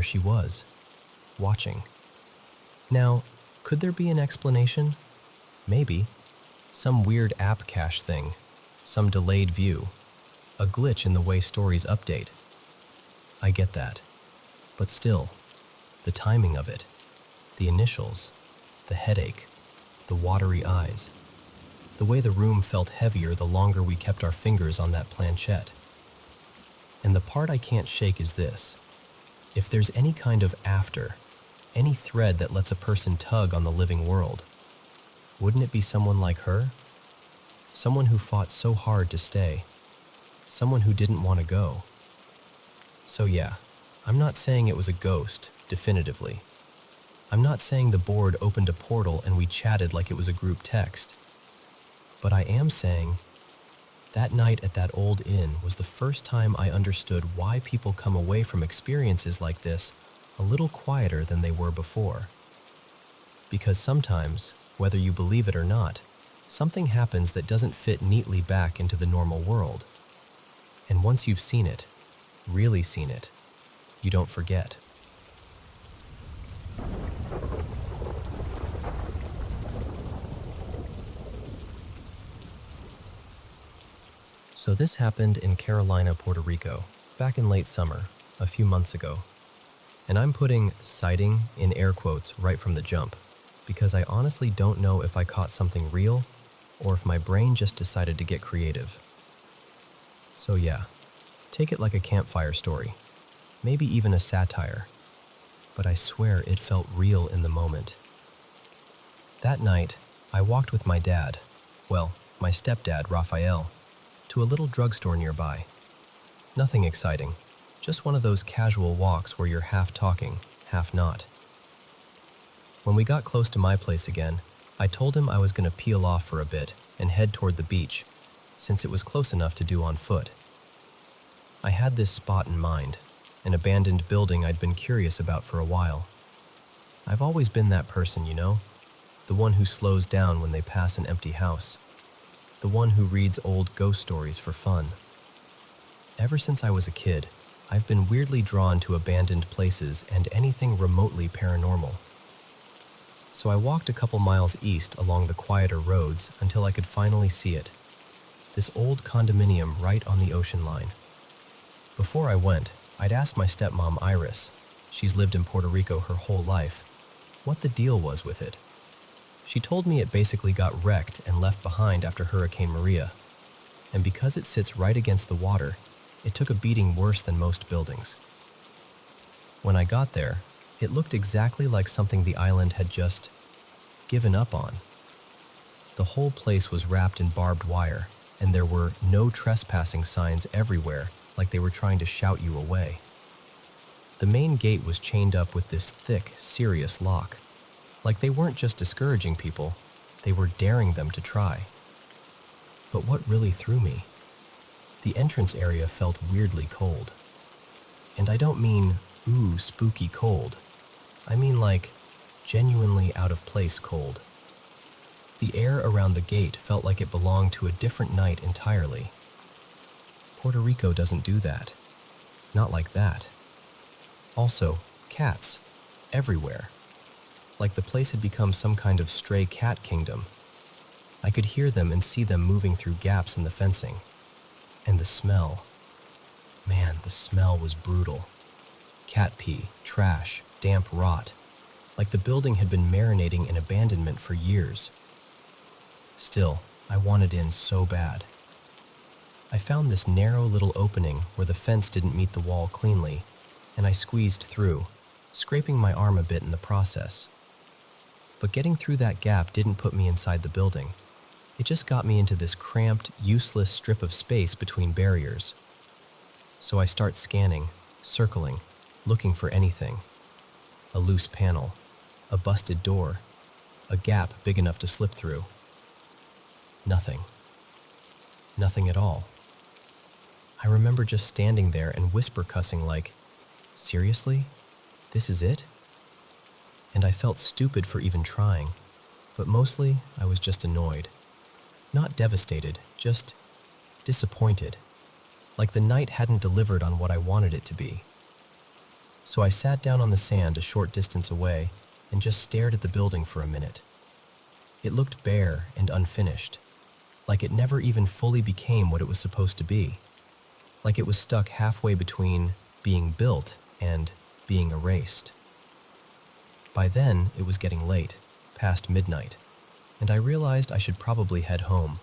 she was, watching. Now, could there be an explanation? Maybe. Some weird app cache thing, some delayed view, a glitch in the way stories update. I get that. But still, the timing of it, the initials, the headache, the watery eyes, the way the room felt heavier the longer we kept our fingers on that planchette. And the part I can't shake is this. If there's any kind of after, any thread that lets a person tug on the living world, wouldn't it be someone like her? Someone who fought so hard to stay. Someone who didn't want to go. So yeah, I'm not saying it was a ghost, definitively. I'm not saying the board opened a portal and we chatted like it was a group text. But I am saying that night at that old inn was the first time I understood why people come away from experiences like this a little quieter than they were before. Because sometimes, whether you believe it or not, something happens that doesn't fit neatly back into the normal world. And once you've seen it, really seen it, you don't forget. So this happened in Carolina, Puerto Rico, back in late summer, a few months ago. And I'm putting sighting in air quotes right from the jump, because I honestly don't know if I caught something real or if my brain just decided to get creative. So yeah, take it like a campfire story, maybe even a satire, but I swear it felt real in the moment. That night, I walked with my dad, well, my stepdad, Raphael, to a little drugstore nearby. Nothing exciting, just one of those casual walks where you're half talking, half not. When we got close to my place again, I told him I was going to peel off for a bit and head toward the beach, since it was close enough to do on foot. I had this spot in mind, an abandoned building I'd been curious about for a while. I've always been that person, you know, the one who slows down when they pass an empty house, the one who reads old ghost stories for fun. Ever since I was a kid, I've been weirdly drawn to abandoned places and anything remotely paranormal. So I walked a couple miles east along the quieter roads until I could finally see it, this old condominium right on the ocean line. Before I went, I'd asked my stepmom Iris, she's lived in Puerto Rico her whole life, what the deal was with it. She told me it basically got wrecked and left behind after Hurricane Maria, and because it sits right against the water, it took a beating worse than most buildings. When I got there, it looked exactly like something the island had just given up on. The whole place was wrapped in barbed wire, and there were no trespassing signs everywhere, like they were trying to shout you away. The main gate was chained up with this thick, serious lock. Like they weren't just discouraging people, they were daring them to try. But what really threw me? The entrance area felt weirdly cold. And I don't mean, ooh, spooky cold. I mean like, genuinely out of place cold. The air around the gate felt like it belonged to a different night entirely. Puerto Rico doesn't do that. Not like that. Also, cats. Everywhere. Like the place had become some kind of stray cat kingdom. I could hear them and see them moving through gaps in the fencing. And the smell. Man, the smell was brutal. Cat pee, trash, damp rot. Like the building had been marinating in abandonment for years. Still, I wanted in so bad. I found this narrow little opening where the fence didn't meet the wall cleanly, and I squeezed through, scraping my arm a bit in the process. But getting through that gap didn't put me inside the building. It just got me into this cramped, useless strip of space between barriers. So I start scanning, circling, looking for anything. A loose panel, a busted door, a gap big enough to slip through. Nothing. Nothing at all. I remember just standing there and whisper cussing like, seriously? This is it? And I felt stupid for even trying, but mostly I was just annoyed. Not devastated, just disappointed. Like the night hadn't delivered on what I wanted it to be. So I sat down on the sand a short distance away and just stared at the building for a minute. It looked bare and unfinished, like it never even fully became what it was supposed to be. Like it was stuck halfway between being built and being erased. By then, it was getting late, past midnight, and I realized I should probably head home.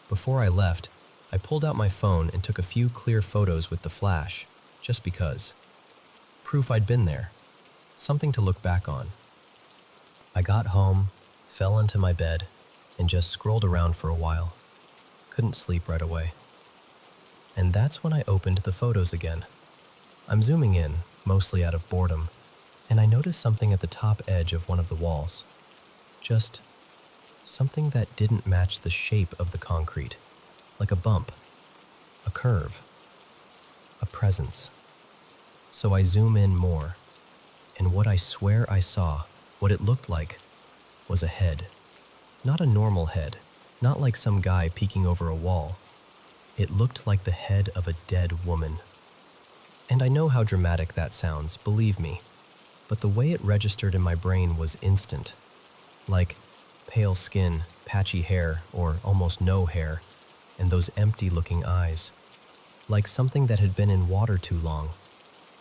Before I left, I pulled out my phone and took a few clear photos with the flash, just because. Proof I'd been there. Something to look back on. I got home, fell into my bed, and just scrolled around for a while. Couldn't sleep right away. And that's when I opened the photos again. I'm zooming in, mostly out of boredom, and I noticed something at the top edge of one of the walls. Just something that didn't match the shape of the concrete, like a bump, a curve, a presence. So I zoom in more, and what I swear I saw, what it looked like, was a head. Not a normal head, not like some guy peeking over a wall. It looked like the head of a dead woman. And I know how dramatic that sounds, believe me, but the way it registered in my brain was instant. Like pale skin, patchy hair, or almost no hair, and those empty-looking eyes. Like something that had been in water too long.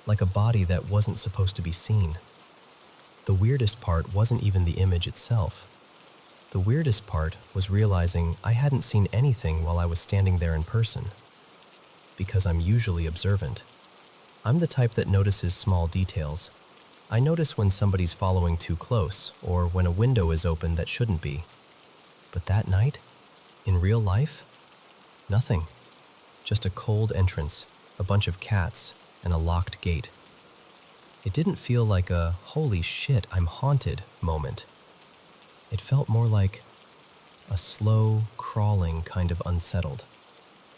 Like a body that wasn't supposed to be seen. The weirdest part wasn't even the image itself. The weirdest part was realizing I hadn't seen anything while I was standing there in person. Because I'm usually observant. I'm the type that notices small details. I notice when somebody's following too close, or when a window is open that shouldn't be. But that night, in real life, nothing. Just a cold entrance, a bunch of cats, and a locked gate. It didn't feel like a holy shit, I'm haunted moment. It felt more like a slow, crawling kind of unsettled.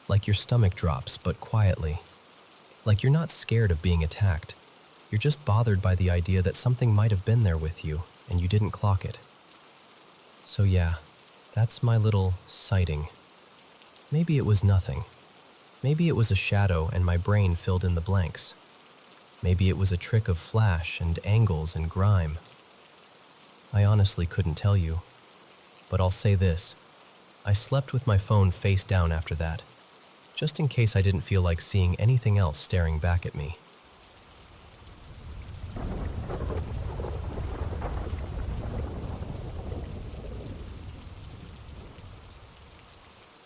Like your stomach drops, but quietly. Like you're not scared of being attacked. You're just bothered by the idea that something might have been there with you, and you didn't clock it. So yeah, that's my little sighting. Maybe it was nothing. Maybe it was a shadow and my brain filled in the blanks. Maybe it was a trick of flash and angles and grime. I honestly couldn't tell you. But I'll say this. I slept with my phone face down after that. just in case I didn't feel like seeing anything else staring back at me.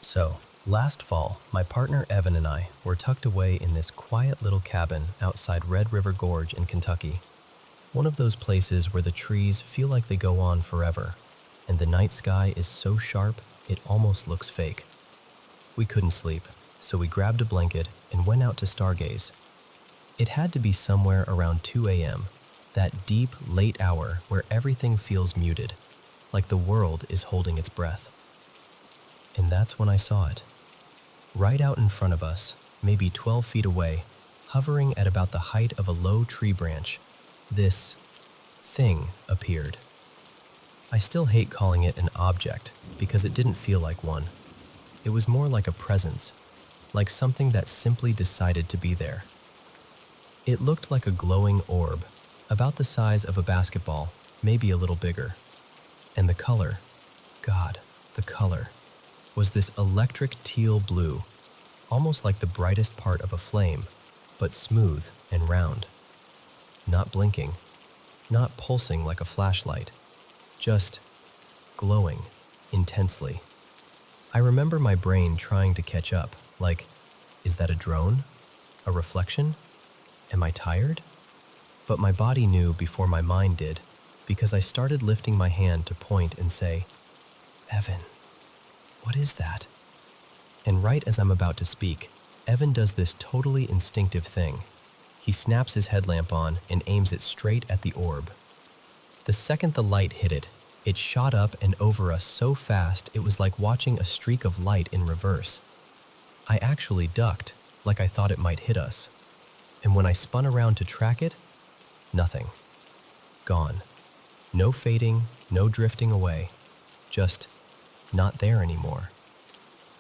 So, last fall, my partner Evan and I were tucked away in this quiet little cabin outside Red River Gorge in Kentucky. One of those places where the trees feel like they go on forever, and the night sky is so sharp it almost looks fake. We couldn't sleep, so we grabbed a blanket and went out to stargaze. It had to be somewhere around 2 a.m., that deep, late hour where everything feels muted, like the world is holding its breath. And that's when I saw it. Right out in front of us, maybe 12 feet away, hovering at about the height of a low tree branch, this thing appeared. I still hate calling it an object because it didn't feel like one. It was more like a presence, like something that simply decided to be there. It looked like a glowing orb, about the size of a basketball, maybe a little bigger. And the color, God, the color, was this electric teal blue, almost like the brightest part of a flame, but smooth and round. Not blinking, not pulsing like a flashlight, just glowing intensely. I remember my brain trying to catch up, like, is that a drone? A reflection? Am I tired? But my body knew before my mind did, because I started lifting my hand to point and say, Evan, what is that? And right as I'm about to speak, Evan does this totally instinctive thing. He snaps his headlamp on and aims it straight at the orb. The second the light hit it, it shot up and over us so fast it was like watching a streak of light in reverse. I actually ducked, like I thought it might hit us. And when I spun around to track it, nothing. Gone. No fading, no drifting away. Just not there anymore.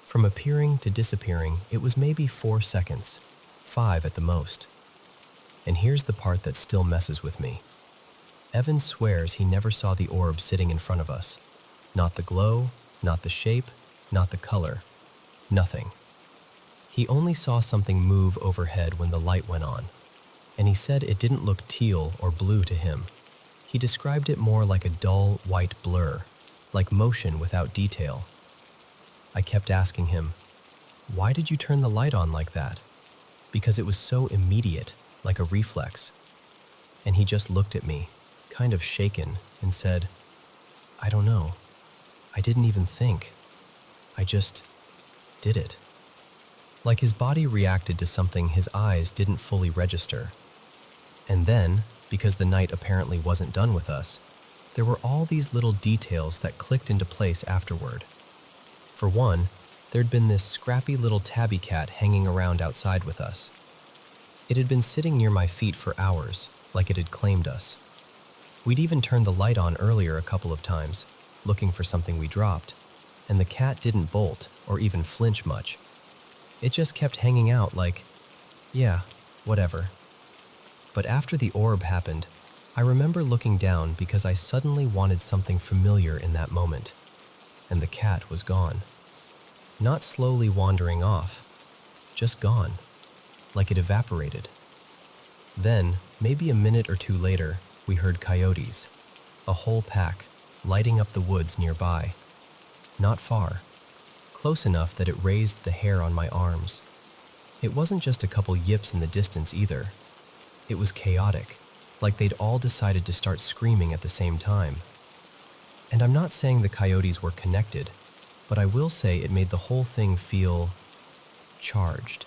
From appearing to disappearing, it was maybe 4 seconds, 5 at the most. And here's the part that still messes with me. Evan swears he never saw the orb sitting in front of us. Not the glow, not the shape, not the color. Nothing. He only saw something move overhead when the light went on. And he said it didn't look teal or blue to him. He described it more like a dull, white blur, like motion without detail. I kept asking him, why did you turn the light on like that? Because it was so immediate, like a reflex. And he just looked at me, kind of shaken, and said, I don't know. I didn't even think. I just did it. Like his body reacted to something his eyes didn't fully register. And then, because the night apparently wasn't done with us, there were all these little details that clicked into place afterward. For one, there'd been this scrappy little tabby cat hanging around outside with us. It had been sitting near my feet for hours, like it had claimed us. We'd even turned the light on earlier a couple of times, looking for something we dropped, and the cat didn't bolt or even flinch much. It just kept hanging out like, yeah, whatever. But after the orb happened, I remember looking down because I suddenly wanted something familiar in that moment. And the cat was gone. Not slowly wandering off, just gone, like it evaporated. Then, maybe a minute or two later, we heard coyotes, a whole pack, lighting up the woods nearby. Not far, close enough that it raised the hair on my arms. It wasn't just a couple yips in the distance either. It was chaotic, like they'd all decided to start screaming at the same time. And I'm not saying the coyotes were connected, but I will say it made the whole thing feel charged,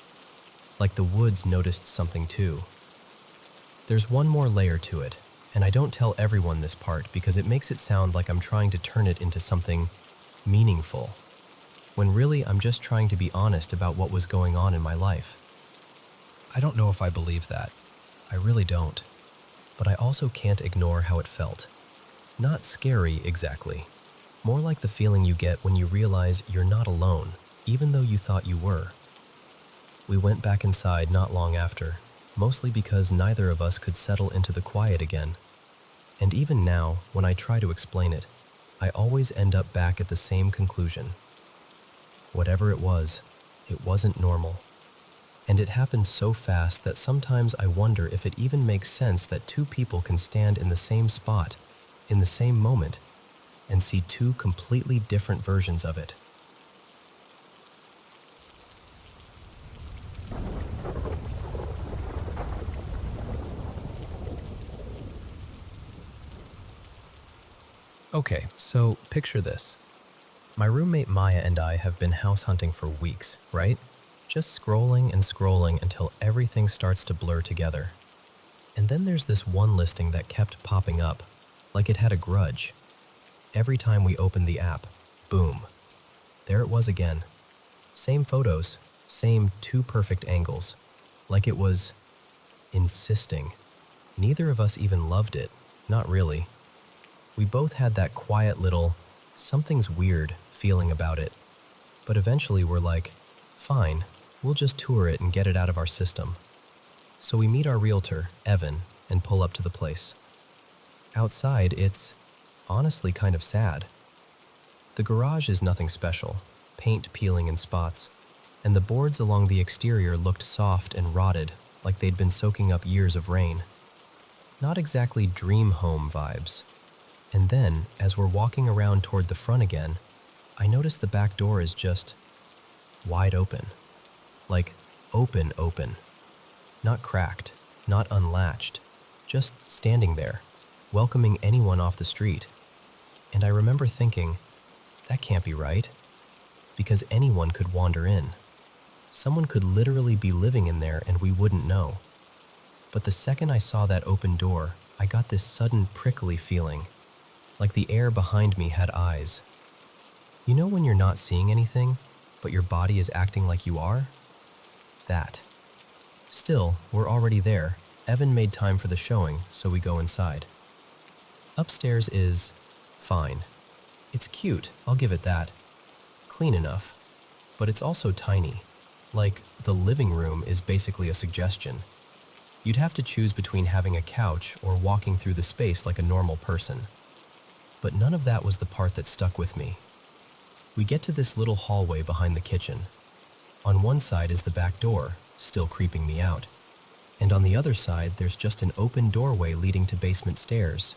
like the woods noticed something too. There's one more layer to it, and I don't tell everyone this part because it makes it sound like I'm trying to turn it into something meaningful, when really I'm just trying to be honest about what was going on in my life. I don't know if I believe that. I really don't. But I also can't ignore how it felt. Not scary exactly. More like the feeling you get when you realize you're not alone, even though you thought you were. We went back inside not long after, mostly because neither of us could settle into the quiet again. And even now, when I try to explain it, I always end up back at the same conclusion. Whatever it was It wasn't normal. And it happened so fast that sometimes I wonder if it even makes sense that two people can stand in the same spot, in the same moment, and see two completely different versions of it. Okay, so picture this. My roommate Maya and I have been house hunting for weeks, right? Just scrolling and scrolling until everything starts to blur together. And then there's this one listing that kept popping up, like it had a grudge. Every time we opened the app, boom, there it was again. Same photos, same two perfect angles, like it was insisting. Neither of us even loved it, not really. We both had that quiet little, something's weird feeling about it. But eventually we're like, fine, we'll just tour it and get it out of our system. So we meet our realtor, Evan, and pull up to the place. Outside, it's honestly kind of sad. The garage is nothing special, paint peeling in spots, and the boards along the exterior looked soft and rotted, like they'd been soaking up years of rain. Not exactly dream home vibes. And then, as we're walking around toward the front again, I notice the back door is just wide open. Like, open. Not cracked, not unlatched, just standing there, welcoming anyone off the street. And I remember thinking, that can't be right, because anyone could wander in. Someone could literally be living in there and we wouldn't know. But the second I saw that open door, I got this sudden prickly feeling, like the air behind me had eyes. You know when you're not seeing anything, but your body is acting like you are? That. Still, we're already there. Evan made time for the showing, so we go inside. Upstairs is fine. It's cute, I'll give it that. Clean enough. But it's also tiny. Like, the living room is basically a suggestion. You'd have to choose between having a couch or walking through the space like a normal person. But none of that was the part that stuck with me. We get to this little hallway behind the kitchen. On one side is the back door, still creeping me out. And on the other side, there's just an open doorway leading to basement stairs.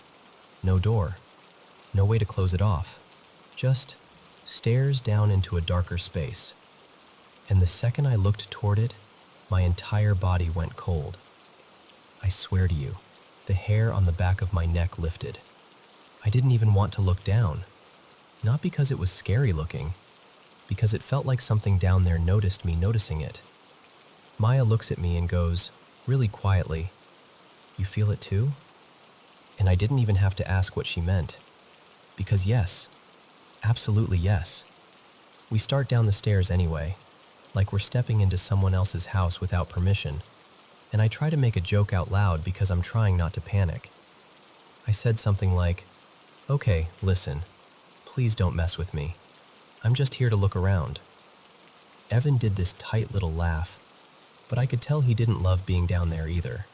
No door. No way to close it off. Just stairs down into a darker space. And the second I looked toward it, my entire body went cold. I swear to you, the hair on the back of my neck lifted. I didn't even want to look down. Not because it was scary looking, because it felt like something down there noticed me noticing it. Maya looks at me and goes, really quietly, "You feel it too?" And I didn't even have to ask what she meant. Because yes, absolutely yes. We start down the stairs anyway, like we're stepping into someone else's house without permission, and I try to make a joke out loud because I'm trying not to panic. I said something like, "Okay, listen, please don't mess with me. I'm just here to look around." Evan did this tight little laugh, but I could tell he didn't love being down there either.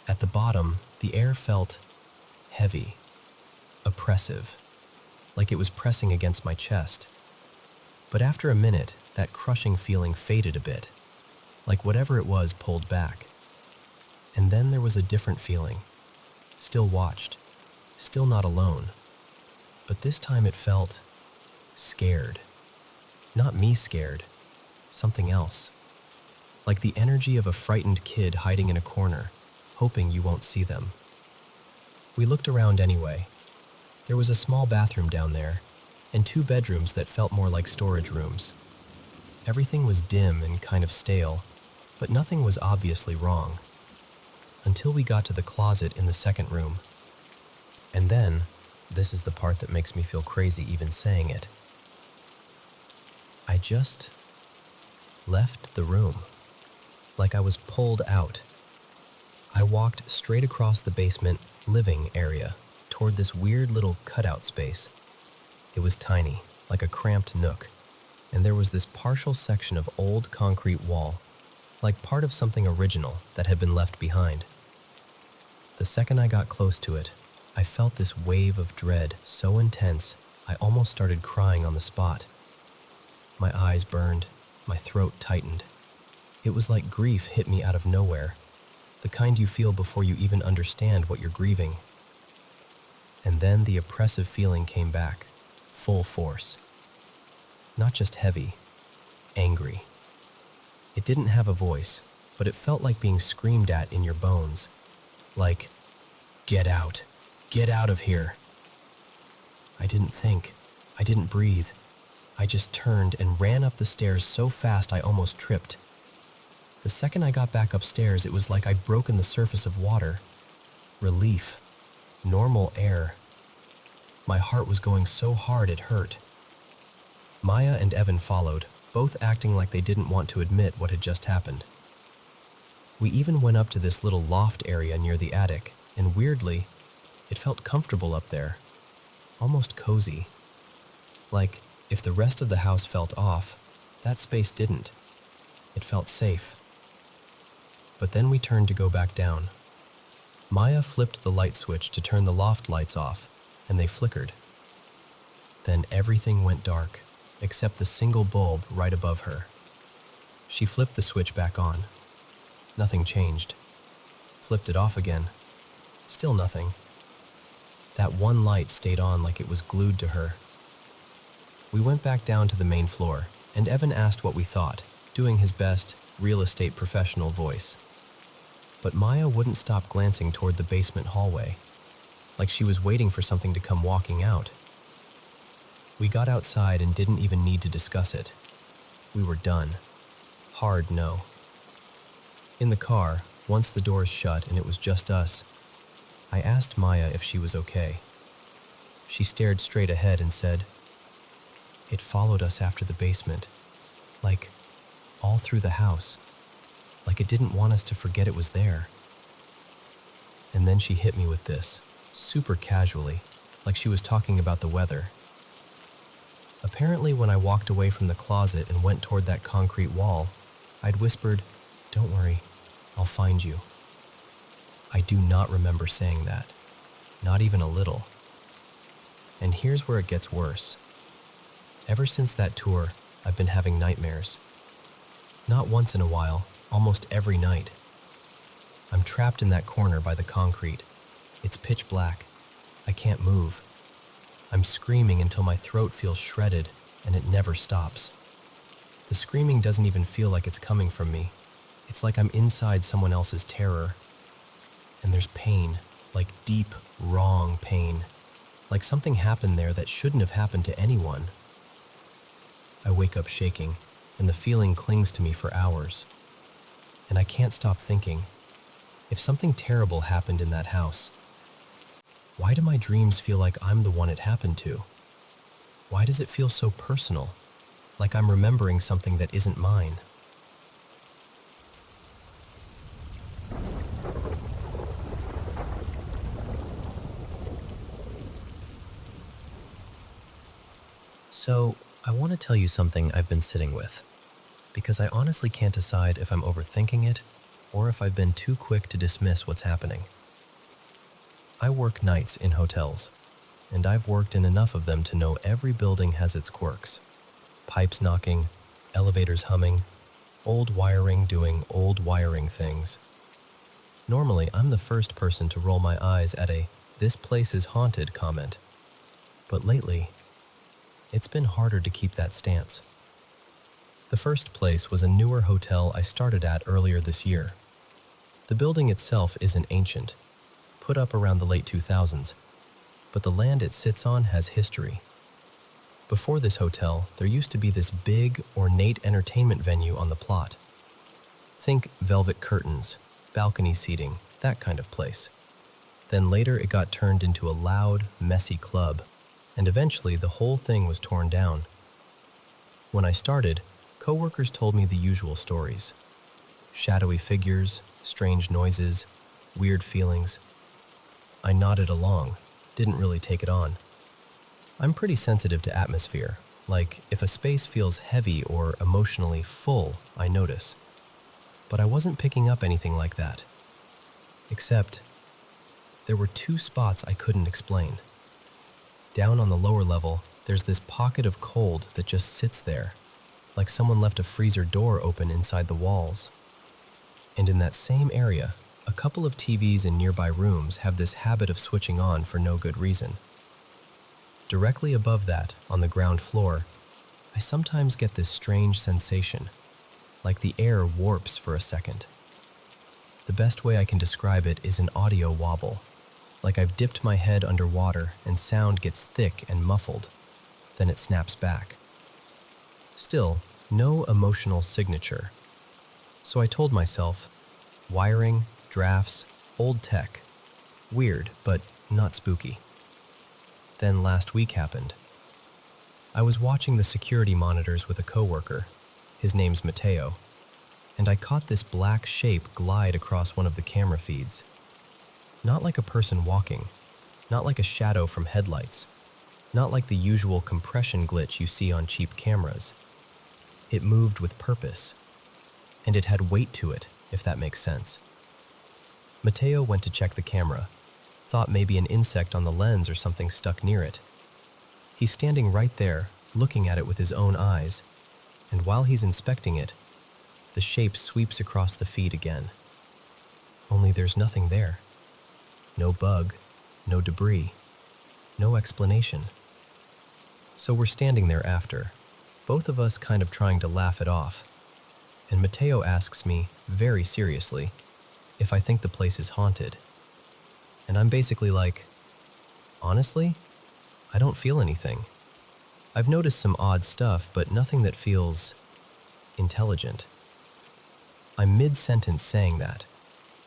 At the bottom, the air felt heavy, oppressive, like it was pressing against my chest. But after a minute, that crushing feeling faded a bit, like whatever it was pulled back. And then there was a different feeling, still watched, still not alone. But this time it felt scared. Not me scared, something else. Like the energy of a frightened kid hiding in a corner, hoping you won't see them. We looked around anyway. There was a small bathroom down there, and 2 bedrooms that felt more like storage rooms. Everything was dim and kind of stale, but nothing was obviously wrong. Until we got to the closet in the second room. And then, this is the part that makes me feel crazy even saying it. I just left the room, like I was pulled out. I walked straight across the basement living area toward this weird little cutout space. It was tiny, like a cramped nook, and there was this partial section of old concrete wall, like part of something original that had been left behind. The second I got close to it, I felt this wave of dread so intense I almost started crying on the spot. My eyes burned, My throat tightened. It was like grief hit me out of nowhere, the kind you feel before you even understand what you're grieving. And then the oppressive feeling came back, full force. Not just heavy, angry. It didn't have a voice, but it felt like being screamed at in your bones. Like, get out of here. I didn't think, I didn't breathe. I just turned and ran up the stairs so fast I almost tripped. The second I got back upstairs, it was like I'd broken the surface of water. Relief. Normal air. My heart was going so hard it hurt. Maya and Evan followed, both acting like they didn't want to admit what had just happened. We even went up to this little loft area near the attic, and weirdly, it felt comfortable up there. Almost cozy. Like, if the rest of the house felt off, that space didn't. It felt safe. But then we turned to go back down. Maya flipped the light switch to turn the loft lights off, and they flickered. Then everything went dark, except the single bulb right above her. She flipped the switch back on. Nothing changed. Flipped it off again. Still nothing. That one light stayed on like it was glued to her. We went back down to the main floor, and Evan asked what we thought, doing his best real estate professional voice. But Maya wouldn't stop glancing toward the basement hallway, like she was waiting for something to come walking out. We got outside and didn't even need to discuss it. We were done. Hard no. In the car, once the doors shut and it was just us, I asked Maya if she was okay. She stared straight ahead and said, "It followed us after the basement, like all through the house, like it didn't want us to forget it was there." And then she hit me with this, super casually, like she was talking about the weather. Apparently, when I walked away from the closet and went toward that concrete wall, I'd whispered, "Don't worry, I'll find you." I do not remember saying that, not even a little. And here's where it gets worse. Ever since that tour, I've been having nightmares. Not once in a while, almost every night. I'm trapped in that corner by the concrete. It's pitch black. I can't move. I'm screaming until my throat feels shredded, and it never stops. The screaming doesn't even feel like it's coming from me. It's like I'm inside someone else's terror. And there's pain, like deep, wrong pain. Like something happened there that shouldn't have happened to anyone. I wake up shaking, and the feeling clings to me for hours. And I can't stop thinking, if something terrible happened in that house, why do my dreams feel like I'm the one it happened to? Why does it feel so personal, like I'm remembering something that isn't mine? So, I want to tell you something I've been sitting with, because I honestly can't decide if I'm overthinking it or if I've been too quick to dismiss what's happening. I work nights in hotels, and I've worked in enough of them to know every building has its quirks. Pipes knocking, elevators humming, old wiring doing old wiring things. Normally, I'm the first person to roll my eyes at a "this place is haunted" comment. But lately, it's been harder to keep that stance. The first place was a newer hotel I started at earlier this year. The building itself isn't ancient, put up around the late 2000s, but the land it sits on has history. Before this hotel, there used to be this big, ornate entertainment venue on the plot. Think velvet curtains, balcony seating, that kind of place. Then later it got turned into a loud, messy club, and eventually the whole thing was torn down. When I started, coworkers told me the usual stories. Shadowy figures, strange noises, weird feelings. I nodded along, didn't really take it on. I'm pretty sensitive to atmosphere, like if a space feels heavy or emotionally full, I notice. But I wasn't picking up anything like that. Except, there were two spots I couldn't explain. Down on the lower level, there's this pocket of cold that just sits there, like someone left a freezer door open inside the walls. And in that same area, a couple of TVs in nearby rooms have this habit of switching on for no good reason. Directly above that, on the ground floor, I sometimes get this strange sensation, like the air warps for a second. The best way I can describe it is an audio wobble, like I've dipped my head underwater and sound gets thick and muffled, then it snaps back. Still, no emotional signature. So I told myself, wiring, drafts, old tech. Weird, but not spooky. Then last week happened. I was watching the security monitors with a coworker. His name's Mateo. And I caught this black shape glide across one of the camera feeds. Not like a person walking, not like a shadow from headlights, not like the usual compression glitch you see on cheap cameras. It moved with purpose, and it had weight to it, if that makes sense. Mateo went to check the camera, thought maybe an insect on the lens or something stuck near it. He's standing right there, looking at it with his own eyes, and while he's inspecting it, the shape sweeps across the feed again. Only there's nothing there. No bug, no debris, no explanation. So we're standing there after, both of us kind of trying to laugh it off, and Mateo asks me, very seriously, if I think the place is haunted. And I'm basically like, honestly, I don't feel anything. I've noticed some odd stuff, but nothing that feels intelligent. I'm mid-sentence saying that,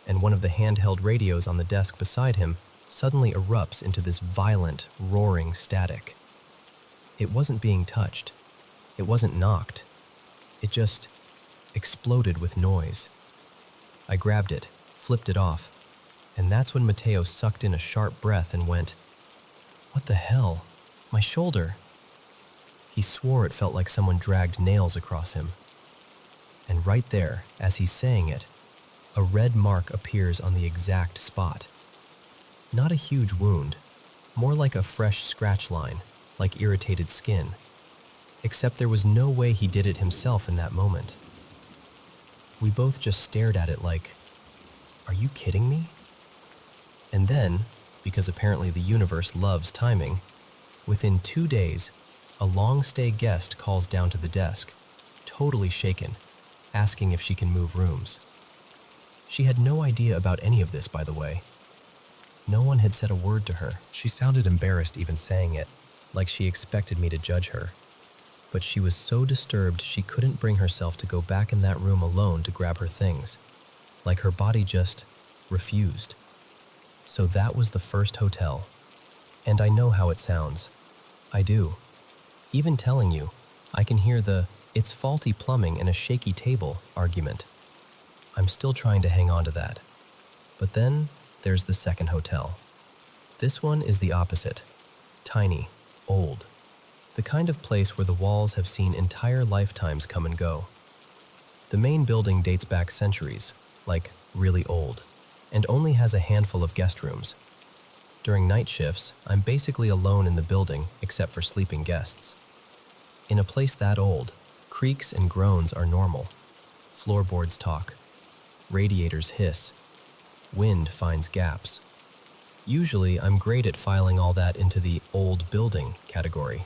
and one of the handheld radios on the desk beside him suddenly erupts into this violent, roaring static. It wasn't being touched. It wasn't knocked. It just exploded with noise. I grabbed it, flipped it off, and that's when Mateo sucked in a sharp breath and went, "What the hell? My shoulder." He swore it felt like someone dragged nails across him. And right there, as he's saying it, a red mark appears on the exact spot. Not a huge wound, more like a fresh scratch line, like irritated skin. Except there was no way he did it himself in that moment. We both just stared at it like, are you kidding me? And then, because apparently the universe loves timing, within 2 days, a long-stay guest calls down to the desk, totally shaken, asking if she can move rooms. She had no idea about any of this, by the way. No one had said a word to her. She sounded embarrassed even saying it, like she expected me to judge her. But she was so disturbed she couldn't bring herself to go back in that room alone to grab her things. Like her body just refused. So that was the first hotel. And I know how it sounds. I do. Even telling you, I can hear the "it's faulty plumbing and a shaky table" argument. I'm still trying to hang on to that. But then there's the second hotel. This one is the opposite. Tiny, old. The kind of place where the walls have seen entire lifetimes come and go. The main building dates back centuries, like really old, and only has a handful of guest rooms. During night shifts, I'm basically alone in the building except for sleeping guests. In a place that old, creaks and groans are normal. Floorboards talk. Radiators hiss. Wind finds gaps. Usually, I'm great at filing all that into the old building category.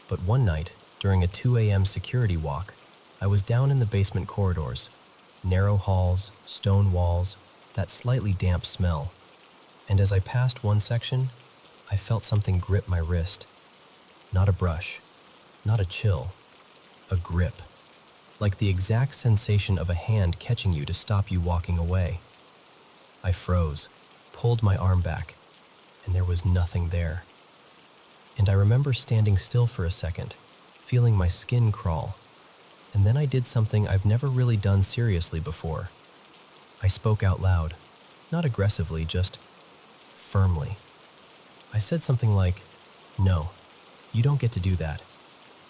But one night, during a 2 a.m. security walk, I was down in the basement corridors. Narrow halls, stone walls, that slightly damp smell. And as I passed one section, I felt something grip my wrist. Not a brush, not a chill, a grip. Like the exact sensation of a hand catching you to stop you walking away. I froze, pulled my arm back, and there was nothing there. And I remember standing still for a second, feeling my skin crawl, and then I did something I've never really done seriously before. I spoke out loud, not aggressively, just firmly. I said something like, "No, you don't get to do that.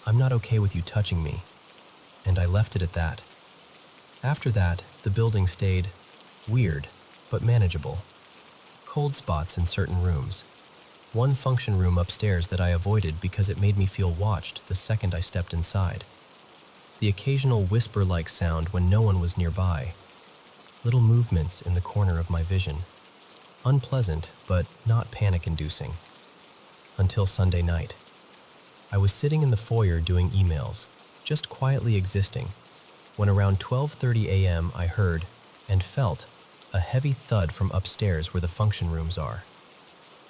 I'm not okay with you touching me." And I left it at that. After that, the building stayed weird, but manageable. Cold spots in certain rooms. One function room upstairs that I avoided because it made me feel watched the second I stepped inside. the occasional whisper-like sound when no one was nearby, little movements in the corner of my vision. Unpleasant, but not panic-inducing. Until Sunday night. I was sitting in the foyer doing emails, just quietly existing, when around 12:30 a.m. I heard, and felt, a heavy thud from upstairs where the function rooms are.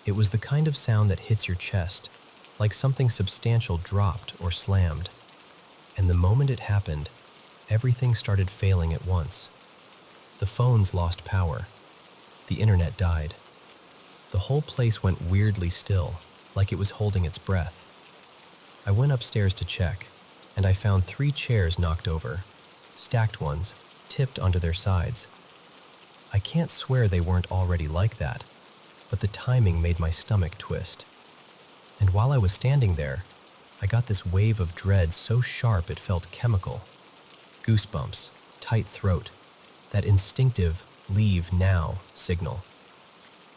It was the kind of sound that hits your chest, like something substantial dropped or slammed. And the moment it happened, everything started failing at once. The phones lost power. The internet died. The whole place went weirdly still, like it was holding its breath. I went upstairs to check, and I found 3 chairs knocked over, stacked ones, tipped onto their sides. I can't swear they weren't already like that, but the timing made my stomach twist. And while I was standing there, I got this wave of dread so sharp it felt chemical. Goosebumps, tight throat, that instinctive "leave now" signal.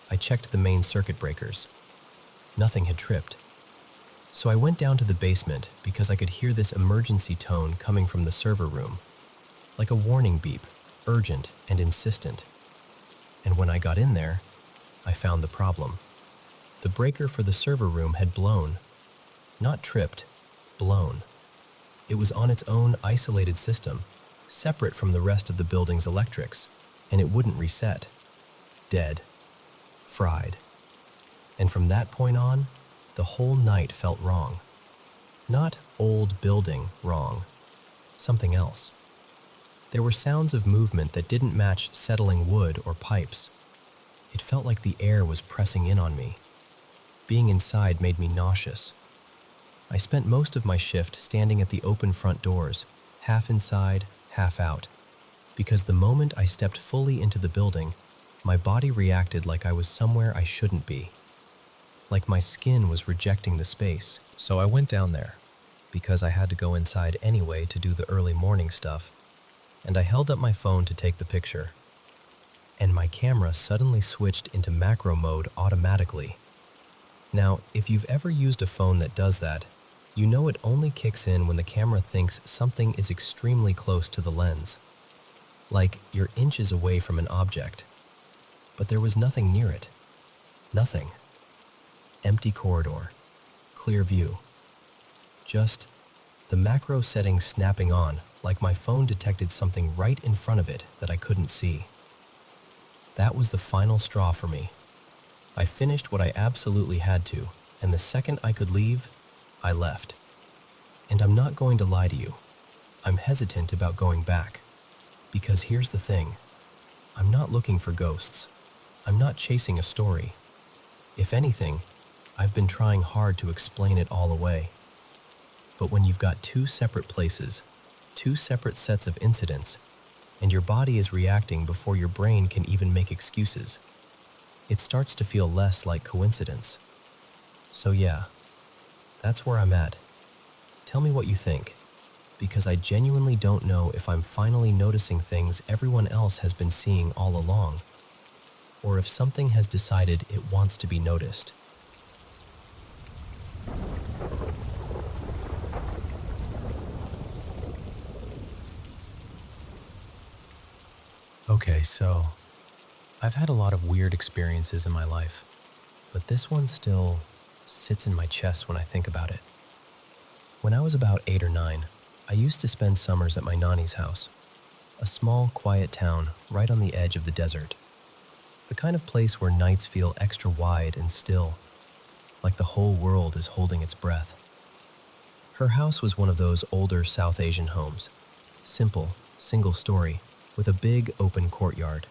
I checked the main circuit breakers. Nothing had tripped. So I went down to the basement because I could hear this emergency tone coming from the server room, like a warning beep, urgent and insistent. And when I got in there, I found the problem. The breaker for the server room had blown. Not tripped, blown. It was on its own isolated system, separate from the rest of the building's electrics, and it wouldn't reset. Dead. Fried. And from that point on, the whole night felt wrong. Not old building wrong. Something else. There were sounds of movement that didn't match settling wood or pipes. It felt like the air was pressing in on me. Being inside made me nauseous. I spent most of my shift standing at the open front doors, half inside, half out, because the moment I stepped fully into the building, my body reacted like I was somewhere I shouldn't be. Like my skin was rejecting the space. So I went down there, because I had to go inside anyway to do the early morning stuff, and I held up my phone to take the picture. And my camera suddenly switched into macro mode automatically. Now, if you've ever used a phone that does that, you know it only kicks in when the camera thinks something is extremely close to the lens. Like you're inches away from an object. But there was nothing near it. Nothing. Empty corridor. Clear view. Just the macro settings snapping on, like my phone detected something right in front of it that I couldn't see. That was the final straw for me. I finished what I absolutely had to, and the second I could leave, I left. And I'm not going to lie to you. I'm hesitant about going back. Because here's the thing. I'm not looking for ghosts. I'm not chasing a story. If anything, I've been trying hard to explain it all away. But when you've got 2 separate places, 2 separate sets of incidents, and your body is reacting before your brain can even make excuses, it starts to feel less like coincidence. So yeah, that's where I'm at. Tell me what you think, because I genuinely don't know if I'm finally noticing things everyone else has been seeing all along, or if something has decided it wants to be noticed. Okay, so I've had a lot of weird experiences in my life, but this one still sits in my chest when I think about it. When I was about 8 or 9, I used to spend summers at my nanny's house, a small, quiet town right on the edge of the desert. The kind of place where nights feel extra wide and still, like the whole world is holding its breath. Her house was one of those older South Asian homes, simple, single story, with a big open courtyard.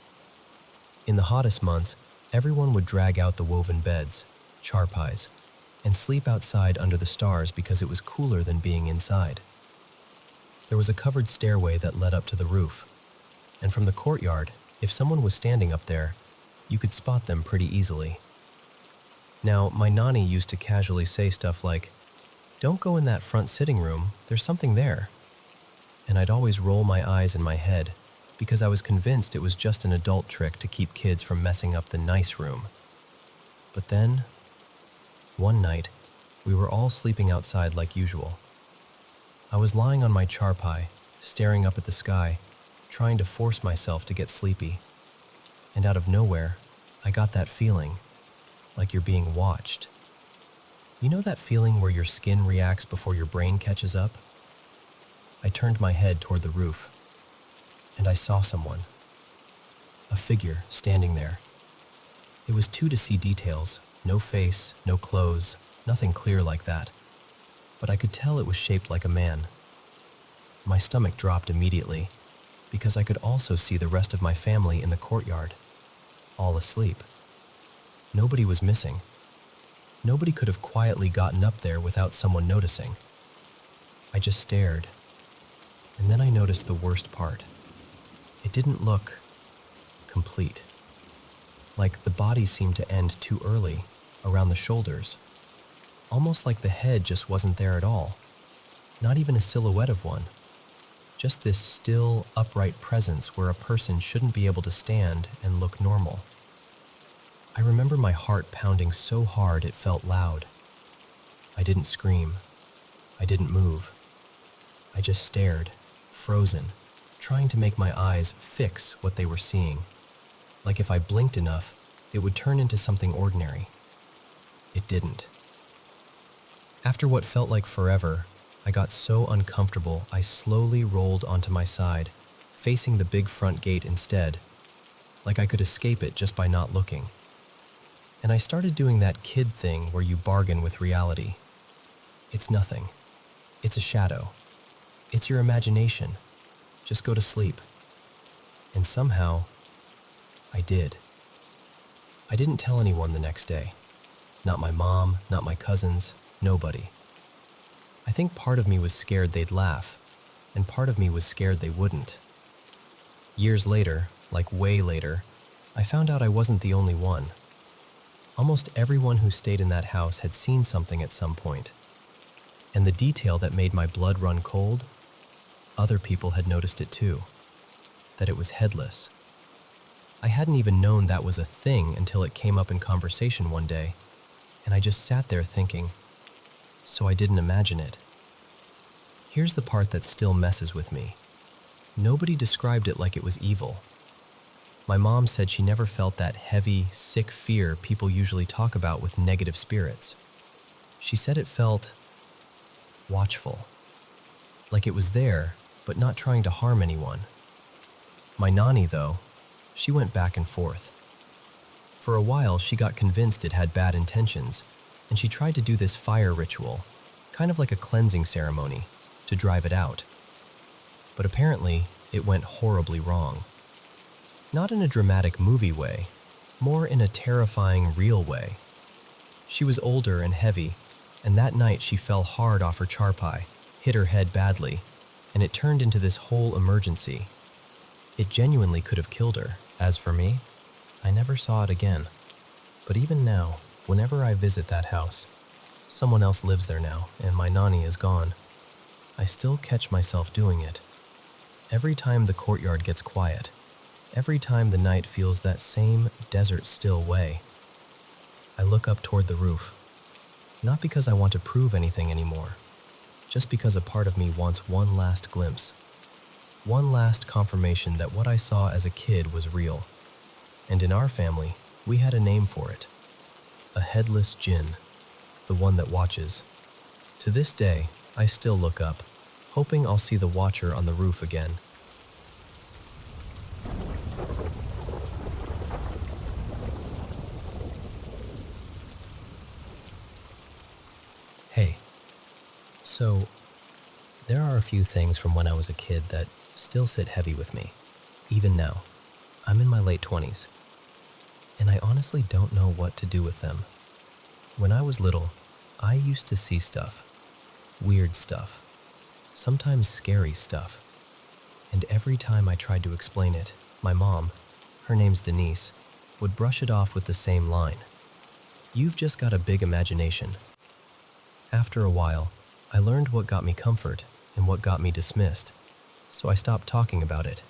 In the hottest months, everyone would drag out the woven beds, charpais, and sleep outside under the stars because it was cooler than being inside. There was a covered stairway that led up to the roof, and from the courtyard, if someone was standing up there, you could spot them pretty easily. Now, my nanny used to casually say stuff like, "Don't go in that front sitting room, there's something there." And I'd always roll my eyes in my head because I was convinced it was just an adult trick to keep kids from messing up the nice room. But then, one night, we were all sleeping outside like usual. I was lying on my charpai, staring up at the sky, trying to force myself to get sleepy. And out of nowhere, I got that feeling, like you're being watched. You know that feeling where your skin reacts before your brain catches up? I turned my head toward the roof, and I saw someone. A figure standing there. It was too to see details, no face, no clothes, nothing clear like that. But I could tell it was shaped like a man. My stomach dropped immediately, because I could also see the rest of my family in the courtyard, all asleep. Nobody was missing. Nobody could have quietly gotten up there without someone noticing. I just stared, and then I noticed the worst part. It didn't look complete. Like the body seemed to end too early, around the shoulders. Almost like the head just wasn't there at all. Not even a silhouette of one. Just this still, upright presence where a person shouldn't be able to stand and look normal. I remember my heart pounding so hard it felt loud. I didn't scream. I didn't move. I just stared, frozen, trying to make my eyes fix what they were seeing. Like if I blinked enough, it would turn into something ordinary. It didn't. After what felt like forever, I got so uncomfortable I slowly rolled onto my side, facing the big front gate instead, like I could escape it just by not looking. And I started doing that kid thing where you bargain with reality. It's nothing. It's a shadow. It's your imagination. Just go to sleep. And somehow, I did. I didn't tell anyone the next day. Not my mom, not my cousins, nobody. I think part of me was scared they'd laugh, and part of me was scared they wouldn't. Years later, like way later, I found out I wasn't the only one. Almost everyone who stayed in that house had seen something at some point. And the detail that made my blood run cold, other people had noticed it too. That it was headless. I hadn't even known that was a thing until it came up in conversation one day, and I just sat there thinking, so I didn't imagine it. Here's the part that still messes with me. Nobody described it like it was evil. My mom said she never felt that heavy, sick fear people usually talk about with negative spirits. She said it felt watchful. Like it was there, but not trying to harm anyone. My nanny, though, she went back and forth. For a while, she got convinced it had bad intentions, and she tried to do this fire ritual, kind of like a cleansing ceremony, to drive it out. But apparently, it went horribly wrong. Not in a dramatic movie way, more in a terrifying, real way. She was older and heavy, and that night she fell hard off her charpai, hit her head badly, and it turned into this whole emergency. It genuinely could have killed her. As for me, I never saw it again. But even now, whenever I visit that house, someone else lives there now, and my nanny is gone, I still catch myself doing it. Every time the courtyard gets quiet, every time the night feels that same desert-still way, I look up toward the roof, not because I want to prove anything anymore, just because a part of me wants one last glimpse, one last confirmation that what I saw as a kid was real. And in our family, we had a name for it. A headless jinn, the one that watches. To this day, I still look up, hoping I'll see the watcher on the roof again. Hey, so there are a few things from when I was a kid that still sit heavy with me, even now. I'm in my late 20s, and I honestly don't know what to do with them. When I was little, I used to see stuff, weird stuff, sometimes scary stuff, and every time I tried to explain it, my mom, her name's Denise, would brush it off with the same line. You've just got a big imagination. After a while, I learned what got me comfort and what got me dismissed, so I stopped talking about it.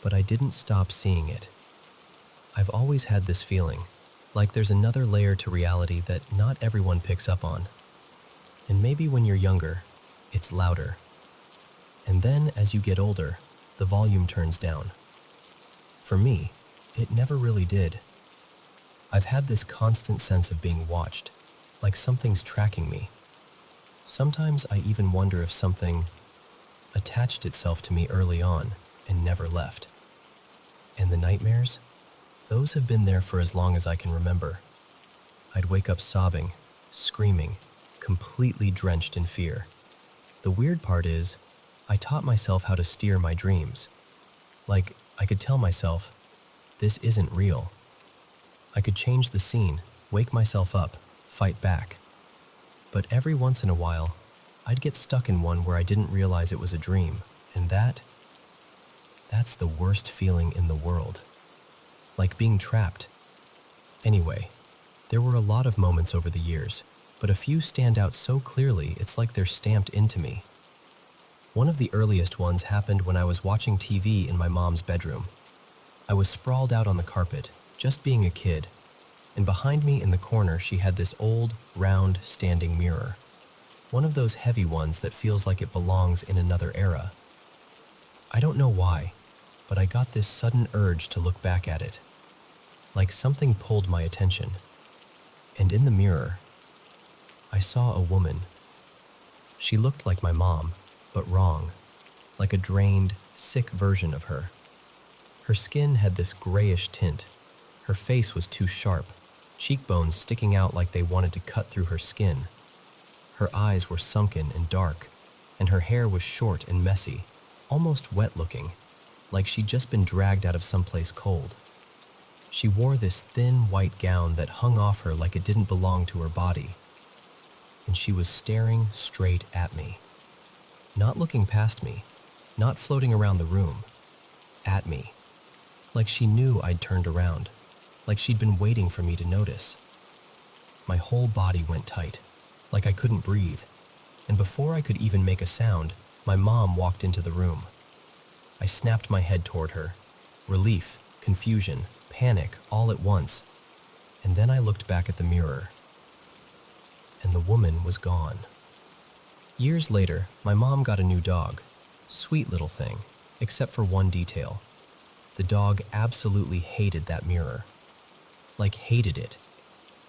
But I didn't stop seeing it. I've always had this feeling, like there's another layer to reality that not everyone picks up on. And maybe when you're younger, it's louder. And then, as you get older, the volume turns down. For me, it never really did. I've had this constant sense of being watched, like something's tracking me. Sometimes I even wonder if something attached itself to me early on and never left. And the nightmares? Those have been there for as long as I can remember. I'd wake up sobbing, screaming, completely drenched in fear. The weird part is, I taught myself how to steer my dreams. Like, I could tell myself, this isn't real. I could change the scene, wake myself up, fight back. But every once in a while, I'd get stuck in one where I didn't realize it was a dream, and that's the worst feeling in the world. Like being trapped. Anyway, there were a lot of moments over the years, but a few stand out so clearly it's like they're stamped into me. One of the earliest ones happened when I was watching TV in my mom's bedroom. I was sprawled out on the carpet, just being a kid, and behind me in the corner she had this old, round, standing mirror. One of those heavy ones that feels like it belongs in another era. I don't know why, but I got this sudden urge to look back at it. Like something pulled my attention. And in the mirror, I saw a woman. She looked like my mom, but wrong, like a drained, sick version of her. Her skin had this grayish tint. Her face was too sharp, cheekbones sticking out like they wanted to cut through her skin. Her eyes were sunken and dark, and her hair was short and messy, almost wet-looking, like she'd just been dragged out of someplace cold. She wore this thin white gown that hung off her like it didn't belong to her body. And she was staring straight at me. Not looking past me, not floating around the room. At me. Like she knew I'd turned around, like she'd been waiting for me to notice. My whole body went tight, like I couldn't breathe, and before I could even make a sound, my mom walked into the room. I snapped my head toward her. Relief, confusion, panic all at once, and then I looked back at the mirror, and the woman was gone. Years later, my mom got a new dog. Sweet little thing, except for one detail. The dog absolutely hated that mirror. Like hated it.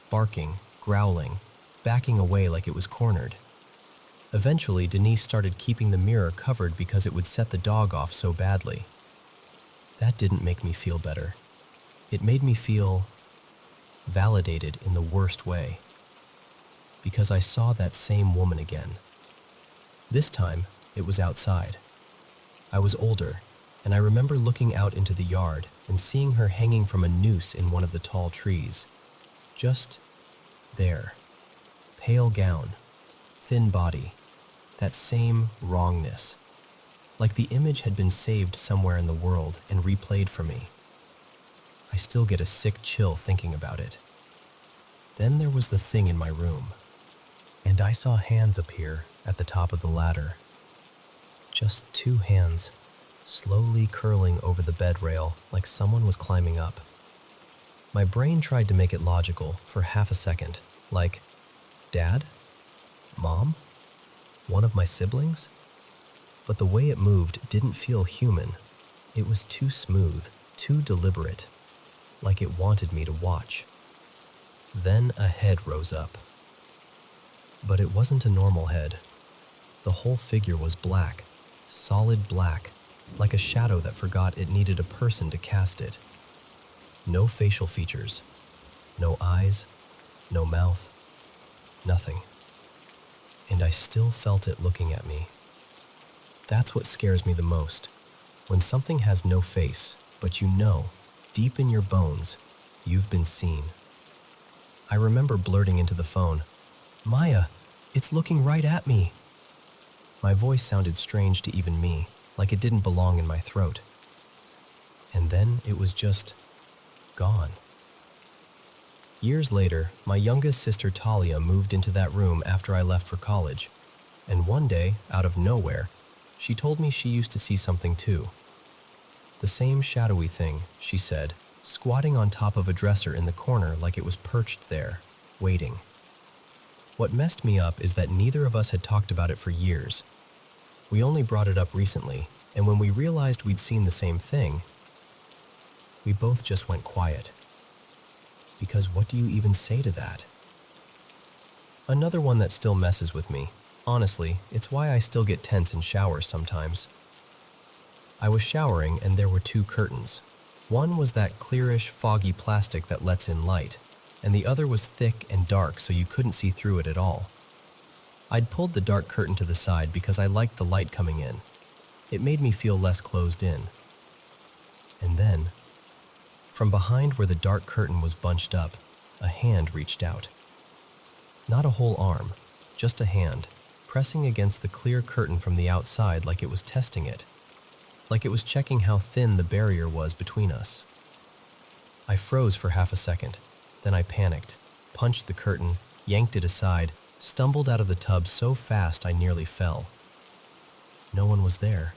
Barking, growling, backing away like it was cornered. Eventually, Denise started keeping the mirror covered because it would set the dog off so badly. That didn't make me feel better. It made me feel validated in the worst way. Because I saw that same woman again. This time, it was outside. I was older, and I remember looking out into the yard and seeing her hanging from a noose in one of the tall trees. Just there. Pale gown, thin body, that same wrongness. Like the image had been saved somewhere in the world and replayed for me. I still get a sick chill thinking about it. Then there was the thing in my room, and I saw hands appear at the top of the ladder. Just two hands, slowly curling over the bed rail like someone was climbing up. My brain tried to make it logical for half a second, like, Dad? Mom? One of my siblings? But the way it moved didn't feel human. It was too smooth, too deliberate, like it wanted me to watch. Then a head rose up. But it wasn't a normal head. The whole figure was black, solid black, like a shadow that forgot it needed a person to cast it. No facial features, no eyes, no mouth, nothing. And I still felt it looking at me. That's what scares me the most. When something has no face, but you know, deep in your bones, you've been seen. I remember blurting into the phone, "Maya, it's looking right at me." My voice sounded strange to even me, like it didn't belong in my throat. And then it was just gone. Years later, my youngest sister Talia moved into that room after I left for college, and one day, out of nowhere, she told me she used to see something too. The same shadowy thing, she said, squatting on top of a dresser in the corner like it was perched there, waiting. What messed me up is that neither of us had talked about it for years. We only brought it up recently, and when we realized we'd seen the same thing, we both just went quiet. Because what do you even say to that? Another one that still messes with me. Honestly, it's why I still get tense in showers sometimes. I was showering and there were two curtains. One was that clearish, foggy plastic that lets in light, and the other was thick and dark so you couldn't see through it at all. I'd pulled the dark curtain to the side because I liked the light coming in. It made me feel less closed in. And then, from behind where the dark curtain was bunched up, a hand reached out. Not a whole arm, just a hand, pressing against the clear curtain from the outside like it was testing it, like it was checking how thin the barrier was between us. I froze for half a second, then I panicked, punched the curtain, yanked it aside, stumbled out of the tub so fast I nearly fell. No one was there.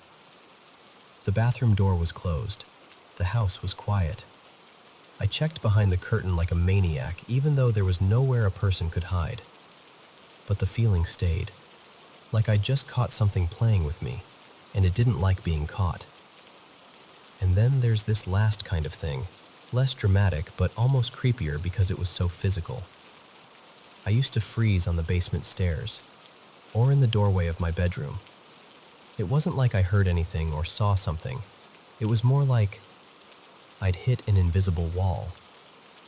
The bathroom door was closed. The house was quiet. I checked behind the curtain like a maniac, even though there was nowhere a person could hide. But the feeling stayed, like I'd just caught something playing with me, and it didn't like being caught. And then there's this last kind of thing, less dramatic but almost creepier because it was so physical. I used to freeze on the basement stairs, or in the doorway of my bedroom. It wasn't like I heard anything or saw something. It was more like I'd hit an invisible wall,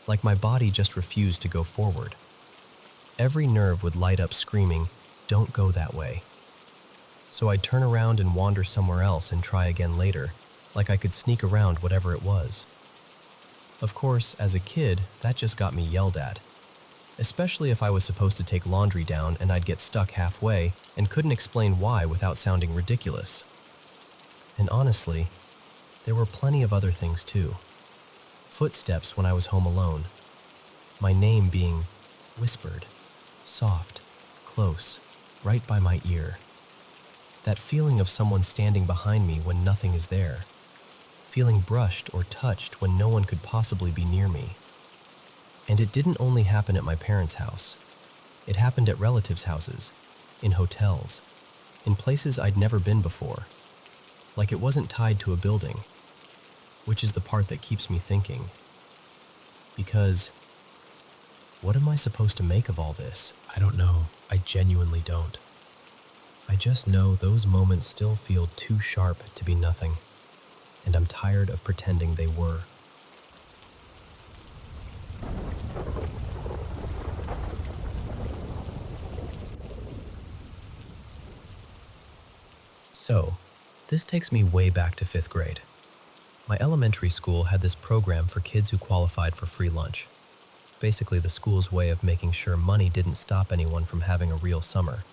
like my body just refused to go forward. Every nerve would light up screaming, "Don't go that way." So I'd turn around and wander somewhere else and try again later, like I could sneak around whatever it was. Of course, as a kid, that just got me yelled at, especially if I was supposed to take laundry down and I'd get stuck halfway and couldn't explain why without sounding ridiculous. And honestly, there were plenty of other things too. Footsteps when I was home alone. My name being whispered, soft, close, right by my ear. That feeling of someone standing behind me when nothing is there. Feeling brushed or touched when no one could possibly be near me. And it didn't only happen at my parents' house. It happened at relatives' houses, in hotels, in places I'd never been before. Like it wasn't tied to a building, which is the part that keeps me thinking. Because, what am I supposed to make of all this? I don't know. I genuinely don't. I just know those moments still feel too sharp to be nothing, and I'm tired of pretending they were. So, this takes me way back to 5th grade. My elementary school had this program for kids who qualified for free lunch. Basically the school's way of making sure money didn't stop anyone from having a real summer.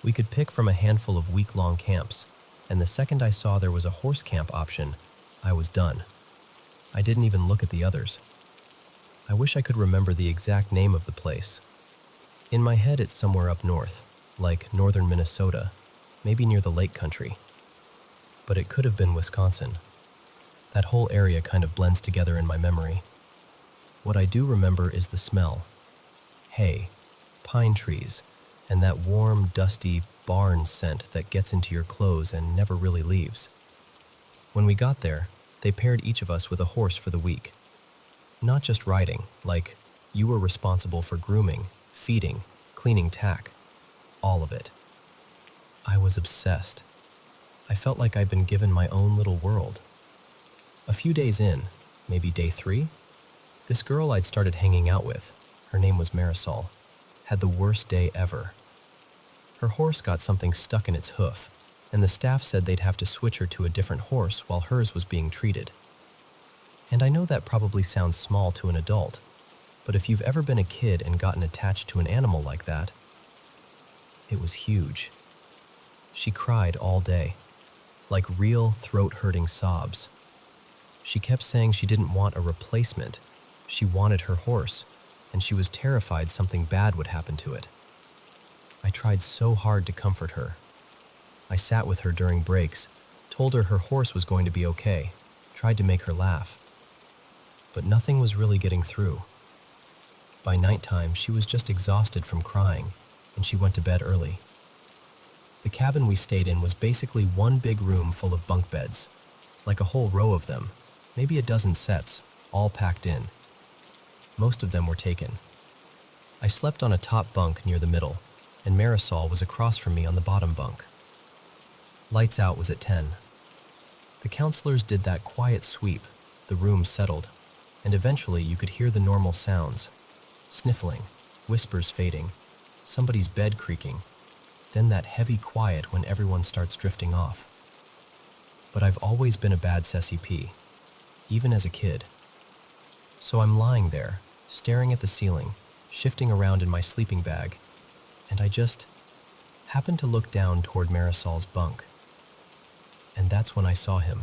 We could pick from a handful of week-long camps, and the second I saw there was a horse camp option, I was done. I didn't even look at the others. I wish I could remember the exact name of the place. In my head it's somewhere up north, like northern Minnesota, maybe near the lake country. But it could have been Wisconsin. That whole area kind of blends together in my memory. What I do remember is the smell. Hay, pine trees, and that warm, dusty barn scent that gets into your clothes and never really leaves. When we got there, they paired each of us with a horse for the week. Not just riding, like you were responsible for grooming, feeding, cleaning tack, all of it. I was obsessed. I felt like I'd been given my own little world. A few days in, maybe day 3, this girl I'd started hanging out with, her name was Marisol, had the worst day ever. Her horse got something stuck in its hoof, and the staff said they'd have to switch her to a different horse while hers was being treated. And I know that probably sounds small to an adult, but if you've ever been a kid and gotten attached to an animal like that, it was huge. She cried all day, like real throat-hurting sobs. She kept saying she didn't want a replacement. She wanted her horse, and she was terrified something bad would happen to it. I tried so hard to comfort her. I sat with her during breaks, told her her horse was going to be okay, tried to make her laugh. But nothing was really getting through. By nighttime, she was just exhausted from crying, and she went to bed early. The cabin we stayed in was basically one big room full of bunk beds, like a whole row of them, maybe a dozen sets, all packed in. Most of them were taken. I slept on a top bunk near the middle, and Marisol was across from me on the bottom bunk. Lights out was at 10. The counselors did that quiet sweep, the room settled, and eventually you could hear the normal sounds. Sniffling, whispers fading, somebody's bed creaking, then that heavy quiet when everyone starts drifting off. But I've always been a bad Cessy P, even as a kid. So I'm lying there, staring at the ceiling, shifting around in my sleeping bag, and I just happened to look down toward Marisol's bunk. And that's when I saw him.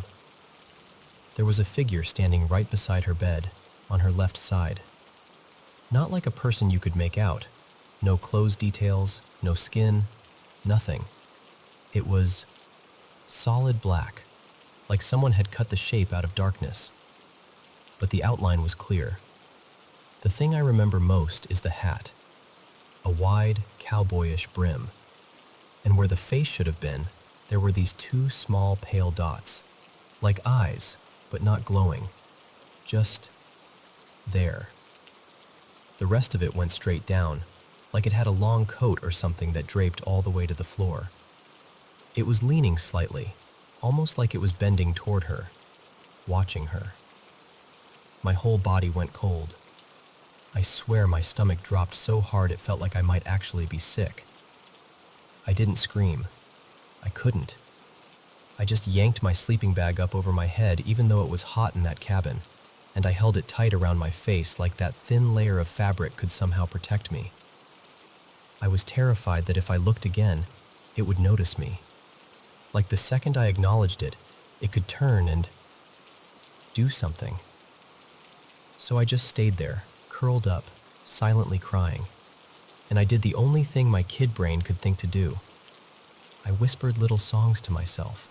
There was a figure standing right beside her bed, on her left side. Not like a person you could make out. No clothes details, no skin, nothing. It was solid black, like someone had cut the shape out of darkness. But the outline was clear. The thing I remember most is the hat. A wide, cowboyish brim. And where the face should have been, there were these two small pale dots, like eyes, but not glowing. Just there. The rest of it went straight down, like it had a long coat or something that draped all the way to the floor. It was leaning slightly, almost like it was bending toward her, watching her. My whole body went cold. I swear my stomach dropped so hard it felt like I might actually be sick. I didn't scream. I couldn't. I just yanked my sleeping bag up over my head even though it was hot in that cabin, and I held it tight around my face like that thin layer of fabric could somehow protect me. I was terrified that if I looked again, it would notice me. Like the second I acknowledged it, it could turn and do something. So I just stayed there, curled up, silently crying, and I did the only thing my kid brain could think to do. I whispered little songs to myself,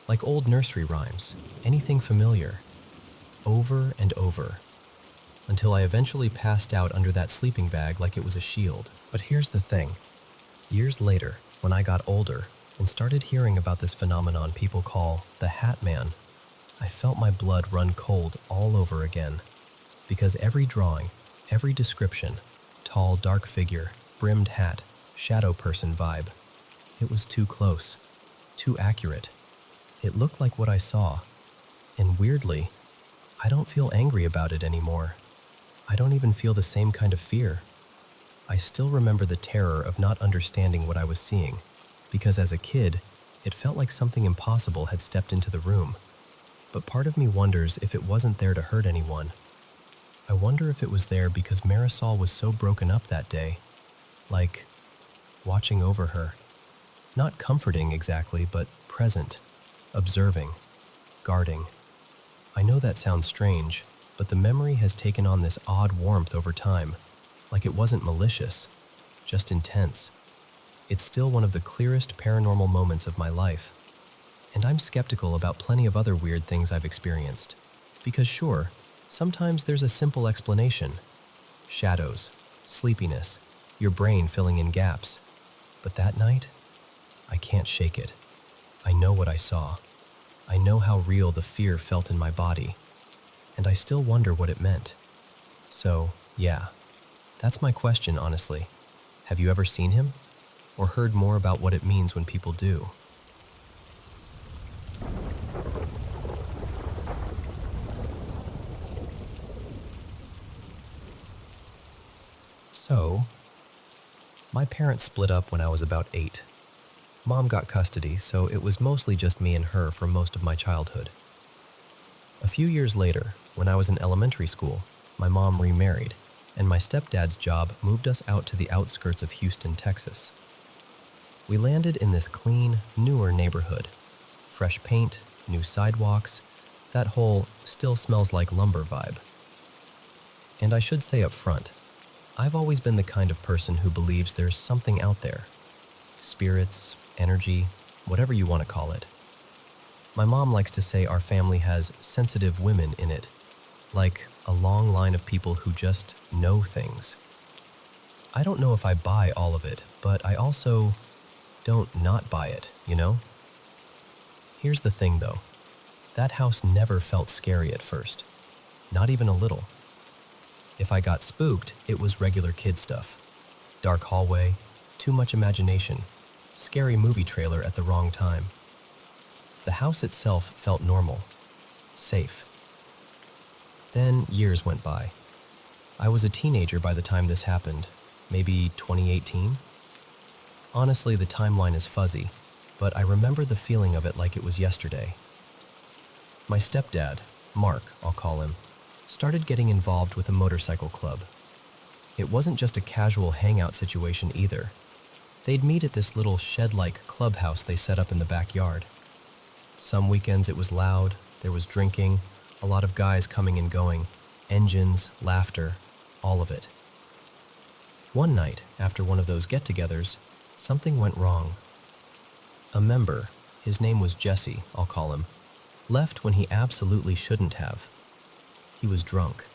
like old nursery rhymes, anything familiar, over and over, until I eventually passed out under that sleeping bag like it was a shield. But here's the thing. Years later, when I got older and started hearing about this phenomenon people call the Hat Man, I felt my blood run cold all over again. Because every drawing, every description, tall, dark figure, brimmed hat, shadow person vibe, it was too close, too accurate. It looked like what I saw, and weirdly, I don't feel angry about it anymore. I don't even feel the same kind of fear. I still remember the terror of not understanding what I was seeing, because as a kid, it felt like something impossible had stepped into the room. But part of me wonders if it wasn't there to hurt anyone. I wonder if it was there because Marisol was so broken up that day, like watching over her. Not comforting exactly, but present, observing, guarding. I know that sounds strange, but the memory has taken on this odd warmth over time, like it wasn't malicious, just intense. It's still one of the clearest paranormal moments of my life. And I'm skeptical about plenty of other weird things I've experienced. Because sure, sometimes there's a simple explanation. Shadows, sleepiness, your brain filling in gaps. But that night, I can't shake it. I know what I saw. I know how real the fear felt in my body. And I still wonder what it meant. So, yeah, that's my question, honestly. Have you ever seen him? Or heard more about what it means when people do? So, my parents split up when I was about 8. Mom got custody, so it was mostly just me and her for most of my childhood. A few years later, when I was in elementary school, my mom remarried, and my stepdad's job moved us out to the outskirts of Houston, Texas. We landed in this clean, newer neighborhood. Fresh paint, new sidewalks, that whole still smells like lumber vibe. And I should say up front, I've always been the kind of person who believes there's something out there. Spirits, energy, whatever you want to call it. My mom likes to say our family has sensitive women in it, like a long line of people who just know things. I don't know if I buy all of it, but I also don't not buy it, you know? Here's the thing though, that house never felt scary at first, not even a little. If I got spooked, it was regular kid stuff. Dark hallway, too much imagination, scary movie trailer at the wrong time. The house itself felt normal, safe. Then years went by. I was a teenager by the time this happened, maybe 2018? Honestly, the timeline is fuzzy, but I remember the feeling of it like it was yesterday. My stepdad, Mark, I'll call him, started getting involved with a motorcycle club. It wasn't just a casual hangout situation either. They'd meet at this little shed-like clubhouse they set up in the backyard. Some weekends it was loud, there was drinking, a lot of guys coming and going, engines, laughter, all of it. One night, after one of those get-togethers, something went wrong. A member, his name was Jesse, I'll call him, left when he absolutely shouldn't have. He was drunk,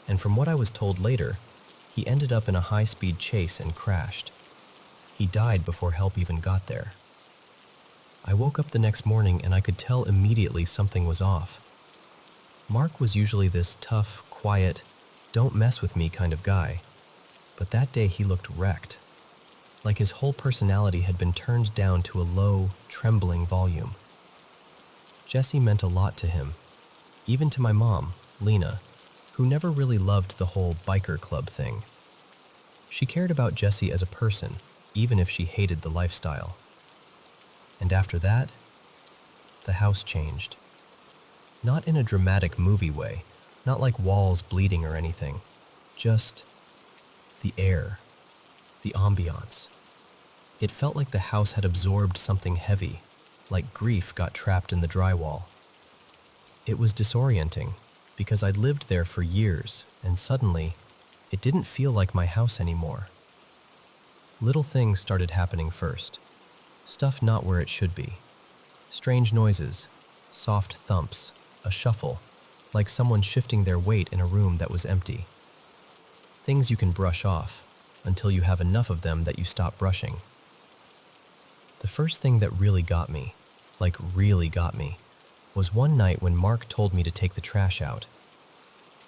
and from what I was told later, he ended up in a high-speed chase and crashed. He died before help even got there. I woke up the next morning and I could tell immediately something was off. Mark was usually this tough, quiet, don't mess with me kind of guy, but that day he looked wrecked, like his whole personality had been turned down to a low, trembling volume. Jesse meant a lot to him, even to my mom, Lena, who never really loved the whole biker club thing. She cared about Jesse as a person, even if she hated the lifestyle. And after that, the house changed. Not in a dramatic movie way, not like walls bleeding or anything, just the air, the ambiance. It felt like the house had absorbed something heavy, like grief got trapped in the drywall. It was disorienting, because I'd lived there for years, and suddenly, it didn't feel like my house anymore. Little things started happening first. Stuff not where it should be. Strange noises, soft thumps, a shuffle, like someone shifting their weight in a room that was empty. Things you can brush off, until you have enough of them that you stop brushing. The first thing that really got me, was one night when Mark told me to take the trash out.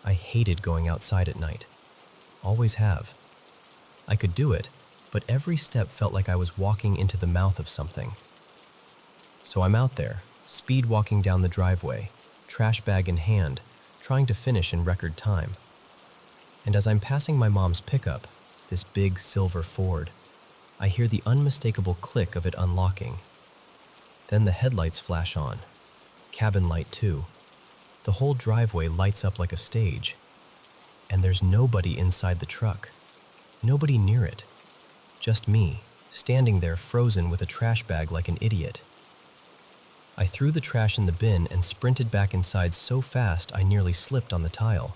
I hated going outside at night. Always have. I could do it, but every step felt like I was walking into the mouth of something. So I'm out there, speed walking down the driveway, trash bag in hand, trying to finish in record time. And as I'm passing my mom's pickup, this big silver Ford, I hear the unmistakable click of it unlocking. Then the headlights flash on. Cabin light too. The whole driveway lights up like a stage. And there's nobody inside the truck. Nobody near it. Just me, standing there frozen with a trash bag like an idiot. I threw the trash in the bin and sprinted back inside so fast I nearly slipped on the tile.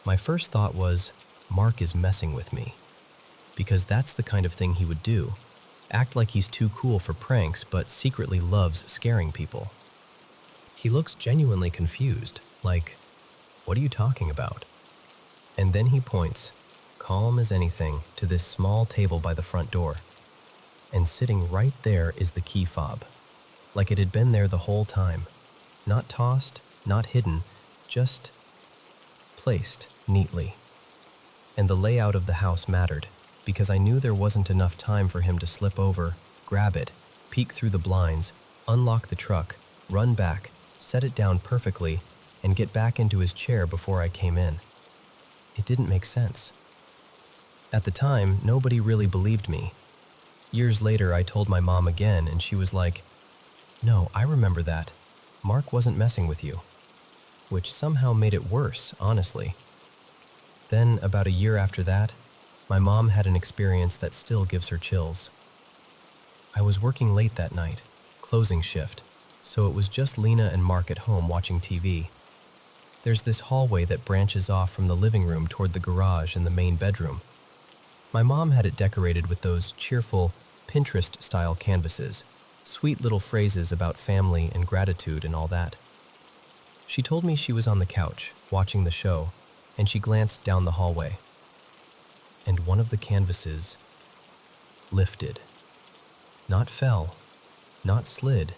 My first thought was, Mark is messing with me. Because that's the kind of thing he would do. Act like he's too cool for pranks, but secretly loves scaring people. He looks genuinely confused, like, "What are you talking about?" And then he points, calm as anything, to this small table by the front door. And sitting right there is the key fob, like it had been there the whole time. Not tossed, not hidden, just placed neatly. And the layout of the house mattered, because I knew there wasn't enough time for him to slip over, grab it, peek through the blinds, unlock the truck, run back, set it down perfectly, and get back into his chair before I came in. It didn't make sense. At the time, nobody really believed me. Years later, I told my mom again, and she was like, "No, I remember that. Mark wasn't messing with you." Which somehow made it worse, honestly. Then, about a year after that, my mom had an experience that still gives her chills. I was working late that night, closing shift, so it was just Lena and Mark at home watching TV. There's this hallway that branches off from the living room toward the garage and the main bedroom. My mom had it decorated with those cheerful, Pinterest-style canvases, sweet little phrases about family and gratitude and all that. She told me she was on the couch, watching the show, and she glanced down the hallway. And one of the canvases lifted. Not fell, not slid.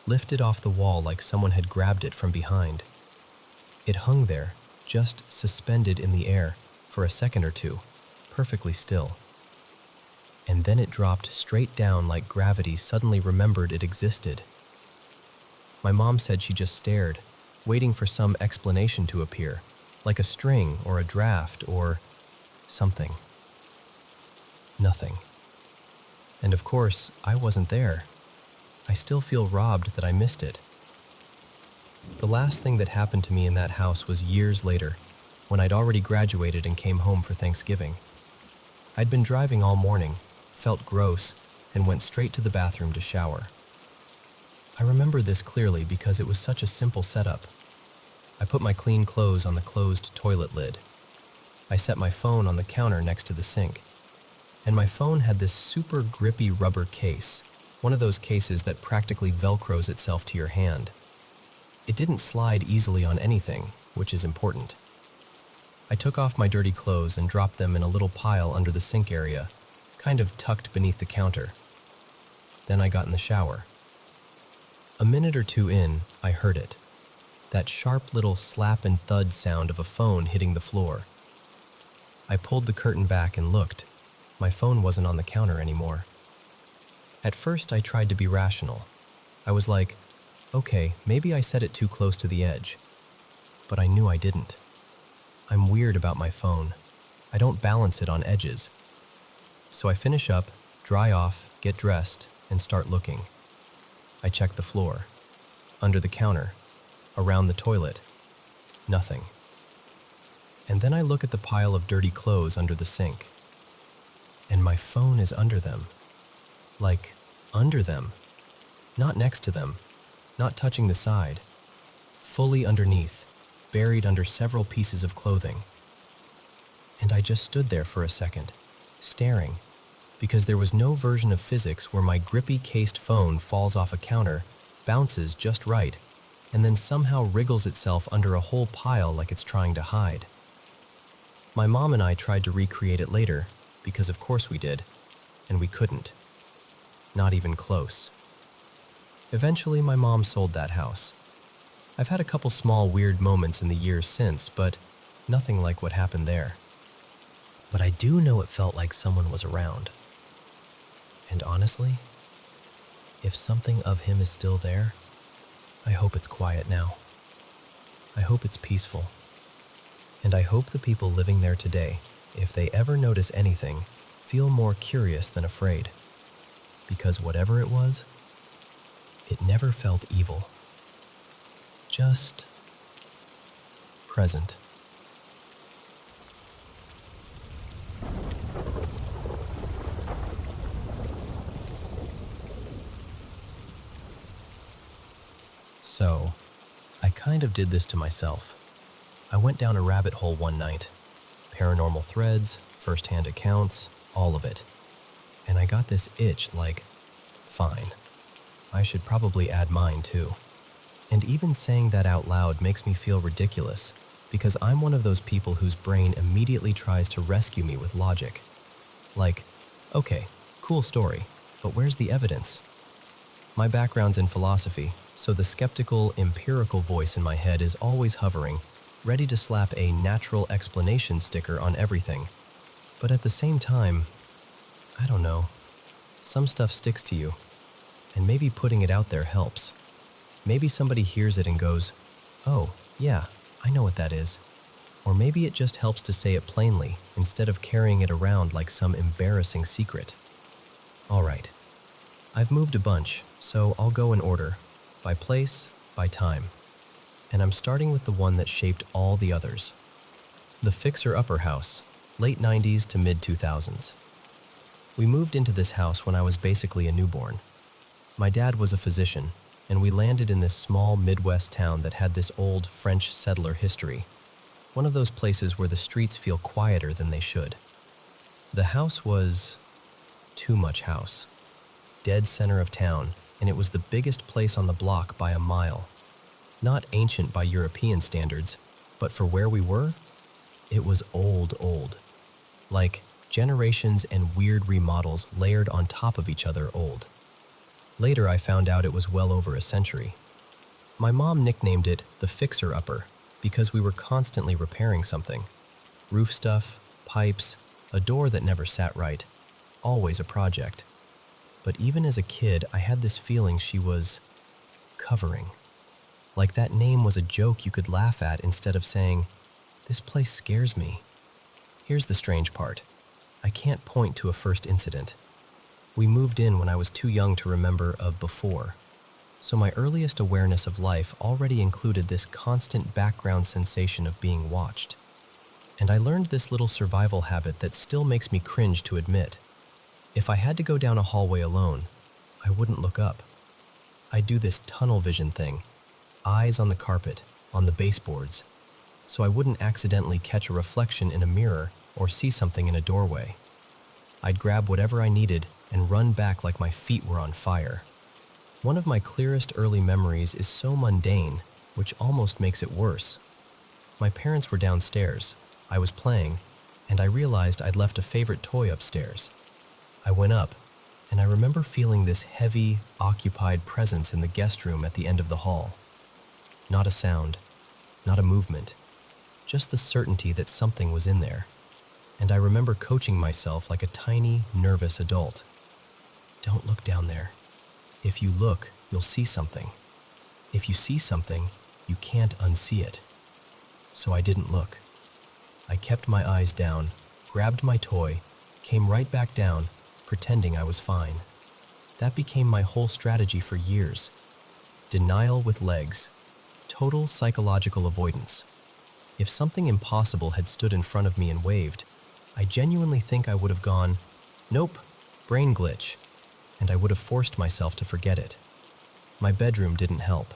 Lifted off the wall like someone had grabbed it from behind. It hung there, just suspended in the air, for a second or two, perfectly still. And then it dropped straight down like gravity suddenly remembered it existed. My mom said she just stared, waiting for some explanation to appear, like a string or a draft or something. Nothing. And of course, I wasn't there. I still feel robbed that I missed it. The last thing that happened to me in that house was years later, when I'd already graduated and came home for Thanksgiving. I'd been driving all morning, felt gross, and went straight to the bathroom to shower. I remember this clearly because it was such a simple setup. I put my clean clothes on the closed toilet lid. I set my phone on the counter next to the sink. And my phone had this super grippy rubber case, one of those cases that practically velcros itself to your hand. It didn't slide easily on anything, which is important. I took off my dirty clothes and dropped them in a little pile under the sink area, kind of tucked beneath the counter. Then I got in the shower. A minute or two in, I heard it. That sharp little slap and thud sound of a phone hitting the floor. I pulled the curtain back and looked. My phone wasn't on the counter anymore. At first, I tried to be rational. I was like, okay, maybe I set it too close to the edge. But I knew I didn't. I'm weird about my phone. I don't balance it on edges. So I finish up, dry off, get dressed, and start looking. I check the floor, under the counter, around the toilet. Nothing. And then I look at the pile of dirty clothes under the sink. And my phone is under them. Like, under them. Not next to them. Not touching the side. Fully underneath, buried under several pieces of clothing. And I just stood there for a second, staring, because there was no version of physics where my grippy cased phone falls off a counter, bounces just right, and then somehow wriggles itself under a whole pile like it's trying to hide. My mom and I tried to recreate it later, because of course we did, and we couldn't. Not even close. Eventually, my mom sold that house. I've had a couple small weird moments in the years since, but nothing like what happened there. But I do know it felt like someone was around. And honestly, if something of him is still there, I hope it's quiet now. I hope it's peaceful. And I hope the people living there today, if they ever notice anything, feel more curious than afraid. Because whatever it was, it never felt evil. Just present. So, I kind of did this to myself. I went down a rabbit hole one night. Paranormal threads, first-hand accounts, all of it. And I got this itch like, fine, I should probably add mine too. And even saying that out loud makes me feel ridiculous, because I'm one of those people whose brain immediately tries to rescue me with logic. Like, okay, cool story, but where's the evidence? My background's in philosophy, so the skeptical, empirical voice in my head is always hovering, ready to slap a natural explanation sticker on everything. But at the same time, I don't know, some stuff sticks to you, and maybe putting it out there helps. Maybe somebody hears it and goes, oh, yeah, I know what that is. Or maybe it just helps to say it plainly instead of carrying it around like some embarrassing secret. All right, I've moved a bunch, so I'll go in order, by place, by time. And I'm starting with the one that shaped all the others. The fixer-upper house, late 90s to mid-2000s. We moved into this house when I was basically a newborn. My dad was a physician, and we landed in this small Midwest town that had this old French settler history, one of those places where the streets feel quieter than they should. The house was too much house, dead center of town, and it was the biggest place on the block by a mile. Not ancient by European standards, but for where we were, it was old. Like generations and weird remodels layered on top of each other old. Later I found out it was well over a century. My mom nicknamed it the fixer-upper because we were constantly repairing something. Roof stuff, pipes, a door that never sat right, always a project. But even as a kid, I had this feeling she was covering. Like that name was a joke you could laugh at instead of saying, "This place scares me." Here's the strange part. I can't point to a first incident. We moved in when I was too young to remember a before. So my earliest awareness of life already included this constant background sensation of being watched. And I learned this little survival habit that still makes me cringe to admit. If I had to go down a hallway alone, I wouldn't look up. I'd do this tunnel vision thing, eyes on the carpet, on the baseboards, so I wouldn't accidentally catch a reflection in a mirror or see something in a doorway. I'd grab whatever I needed and run back like my feet were on fire. One of my clearest early memories is so mundane, which almost makes it worse. My parents were downstairs, I was playing, and I realized I'd left a favorite toy upstairs. I went up, and I remember feeling this heavy, occupied presence in the guest room at the end of the hall. Not a sound, not a movement, just the certainty that something was in there. And I remember coaching myself like a tiny, nervous adult. Don't look down there. If you look, you'll see something. If you see something, you can't unsee it. So I didn't look. I kept my eyes down, grabbed my toy, came right back down, pretending I was fine. That became my whole strategy for years. Denial with legs. Total psychological avoidance. If something impossible had stood in front of me and waved, I genuinely think I would have gone, "Nope, brain glitch," and I would have forced myself to forget it. My bedroom didn't help.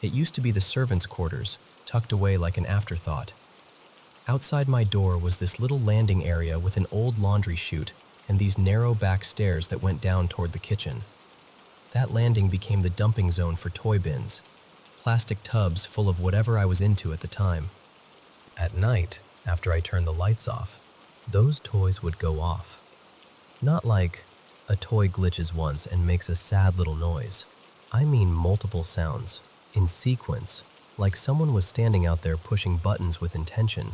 It used to be the servants' quarters, tucked away like an afterthought. Outside my door was this little landing area with an old laundry chute and these narrow back stairs that went down toward the kitchen. That landing became the dumping zone for toy bins, plastic tubs full of whatever I was into at the time. At night, after I turned the lights off, those toys would go off. Not like a toy glitches once and makes a sad little noise. I mean multiple sounds, in sequence, like someone was standing out there pushing buttons with intention.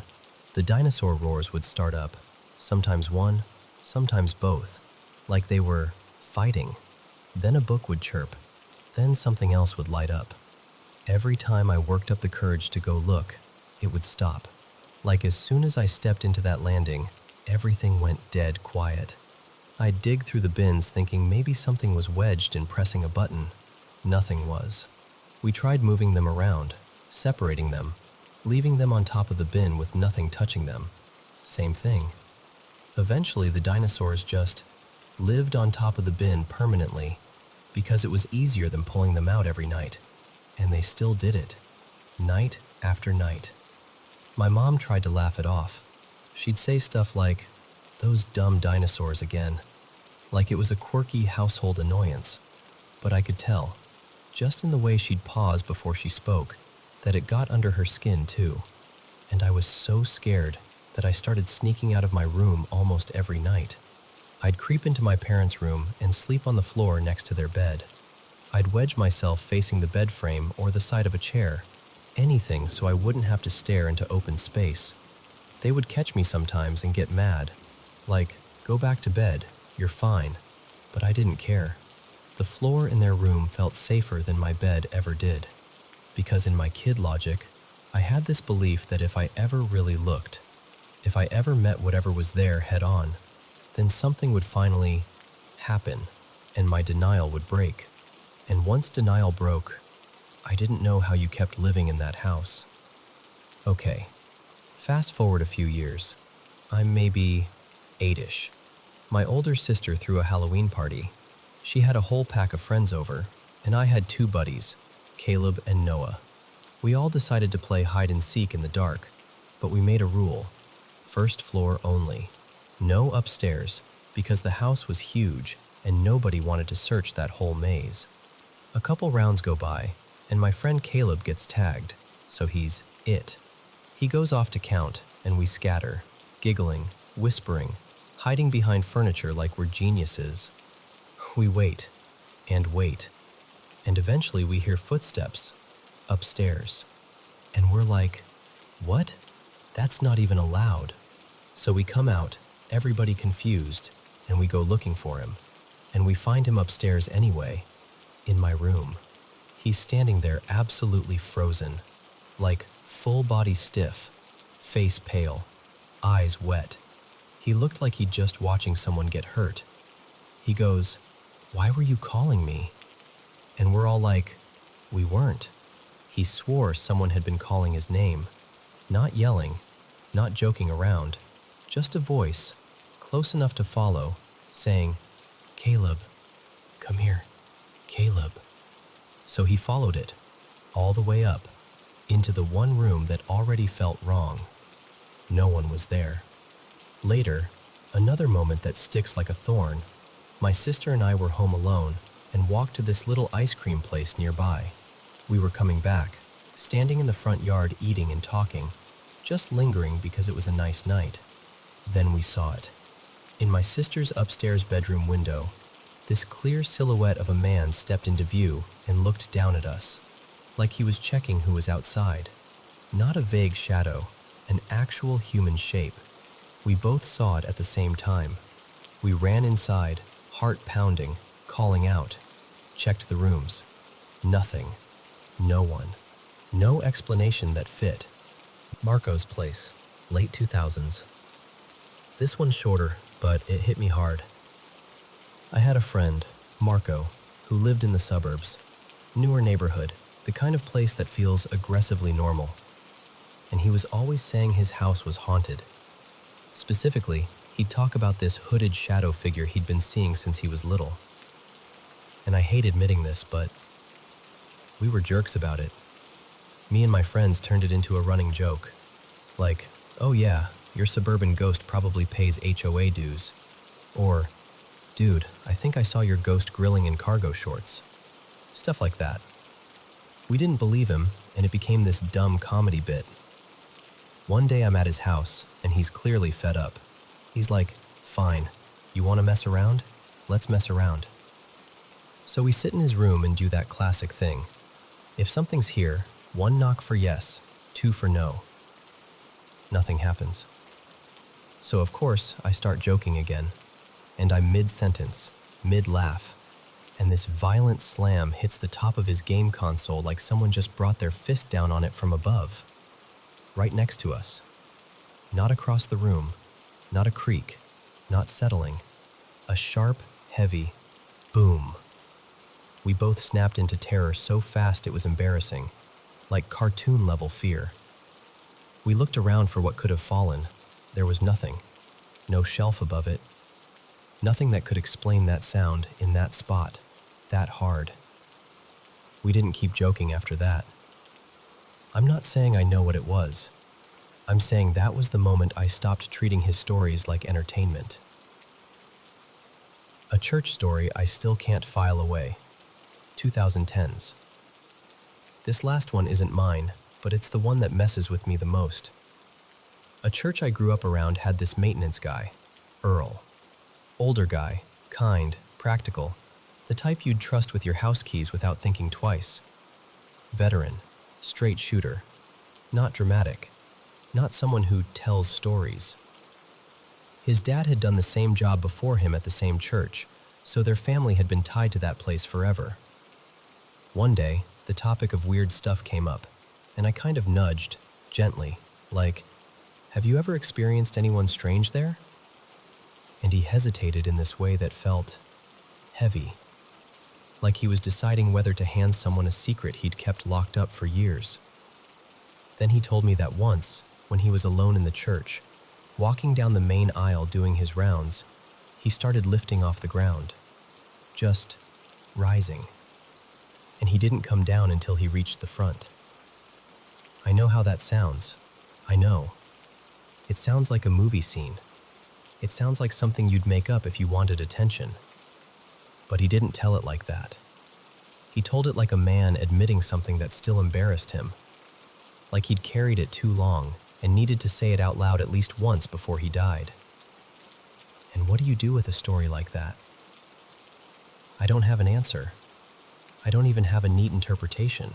The dinosaur roars would start up, sometimes one, sometimes both, like they were fighting. Then a book would chirp, then something else would light up. Every time I worked up the courage to go look, it would stop. Like as soon as I stepped into that landing, everything went dead quiet. I'd dig through the bins thinking maybe something was wedged in pressing a button. Nothing was. We tried moving them around, separating them, leaving them on top of the bin with nothing touching them. Same thing. Eventually, the dinosaurs just lived on top of the bin permanently because it was easier than pulling them out every night. And they still did it, night after night. My mom tried to laugh it off. She'd say stuff like, "Those dumb dinosaurs again," like it was a quirky household annoyance. But I could tell, just in the way she'd pause before she spoke, that it got under her skin too. And I was so scared that I started sneaking out of my room almost every night. I'd creep into my parents' room and sleep on the floor next to their bed. I'd wedge myself facing the bed frame or the side of a chair, anything so I wouldn't have to stare into open space. They would catch me sometimes and get mad, like, "Go back to bed, you're fine," but I didn't care. The floor in their room felt safer than my bed ever did, because in my kid logic, I had this belief that if I ever really looked, if I ever met whatever was there head on, then something would finally happen and my denial would break. And once denial broke, I didn't know how you kept living in that house. Okay, fast forward a few years. I'm maybe 8-ish. My older sister threw a Halloween party. She had a whole pack of friends over, and I had 2 buddies, Caleb and Noah. We all decided to play hide and seek in the dark, but we made a rule: first floor only. No upstairs, because the house was huge and nobody wanted to search that whole maze. A couple rounds go by, and my friend Caleb gets tagged, so he's it. He goes off to count, and we scatter, giggling, whispering, hiding behind furniture like we're geniuses. We wait, and wait, and eventually we hear footsteps upstairs, and we're like, what? That's not even allowed. So we come out, everybody confused, and we go looking for him, and we find him upstairs anyway, in my room. He's standing there absolutely frozen, like full body stiff, face pale, eyes wet. He looked like he'd just watching someone get hurt. He goes, "Why were you calling me?" And we're all like, "We weren't." He swore someone had been calling his name, not yelling, not joking around, just a voice, close enough to follow, saying, "Caleb, come here, Caleb." So he followed it, all the way up, into the one room that already felt wrong. No one was there. Later, another moment that sticks like a thorn, my sister and I were home alone and walked to this little ice cream place nearby. We were coming back, standing in the front yard eating and talking, just lingering because it was a nice night. Then we saw it. In my sister's upstairs bedroom window, this clear silhouette of a man stepped into view and looked down at us, like he was checking who was outside. Not a vague shadow, an actual human shape. We both saw it at the same time. We ran inside, heart pounding, calling out. Checked the rooms. Nothing. No one. No explanation that fit. Marco's place, late 2000s. This one's shorter, but it hit me hard. I had a friend, Marco, who lived in the suburbs. Newer neighborhood, the kind of place that feels aggressively normal. And he was always saying his house was haunted. Specifically, he'd talk about this hooded shadow figure he'd been seeing since he was little. And I hate admitting this, but we were jerks about it. Me and my friends turned it into a running joke. Like, "Oh yeah, your suburban ghost probably pays HOA dues." Or, "Dude, I think I saw your ghost grilling in cargo shorts." Stuff like that. We didn't believe him, and it became this dumb comedy bit. One day I'm at his house, and he's clearly fed up. He's like, "Fine, you want to mess around? Let's mess around." So we sit in his room and do that classic thing. If something's here, 1 knock for yes, 2 for no. Nothing happens. So of course, I start joking again, and I'm mid-sentence, mid-laugh, and this violent slam hits the top of his game console like someone just brought their fist down on it from above. Right next to us. Not across the room, not a creak, not settling. A sharp, heavy boom. We both snapped into terror so fast it was embarrassing, like cartoon-level fear. We looked around for what could have fallen. There was nothing. No shelf above it. Nothing that could explain that sound in that spot, that hard. We didn't keep joking after that. I'm not saying I know what it was. I'm saying that was the moment I stopped treating his stories like entertainment. A church story I still can't file away. 2010s. This last one isn't mine, but it's the one that messes with me the most. A church I grew up around had this maintenance guy, Earl. Older guy, kind, practical, the type you'd trust with your house keys without thinking twice. Veteran, straight shooter, not dramatic, not someone who tells stories. His dad had done the same job before him at the same church, so their family had been tied to that place forever. One day, the topic of weird stuff came up, and I kind of nudged, gently, like, "Have you ever experienced anyone strange there?" And he hesitated in this way that felt heavy, like he was deciding whether to hand someone a secret he'd kept locked up for years. Then he told me that once, when he was alone in the church, walking down the main aisle doing his rounds, he started lifting off the ground, just rising. And he didn't come down until he reached the front. I know how that sounds. I know. It sounds like a movie scene. It sounds like something you'd make up if you wanted attention. But he didn't tell it like that. He told it like a man admitting something that still embarrassed him, like he'd carried it too long and needed to say it out loud at least once before he died. And what do you do with a story like that? I don't have an answer. I don't even have a neat interpretation.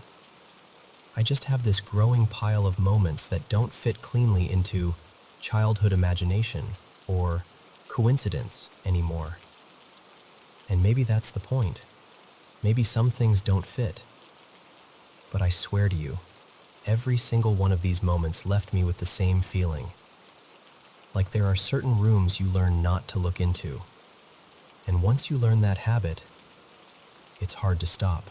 I just have this growing pile of moments that don't fit cleanly into childhood imagination or coincidence anymore. And maybe that's the point. Maybe some things don't fit. But I swear to you, every single one of these moments left me with the same feeling. Like there are certain rooms you learn not to look into. And once you learn that habit, it's hard to stop.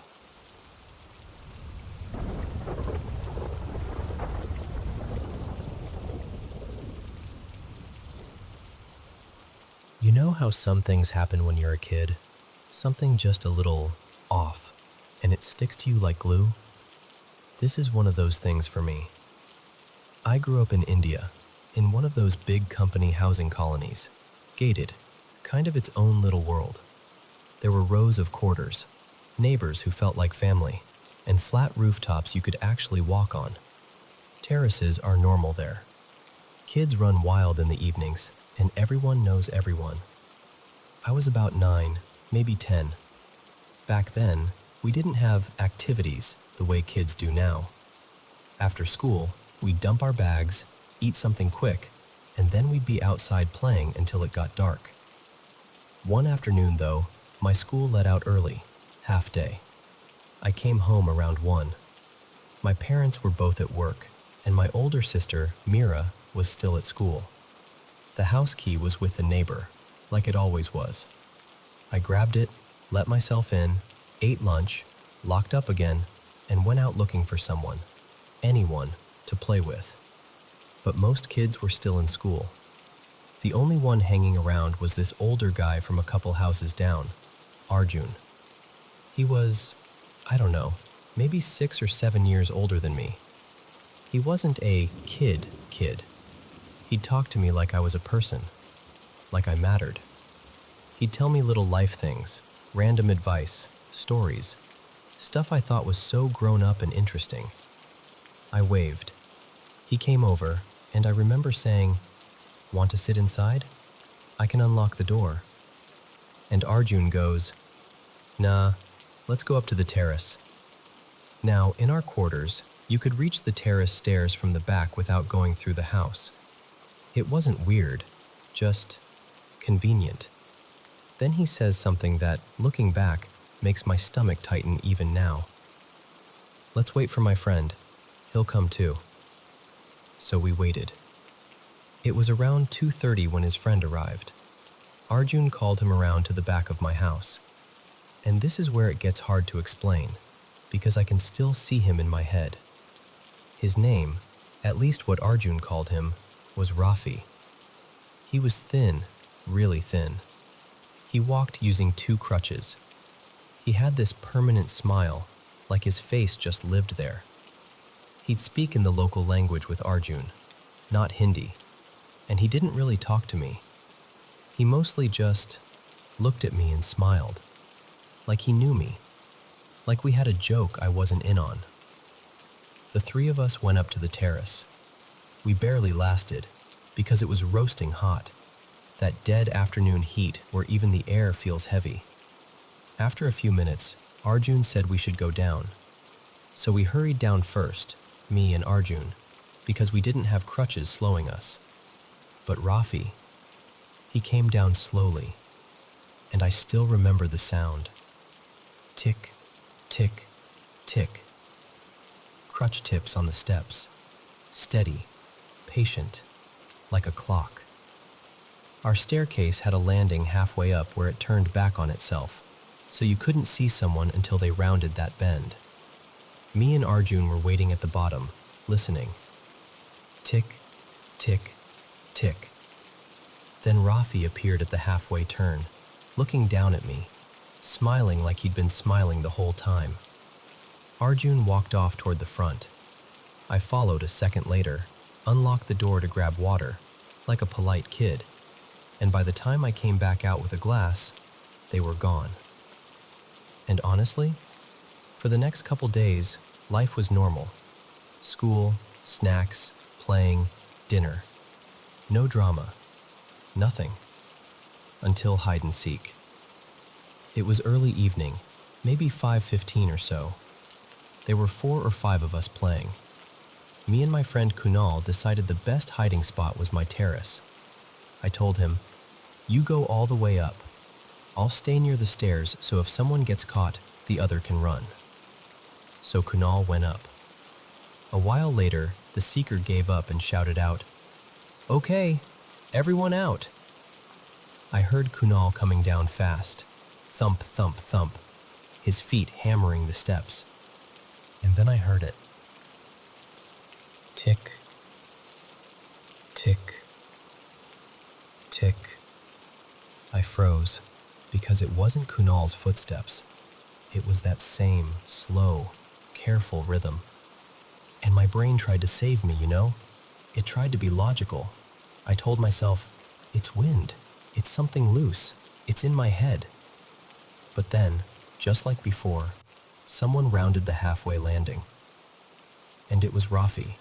You know how some things happen when you're a kid? Something just a little off, and it sticks to you like glue? This is one of those things for me. I grew up in India, in one of those big company housing colonies, gated, kind of its own little world. There were rows of quarters, neighbors who felt like family, and flat rooftops you could actually walk on. Terraces are normal there. Kids run wild in the evenings, and everyone knows everyone. I was about 9, maybe 10. Back then, we didn't have activities the way kids do now. After school, we'd dump our bags, eat something quick, and then we'd be outside playing until it got dark. One afternoon, though, my school let out early, half day. I came home around 1. My parents were both at work, and my older sister, Mira, was still at school. The house key was with the neighbor, like it always was. I grabbed it, let myself in, ate lunch, locked up again, and went out looking for someone, anyone, to play with. But most kids were still in school. The only one hanging around was this older guy from a couple houses down, Arjun. He was, I don't know, maybe 6 or 7 years older than me. He wasn't a kid. He'd talk to me like I was a person, like I mattered. He'd tell me little life things, random advice, stories, stuff I thought was so grown up and interesting. I waved. He came over, and I remember saying, "Want to sit inside? I can unlock the door." And Arjun goes, "Nah, let's go up to the terrace." Now, in our quarters, you could reach the terrace stairs from the back without going through the house. It wasn't weird, just convenient. Then he says something that, looking back, makes my stomach tighten even now. "Let's wait for my friend. He'll come too." So we waited. It was around 2:30 when his friend arrived. Arjun called him around to the back of my house. And this is where it gets hard to explain, because I can still see him in my head. His name, at least what Arjun called him, was Rafi. He was thin, really thin. He walked using 2 crutches. He had this permanent smile, like his face just lived there. He'd speak in the local language with Arjun, not Hindi, and he didn't really talk to me. He mostly just looked at me and smiled, like he knew me, like we had a joke I wasn't in on. The 3 of us went up to the terrace. We barely lasted, because it was roasting hot, that dead afternoon heat where even the air feels heavy. After a few minutes, Arjun said we should go down. So we hurried down first, me and Arjun, because we didn't have crutches slowing us. But Rafi, he came down slowly, and I still remember the sound. Tick, tick, tick. Crutch tips on the steps, steady, patient, like a clock. Our staircase had a landing halfway up where it turned back on itself, so you couldn't see someone until they rounded that bend. Me and Arjun were waiting at the bottom, listening. Tick, tick, tick. Then Rafi appeared at the halfway turn, looking down at me, smiling like he'd been smiling the whole time. Arjun walked off toward the front. I followed a second later, unlocked the door to grab water, like a polite kid, and by the time I came back out with a glass, they were gone. And honestly, For the next couple days, life was normal. School, snacks, playing, dinner. No drama. Nothing. Until hide and seek. It was early evening, maybe 5:15 or so. There were 4 or 5 of us playing. Me and my friend Kunal decided the best hiding spot was my terrace. I told him, "You go all the way up. I'll stay near the stairs so if someone gets caught, the other can run." So Kunal went up. A while later, the seeker gave up and shouted out, "Okay, everyone out." I heard Kunal coming down fast, thump, thump, thump, his feet hammering the steps. And then I heard it. Tick, tick, tick. I froze, because it wasn't Kunal's footsteps. It was that same, slow, careful rhythm. And my brain tried to save me, you know? It tried to be logical. I told myself, it's wind, it's something loose, it's in my head. But then, just like before, someone rounded the halfway landing. And it was Rafi.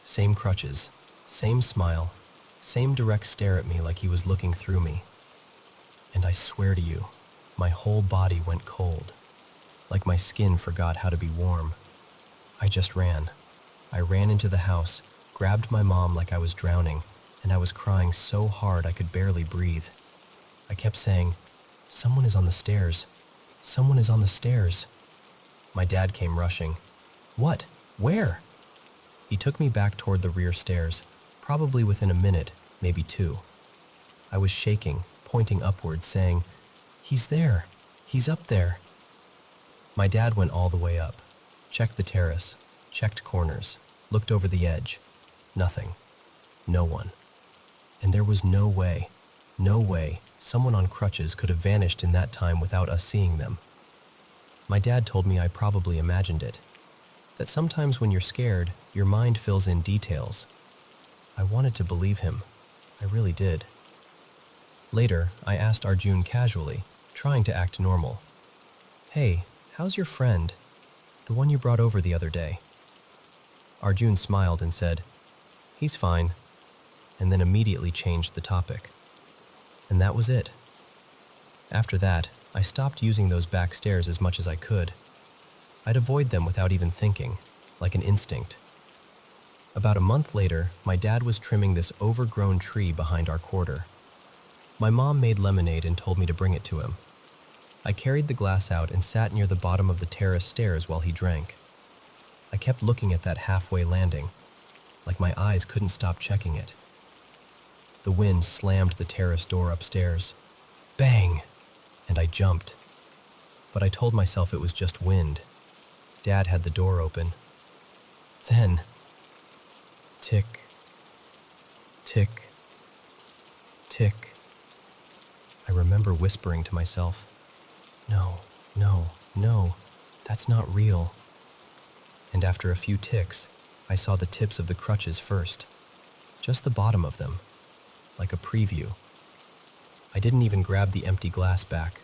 Same crutches, same smile, same direct stare at me like he was looking through me. And I swear to you, my whole body went cold, like my skin forgot how to be warm. I just ran. I ran into the house, grabbed my mom like I was drowning, and I was crying so hard I could barely breathe. I kept saying, "Someone is on the stairs. Someone is on the stairs." My dad came rushing. "What? Where?" He took me back toward the rear stairs, probably within a minute, maybe 2. I was shaking, pointing upward, saying, "He's there. He's up there." My dad went all the way up, checked the terrace, checked corners, looked over the edge. Nothing. No one. And there was no way someone on crutches could have vanished in that time without us seeing them. My dad told me I probably imagined it, that sometimes when you're scared, your mind fills in details. I wanted to believe him. I really did. Later, I asked Arjun casually, trying to act normal. "Hey, how's your friend? The one you brought over the other day?" Arjun smiled and said, "He's fine," and then immediately changed the topic. And that was it. After that, I stopped using those back stairs as much as I could. I'd avoid them without even thinking, like an instinct. About a month later, my dad was trimming this overgrown tree behind our quarter. My mom made lemonade and told me to bring it to him. I carried the glass out and sat near the bottom of the terrace stairs while he drank. I kept looking at that halfway landing, like my eyes couldn't stop checking it. The wind slammed the terrace door upstairs. Bang! And I jumped. But I told myself it was just wind. Dad had the door open. Then, tick, tick, tick. I remember whispering to myself, "No, no, no, that's not real." And after a few ticks, I saw the tips of the crutches first, just the bottom of them, like a preview. I didn't even grab the empty glass back.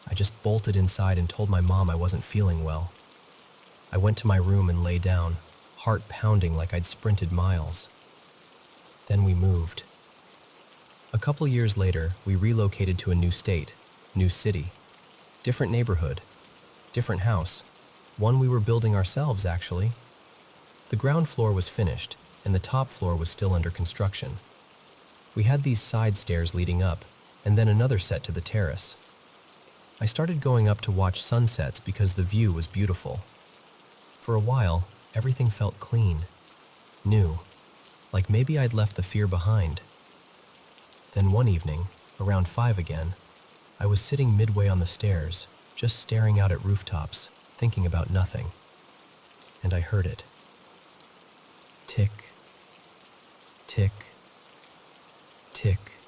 I just bolted inside and told my mom I wasn't feeling well. I went to my room and lay down, heart pounding like I'd sprinted miles. Then we moved. A couple years later, we relocated to a new state, new city, different neighborhood, different house, one we were building ourselves, actually. The ground floor was finished, and the top floor was still under construction. We had these side stairs leading up, and then another set to the terrace. I started going up to watch sunsets because the view was beautiful. For a while, everything felt clean, new, like maybe I'd left the fear behind. Then one evening, around 5 again, I was sitting midway on the stairs, just staring out at rooftops, thinking about nothing. And I heard it. Tick, tick, tick.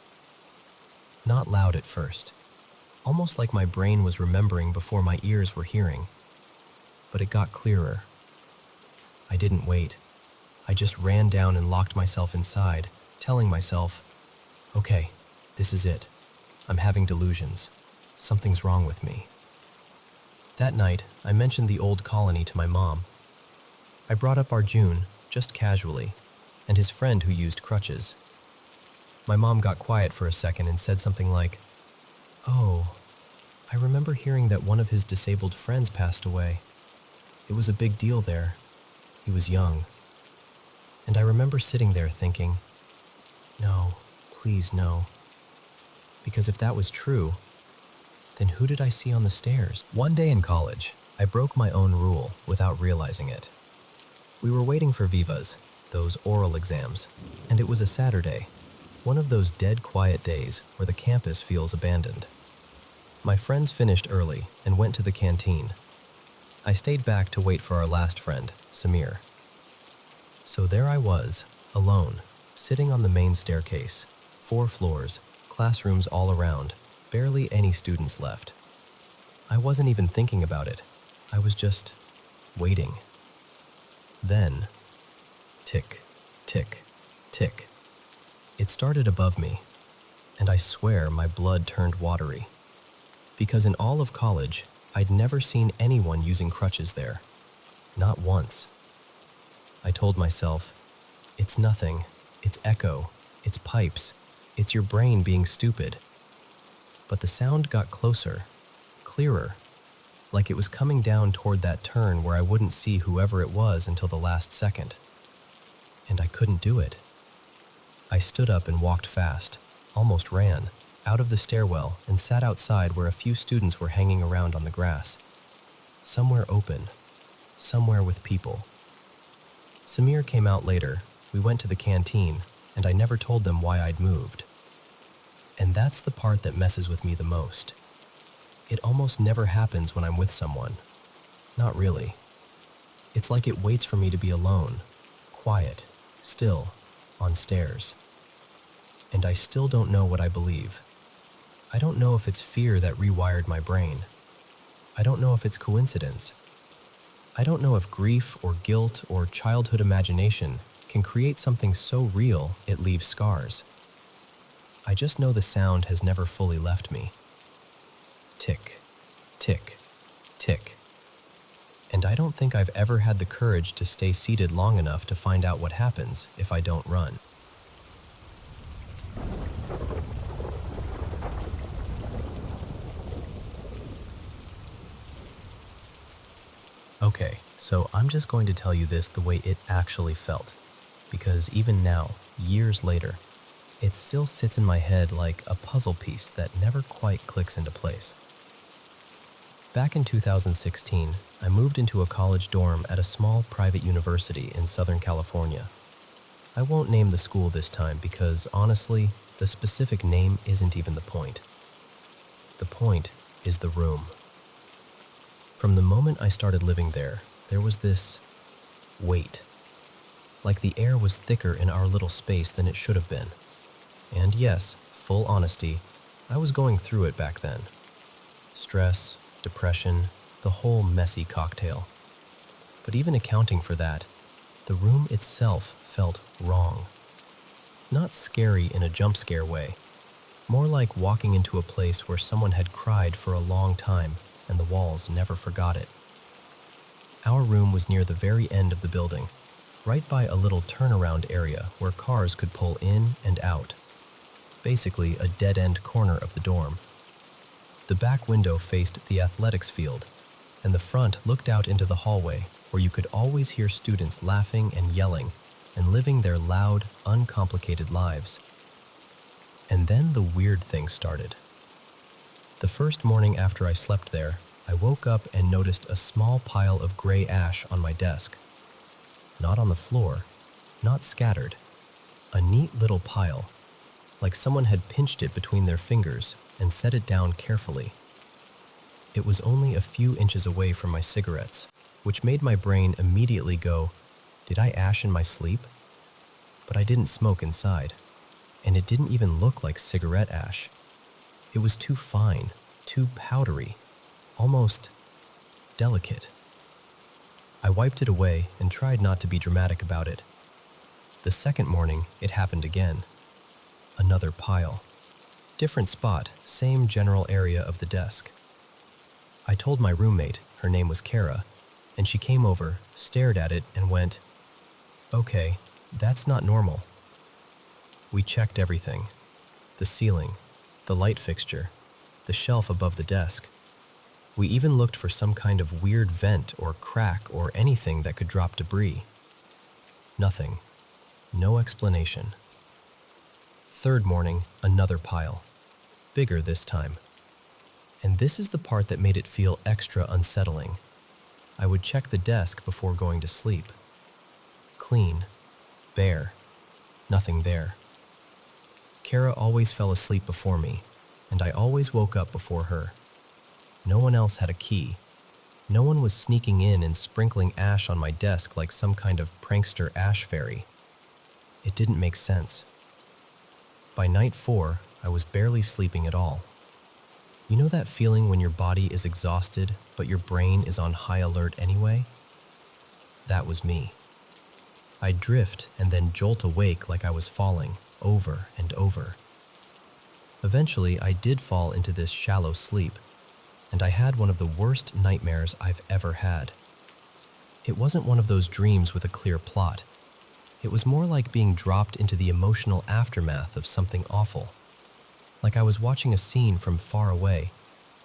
Not loud at first, almost like my brain was remembering before my ears were hearing. But it got clearer. I didn't wait. I just ran down and locked myself inside, telling myself, "Okay, this is it. I'm having delusions. Something's wrong with me." That night, I mentioned the old colony to my mom. I brought up Arjun, just casually, and his friend who used crutches. My mom got quiet for a second and said something like, "Oh, I remember hearing that one of his disabled friends passed away. It was a big deal there. He was young." And I remember sitting there thinking, no, please no. Because if that was true, then who did I see on the stairs? One day in college, I broke my own rule without realizing it. We were waiting for Vivas, those oral exams, and it was a Saturday, one of those dead quiet days where the campus feels abandoned. My friends finished early and went to the canteen. I stayed back to wait for our last friend, Samir. So there I was, alone, sitting on the main staircase, 4 floors, classrooms all around, barely any students left. I wasn't even thinking about it. I was just waiting. Then, tick, tick, tick. It started above me, and I swear my blood turned watery. Because in all of college, I'd never seen anyone using crutches there. Not once. I told myself, it's nothing, it's echo, it's pipes, it's your brain being stupid. But the sound got closer, clearer, like it was coming down toward that turn where I wouldn't see whoever it was until the last second. And I couldn't do it. I stood up and walked fast, almost ran, out of the stairwell and sat outside where a few students were hanging around on the grass. Somewhere open, somewhere with people. Samir came out later, we went to the canteen, and I never told them why I'd moved. And that's the part that messes with me the most. It almost never happens when I'm with someone. Not really. It's like it waits for me to be alone, quiet, still, on stairs. And I still don't know what I believe. I don't know if it's fear that rewired my brain. I don't know if it's coincidence. I don't know if grief or guilt or childhood imagination can create something so real it leaves scars. I just know the sound has never fully left me. Tick, tick, tick. And I don't think I've ever had the courage to stay seated long enough to find out what happens if I don't run. Okay, so I'm just going to tell you this the way it actually felt, because even now, years later, it still sits in my head like a puzzle piece that never quite clicks into place. Back in 2016, I moved into a college dorm at a small private university in Southern California. I won't name the school this time because, honestly, the specific name isn't even the point. The point is the room. From the moment I started living there was this weight. Like the air was thicker in our little space than it should have been. And yes, full honesty, I was going through it back then. Stress, depression, the whole messy cocktail. But even accounting for that, the room itself felt wrong. Not scary in a jump scare way, more like walking into a place where someone had cried for a long time and the walls never forgot it. Our room was near the very end of the building, right by a little turnaround area where cars could pull in and out. Basically a dead-end corner of the dorm. The back window faced the athletics field, and the front looked out into the hallway where you could always hear students laughing and yelling and living their loud, uncomplicated lives. And then the weird thing started. The first morning after I slept there, I woke up and noticed a small pile of gray ash on my desk. Not on the floor, not scattered. A neat little pile, like someone had pinched it between their fingers and set it down carefully. It was only a few inches away from my cigarettes, which made my brain immediately go, did I ash in my sleep? But I didn't smoke inside, and it didn't even look like cigarette ash. It was too fine, too powdery, almost delicate. I wiped it away and tried not to be dramatic about it. The second morning, it happened again. Another pile. Different spot, same general area of the desk. I told my roommate, her name was Kara, and she came over, stared at it, and went, "Okay, that's not normal." We checked everything: the ceiling, the light fixture, the shelf above the desk. We even looked for some kind of weird vent or crack or anything that could drop debris. Nothing. No explanation. Third morning, another pile. Bigger this time. And this is the part that made it feel extra unsettling. I would check the desk before going to sleep. Clean. Bare. Nothing there. Kara always fell asleep before me, and I always woke up before her. No one else had a key. No one was sneaking in and sprinkling ash on my desk like some kind of prankster ash fairy. It didn't make sense. By night 4, I was barely sleeping at all. You know that feeling when your body is exhausted, but your brain is on high alert anyway? That was me. I'd drift and then jolt awake like I was falling, over and over. Eventually, I did fall into this shallow sleep, and I had one of the worst nightmares I've ever had. It wasn't one of those dreams with a clear plot. It was more like being dropped into the emotional aftermath of something awful. Like I was watching a scene from far away,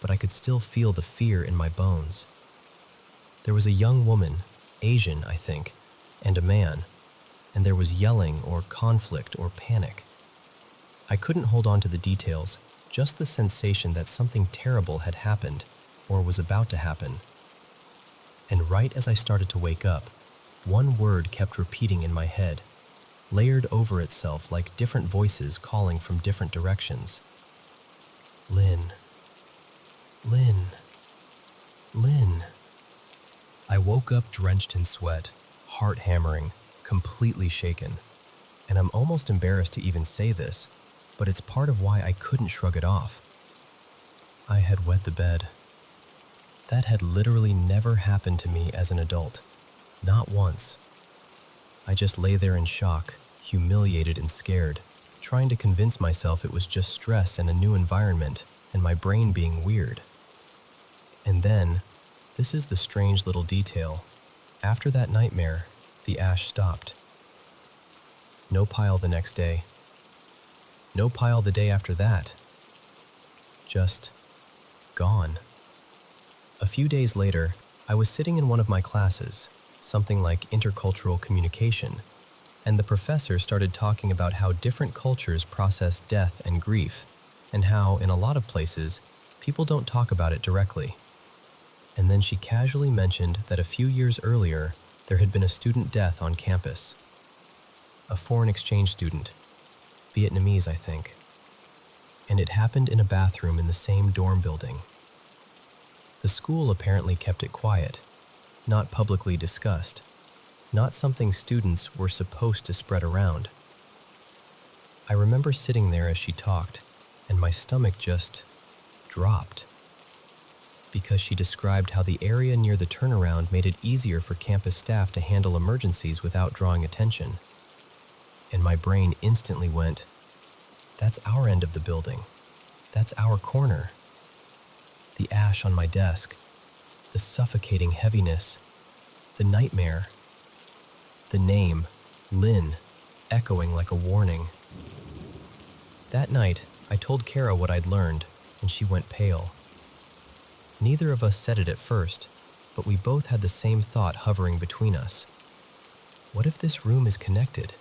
but I could still feel the fear in my bones. There was a young woman, Asian, I think, and a man, and there was yelling or conflict or panic. I couldn't hold on to the details, just the sensation that something terrible had happened or was about to happen. And right as I started to wake up, one word kept repeating in my head, layered over itself like different voices calling from different directions. Lynn. Lynn. Lynn. I woke up drenched in sweat, heart hammering, completely shaken. And I'm almost embarrassed to even say this, but it's part of why I couldn't shrug it off. I had wet the bed. That had literally never happened to me as an adult. Not once. I just lay there in shock, humiliated and scared, trying to convince myself it was just stress and a new environment and my brain being weird. And then, this is the strange little detail. After that nightmare, the ash stopped. No pile the next day. No pile the day after that. Just gone. A few days later, I was sitting in one of my classes, something like intercultural communication, and the professor started talking about how different cultures process death and grief, and how, in a lot of places, people don't talk about it directly. And then she casually mentioned that a few years earlier, there had been a student death on campus. A foreign exchange student, Vietnamese, I think. And it happened in a bathroom in the same dorm building. The school apparently kept it quiet, not publicly discussed, not something students were supposed to spread around. I remember sitting there as she talked, and my stomach just dropped. Because she described how the area near the turnaround made it easier for campus staff to handle emergencies without drawing attention. And my brain instantly went, that's our end of the building. That's our corner. The ash on my desk, the suffocating heaviness, the nightmare, the name, Lynn, echoing like a warning. That night, I told Kara what I'd learned, and she went pale. Neither of us said it at first, but we both had the same thought hovering between us. What if this room is connected?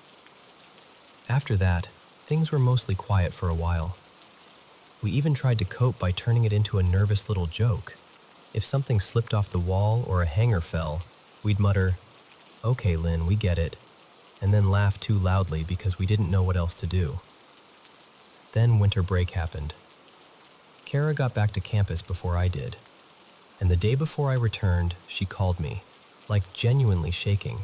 After that, things were mostly quiet for a while. We even tried to cope by turning it into a nervous little joke. If something slipped off the wall or a hanger fell, we'd mutter, "Okay, Lynn, we get it," and then laugh too loudly because we didn't know what else to do. Then winter break happened. Kara got back to campus before I did, and the day before I returned, she called me, like genuinely shaking.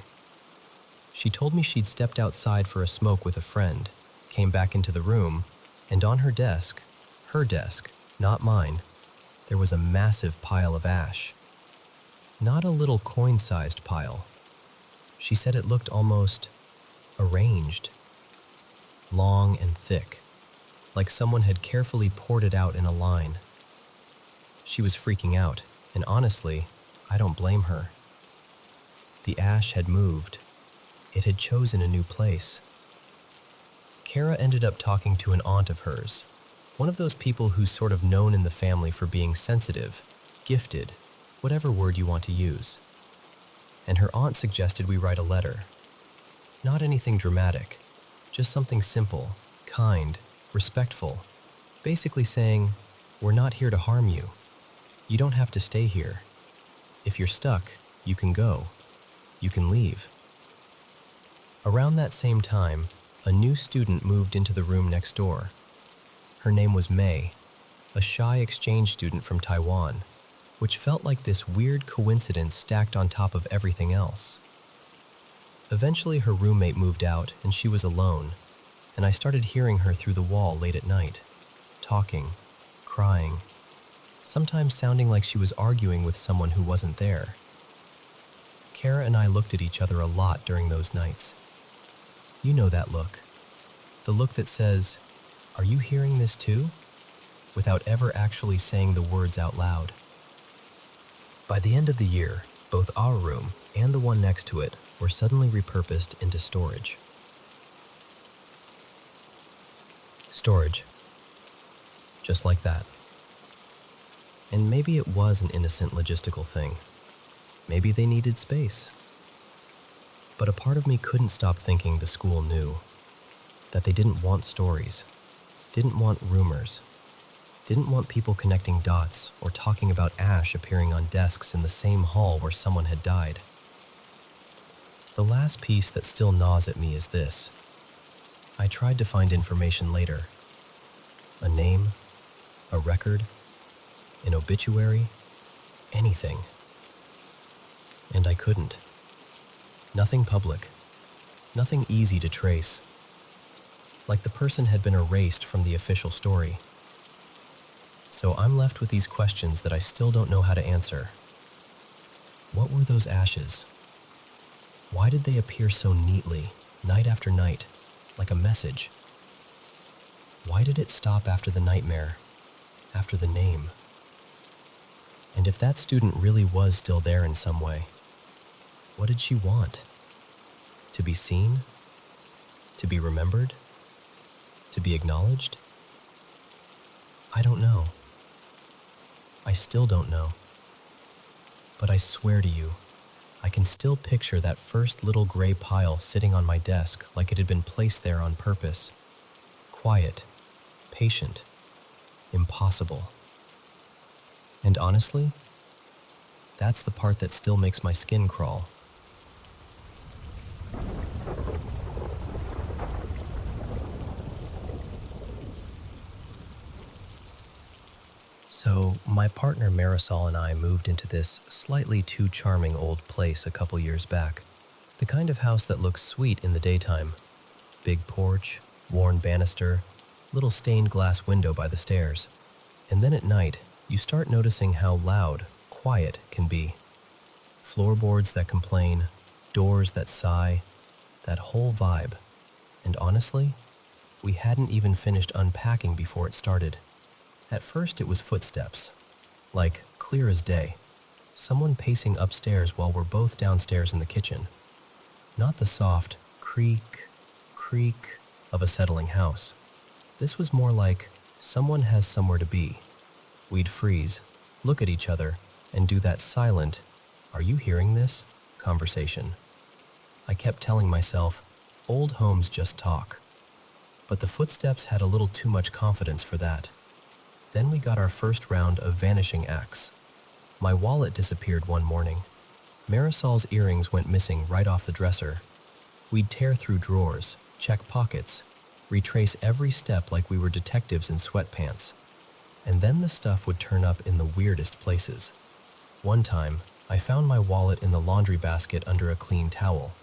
She told me she'd stepped outside for a smoke with a friend, came back into the room, and on her desk, not mine, there was a massive pile of ash. Not a little coin-sized pile. She said it looked almost arranged, long and thick, like someone had carefully poured it out in a line. She was freaking out, And honestly, I don't blame her. The ash had moved. It had chosen a new place. Kara ended up talking to an aunt of hers, one of those people who's sort of known in the family for being sensitive, gifted, whatever word you want to use. And her aunt suggested we write a letter. Not anything dramatic, just something simple, kind, respectful, basically saying, "We're not here to harm you. You don't have to stay here. If you're stuck, you can go. You can leave." Around that same time, a new student moved into the room next door. Her name was May, a shy exchange student from Taiwan, which felt like this weird coincidence stacked on top of everything else. Eventually, her roommate moved out and she was alone, and I started hearing her through the wall late at night, talking, crying, sometimes sounding like she was arguing with someone who wasn't there. Kara and I looked at each other a lot during those nights. You know that look. The look that says, "Are you hearing this too?" without ever actually saying the words out loud. By the end of the year, both our room and the one next to it were suddenly repurposed into storage. Storage. Just like that. And maybe it was an innocent logistical thing. Maybe they needed space. But a part of me couldn't stop thinking the school knew that they didn't want stories, didn't want rumors, didn't want people connecting dots or talking about ash appearing on desks in the same hall where someone had died. The last piece that still gnaws at me is this. I tried to find information later. A name, a record, an obituary, anything. And I couldn't. Nothing public, nothing easy to trace. Like the person had been erased from the official story. So I'm left with these questions that I still don't know how to answer. What were those ashes? Why did they appear so neatly, night after night, like a message? Why did it stop after the nightmare, after the name? And if that student really was still there in some way, what did she want? To be seen? To be remembered? To be acknowledged? I don't know. I still don't know. But I swear to you, I can still picture that first little gray pile sitting on my desk like it had been placed there on purpose. Quiet, patient, impossible. And honestly, that's the part that still makes my skin crawl. So, my partner Marisol and I moved into this slightly too charming old place a couple years back. The kind of house that looks sweet in the daytime. Big porch, worn banister, little stained glass window by the stairs. And then at night, you start noticing how loud, quiet can be. Floorboards that complain, doors that sigh, that whole vibe. And honestly, we hadn't even finished unpacking before it started. At first it was footsteps, like clear as day, someone pacing upstairs while we're both downstairs in the kitchen. Not the soft creak, creak of a settling house. This was more like someone has somewhere to be. We'd freeze, look at each other, and do that silent, "Are you hearing this?" conversation. I kept telling myself, old homes just talk. But the footsteps had a little too much confidence for that. Then we got our first round of vanishing acts. My wallet disappeared one morning. Marisol's earrings went missing right off the dresser. We'd tear through drawers, check pockets, retrace every step like we were detectives in sweatpants. And then the stuff would turn up in the weirdest places. One time, I found my wallet in the laundry basket under a clean towel.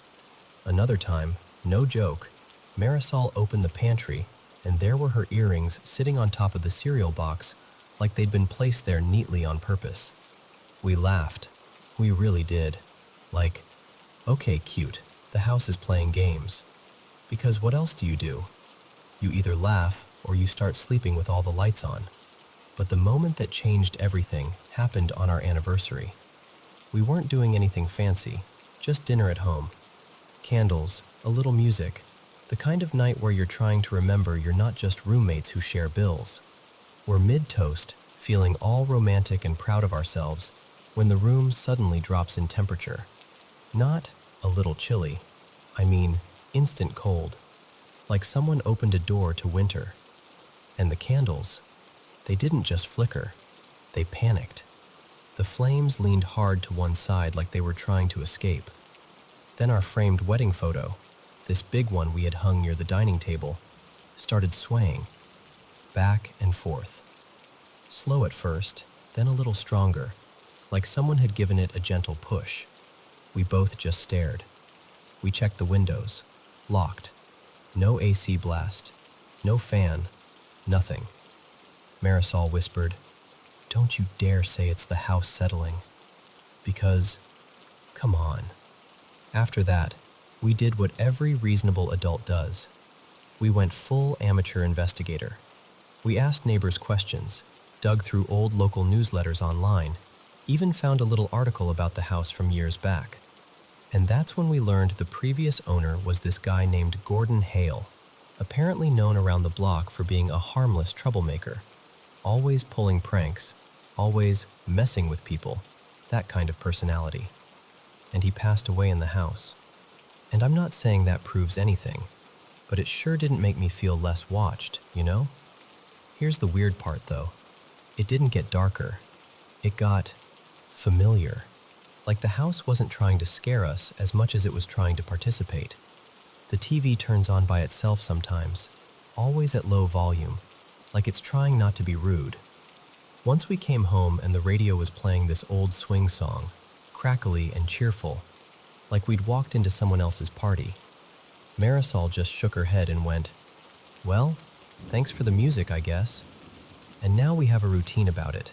Another time, no joke, Marisol opened the pantry and there were her earrings sitting on top of the cereal box like they'd been placed there neatly on purpose. We laughed. We really did. Like, okay, cute, the house is playing games. Because what else do? You either laugh or you start sleeping with all the lights on. But the moment that changed everything happened on our anniversary. We weren't doing anything fancy, just dinner at home. Candles, a little music, the kind of night where you're trying to remember you're not just roommates who share bills. We're mid-toast, feeling all romantic and proud of ourselves, when the room suddenly drops in temperature. Not a little chilly, I mean instant cold, like someone opened a door to winter. And the candles, they didn't just flicker, they panicked. The flames leaned hard to one side like they were trying to escape. Then our framed wedding photo, this big one we had hung near the dining table, started swaying, back and forth. Slow at first, then a little stronger, like someone had given it a gentle push. We both just stared. We checked the windows, locked. No AC blast, no fan, nothing. Marisol whispered, "Don't you dare say it's the house settling. Because, come on." After that, we did what every reasonable adult does. We went full amateur investigator. We asked neighbors questions, dug through old local newsletters online, even found a little article about the house from years back. And that's when we learned the previous owner was this guy named Gordon Hale, apparently known around the block for being a harmless troublemaker, always pulling pranks, always messing with people, that kind of personality. And he passed away in the house. And I'm not saying that proves anything, but it sure didn't make me feel less watched, you know? Here's the weird part, though. It didn't get darker. It got familiar. Like the house wasn't trying to scare us as much as it was trying to participate. The TV turns on by itself sometimes, always at low volume, like it's trying not to be rude. Once we came home and the radio was playing this old swing song, crackly and cheerful, like we'd walked into someone else's party. Marisol just shook her head and went, "Well, thanks for the music, I guess." And now we have a routine about it.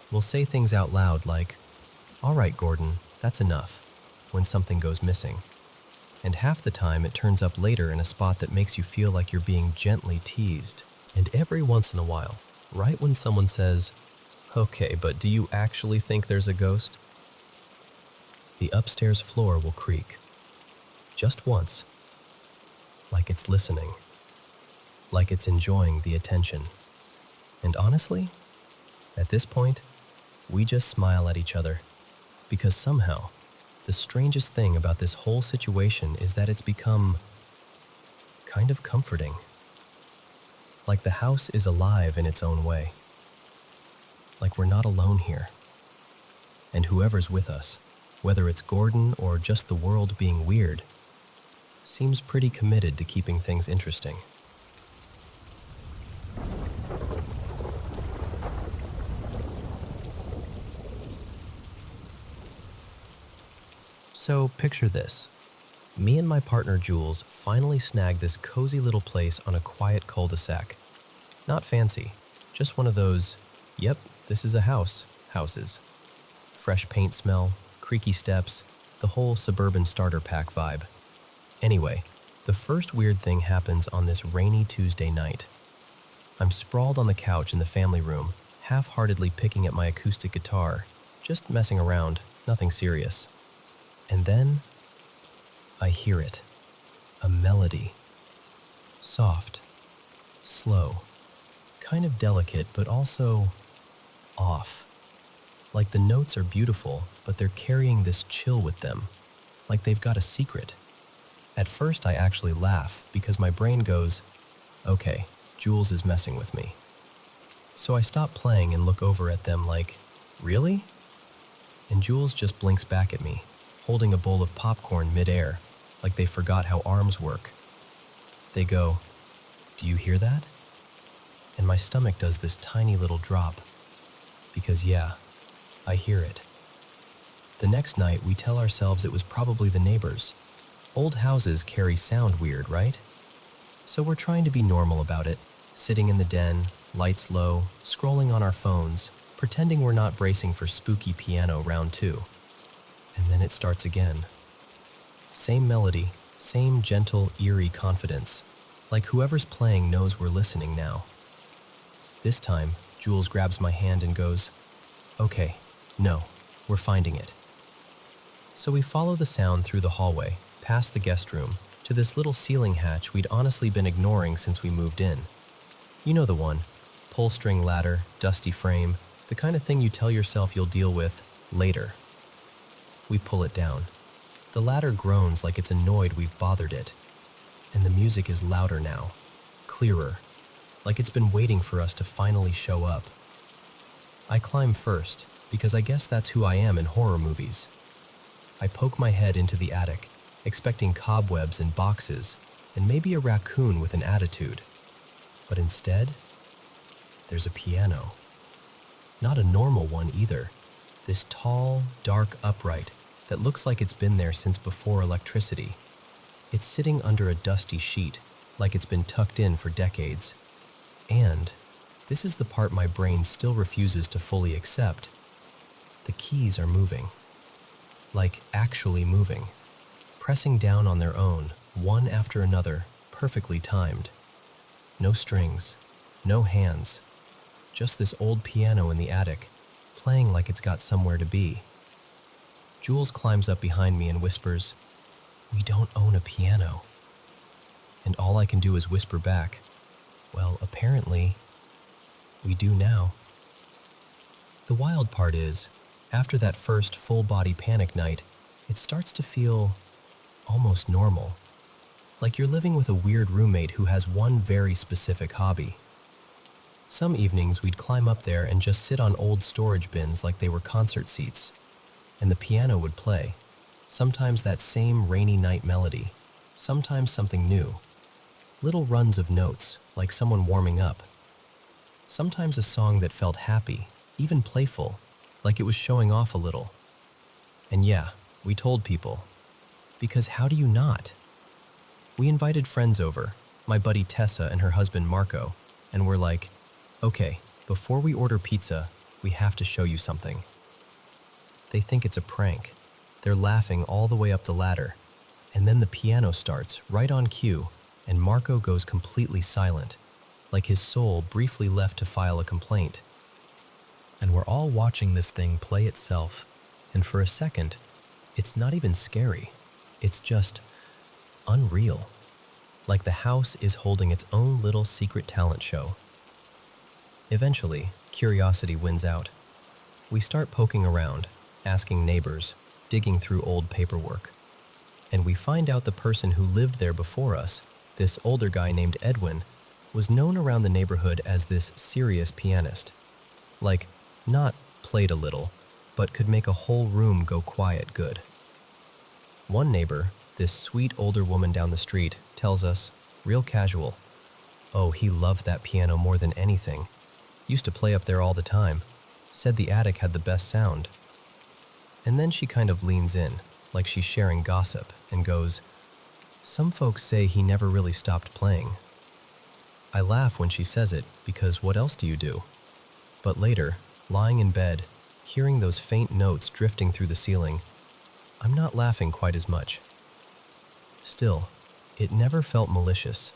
We'll say things out loud like, "All right, Gordon, that's enough," when something goes missing. And half the time it turns up later in a spot that makes you feel like you're being gently teased. And every once in a while, right when someone says, "Okay, but do you actually think there's a ghost?" the upstairs floor will creak. Just once. Like it's listening. Like it's enjoying the attention. And honestly, at this point, we just smile at each other. Because somehow, the strangest thing about this whole situation is that it's become kind of comforting. Like the house is alive in its own way. Like we're not alone here. And whoever's with us, whether it's Gordon or just the world being weird, seems pretty committed to keeping things interesting. So picture this. Me and my partner Jules finally snagged this cozy little place on a quiet cul-de-sac. Not fancy, just one of those, yep, this is a house, houses. Fresh paint smell, creaky steps, the whole suburban starter pack vibe. Anyway, the first weird thing happens on this rainy Tuesday night. I'm sprawled on the couch in the family room, half-heartedly picking at my acoustic guitar, just messing around, nothing serious. And then, I hear it. A melody. Soft. Slow. Kind of delicate, but also off. Like the notes are beautiful, but they're carrying this chill with them. Like they've got a secret. At first, I actually laugh because my brain goes, okay, Jules is messing with me. So I stop playing and look over at them like, really? And Jules just blinks back at me, holding a bowl of popcorn midair, like they forgot how arms work. They go, "Do you hear that?" And my stomach does this tiny little drop. Because yeah, I hear it. The next night, we tell ourselves it was probably the neighbors. Old houses carry sound weird, right? So we're trying to be normal about it, sitting in the den, lights low, scrolling on our phones, pretending we're not bracing for spooky piano round 2. And then it starts again. Same melody, same gentle, eerie confidence, like whoever's playing knows we're listening now. This time, Jules grabs my hand and goes, "Okay, no, we're finding it." So we follow the sound through the hallway, past the guest room, to this little ceiling hatch we'd honestly been ignoring since we moved in. You know the one, pull-string ladder, dusty frame, the kind of thing you tell yourself you'll deal with later. We pull it down. The ladder groans like it's annoyed we've bothered it, and the music is louder now, clearer, like it's been waiting for us to finally show up. I climb first, because I guess that's who I am in horror movies. I poke my head into the attic, expecting cobwebs and boxes, and maybe a raccoon with an attitude. But instead, there's a piano. Not a normal one either. This tall, dark upright that looks like it's been there since before electricity. It's sitting under a dusty sheet, like it's been tucked in for decades. And this is the part my brain still refuses to fully accept. The keys are moving. Like actually moving. Pressing down on their own, one after another, perfectly timed. No strings, no hands. Just this old piano in the attic, playing like it's got somewhere to be. Jules climbs up behind me and whispers, "We don't own a piano." And all I can do is whisper back, "Well, apparently, we do now." The wild part is, after that first full-body panic night, it starts to feel almost normal. Like you're living with a weird roommate who has one very specific hobby. Some evenings we'd climb up there and just sit on old storage bins like they were concert seats, and the piano would play. Sometimes that same rainy night melody, sometimes something new. Little runs of notes, like someone warming up. Sometimes a song that felt happy, even playful, like it was showing off a little. And yeah, we told people. Because how do you not? We invited friends over, my buddy Tessa and her husband Marco, and we're like, "Okay, before we order pizza, we have to show you something." They think it's a prank. They're laughing all the way up the ladder, and then the piano starts right on cue, and Marco goes completely silent, like his soul briefly left to file a complaint. And we're all watching this thing play itself, and for a second, it's not even scary. It's just unreal. Like the house is holding its own little secret talent show. Eventually, curiosity wins out. We start poking around, asking neighbors, digging through old paperwork. And we find out the person who lived there before us, this older guy named Edwin, was known around the neighborhood as this serious pianist. Like, not played a little, but could make a whole room go quiet good. One neighbor, this sweet older woman down the street, tells us, real casual, "Oh, he loved that piano more than anything. Used to play up there all the time. Said the attic had the best sound." And then she kind of leans in, like she's sharing gossip, and goes, "Some folks say he never really stopped playing." I laugh when she says it, because what else do you do? But later, lying in bed, hearing those faint notes drifting through the ceiling, I'm not laughing quite as much. Still, it never felt malicious.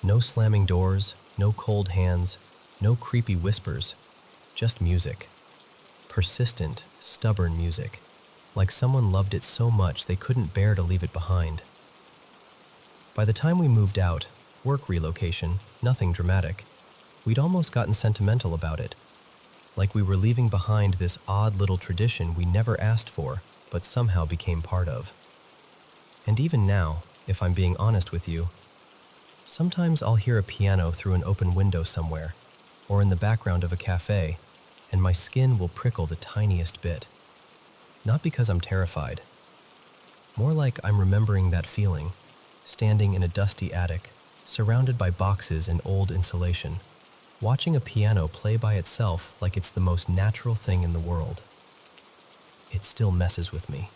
No slamming doors, no cold hands, no creepy whispers, just music. Persistent, stubborn music, like someone loved it so much they couldn't bear to leave it behind. By the time we moved out, work relocation, nothing dramatic, we'd almost gotten sentimental about it. Like we were leaving behind this odd little tradition we never asked for, but somehow became part of. And even now, if I'm being honest with you, sometimes I'll hear a piano through an open window somewhere, or in the background of a cafe, and my skin will prickle the tiniest bit. Not because I'm terrified. More like I'm remembering that feeling, standing in a dusty attic, surrounded by boxes and old insulation, watching a piano play by itself like it's the most natural thing in the world. It still messes with me.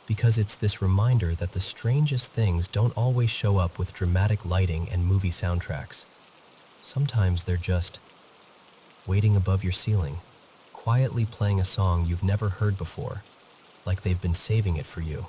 Because it's this reminder that the strangest things don't always show up with dramatic lighting and movie soundtracks. Sometimes they're just waiting above your ceiling, quietly playing a song you've never heard before, like they've been saving it for you.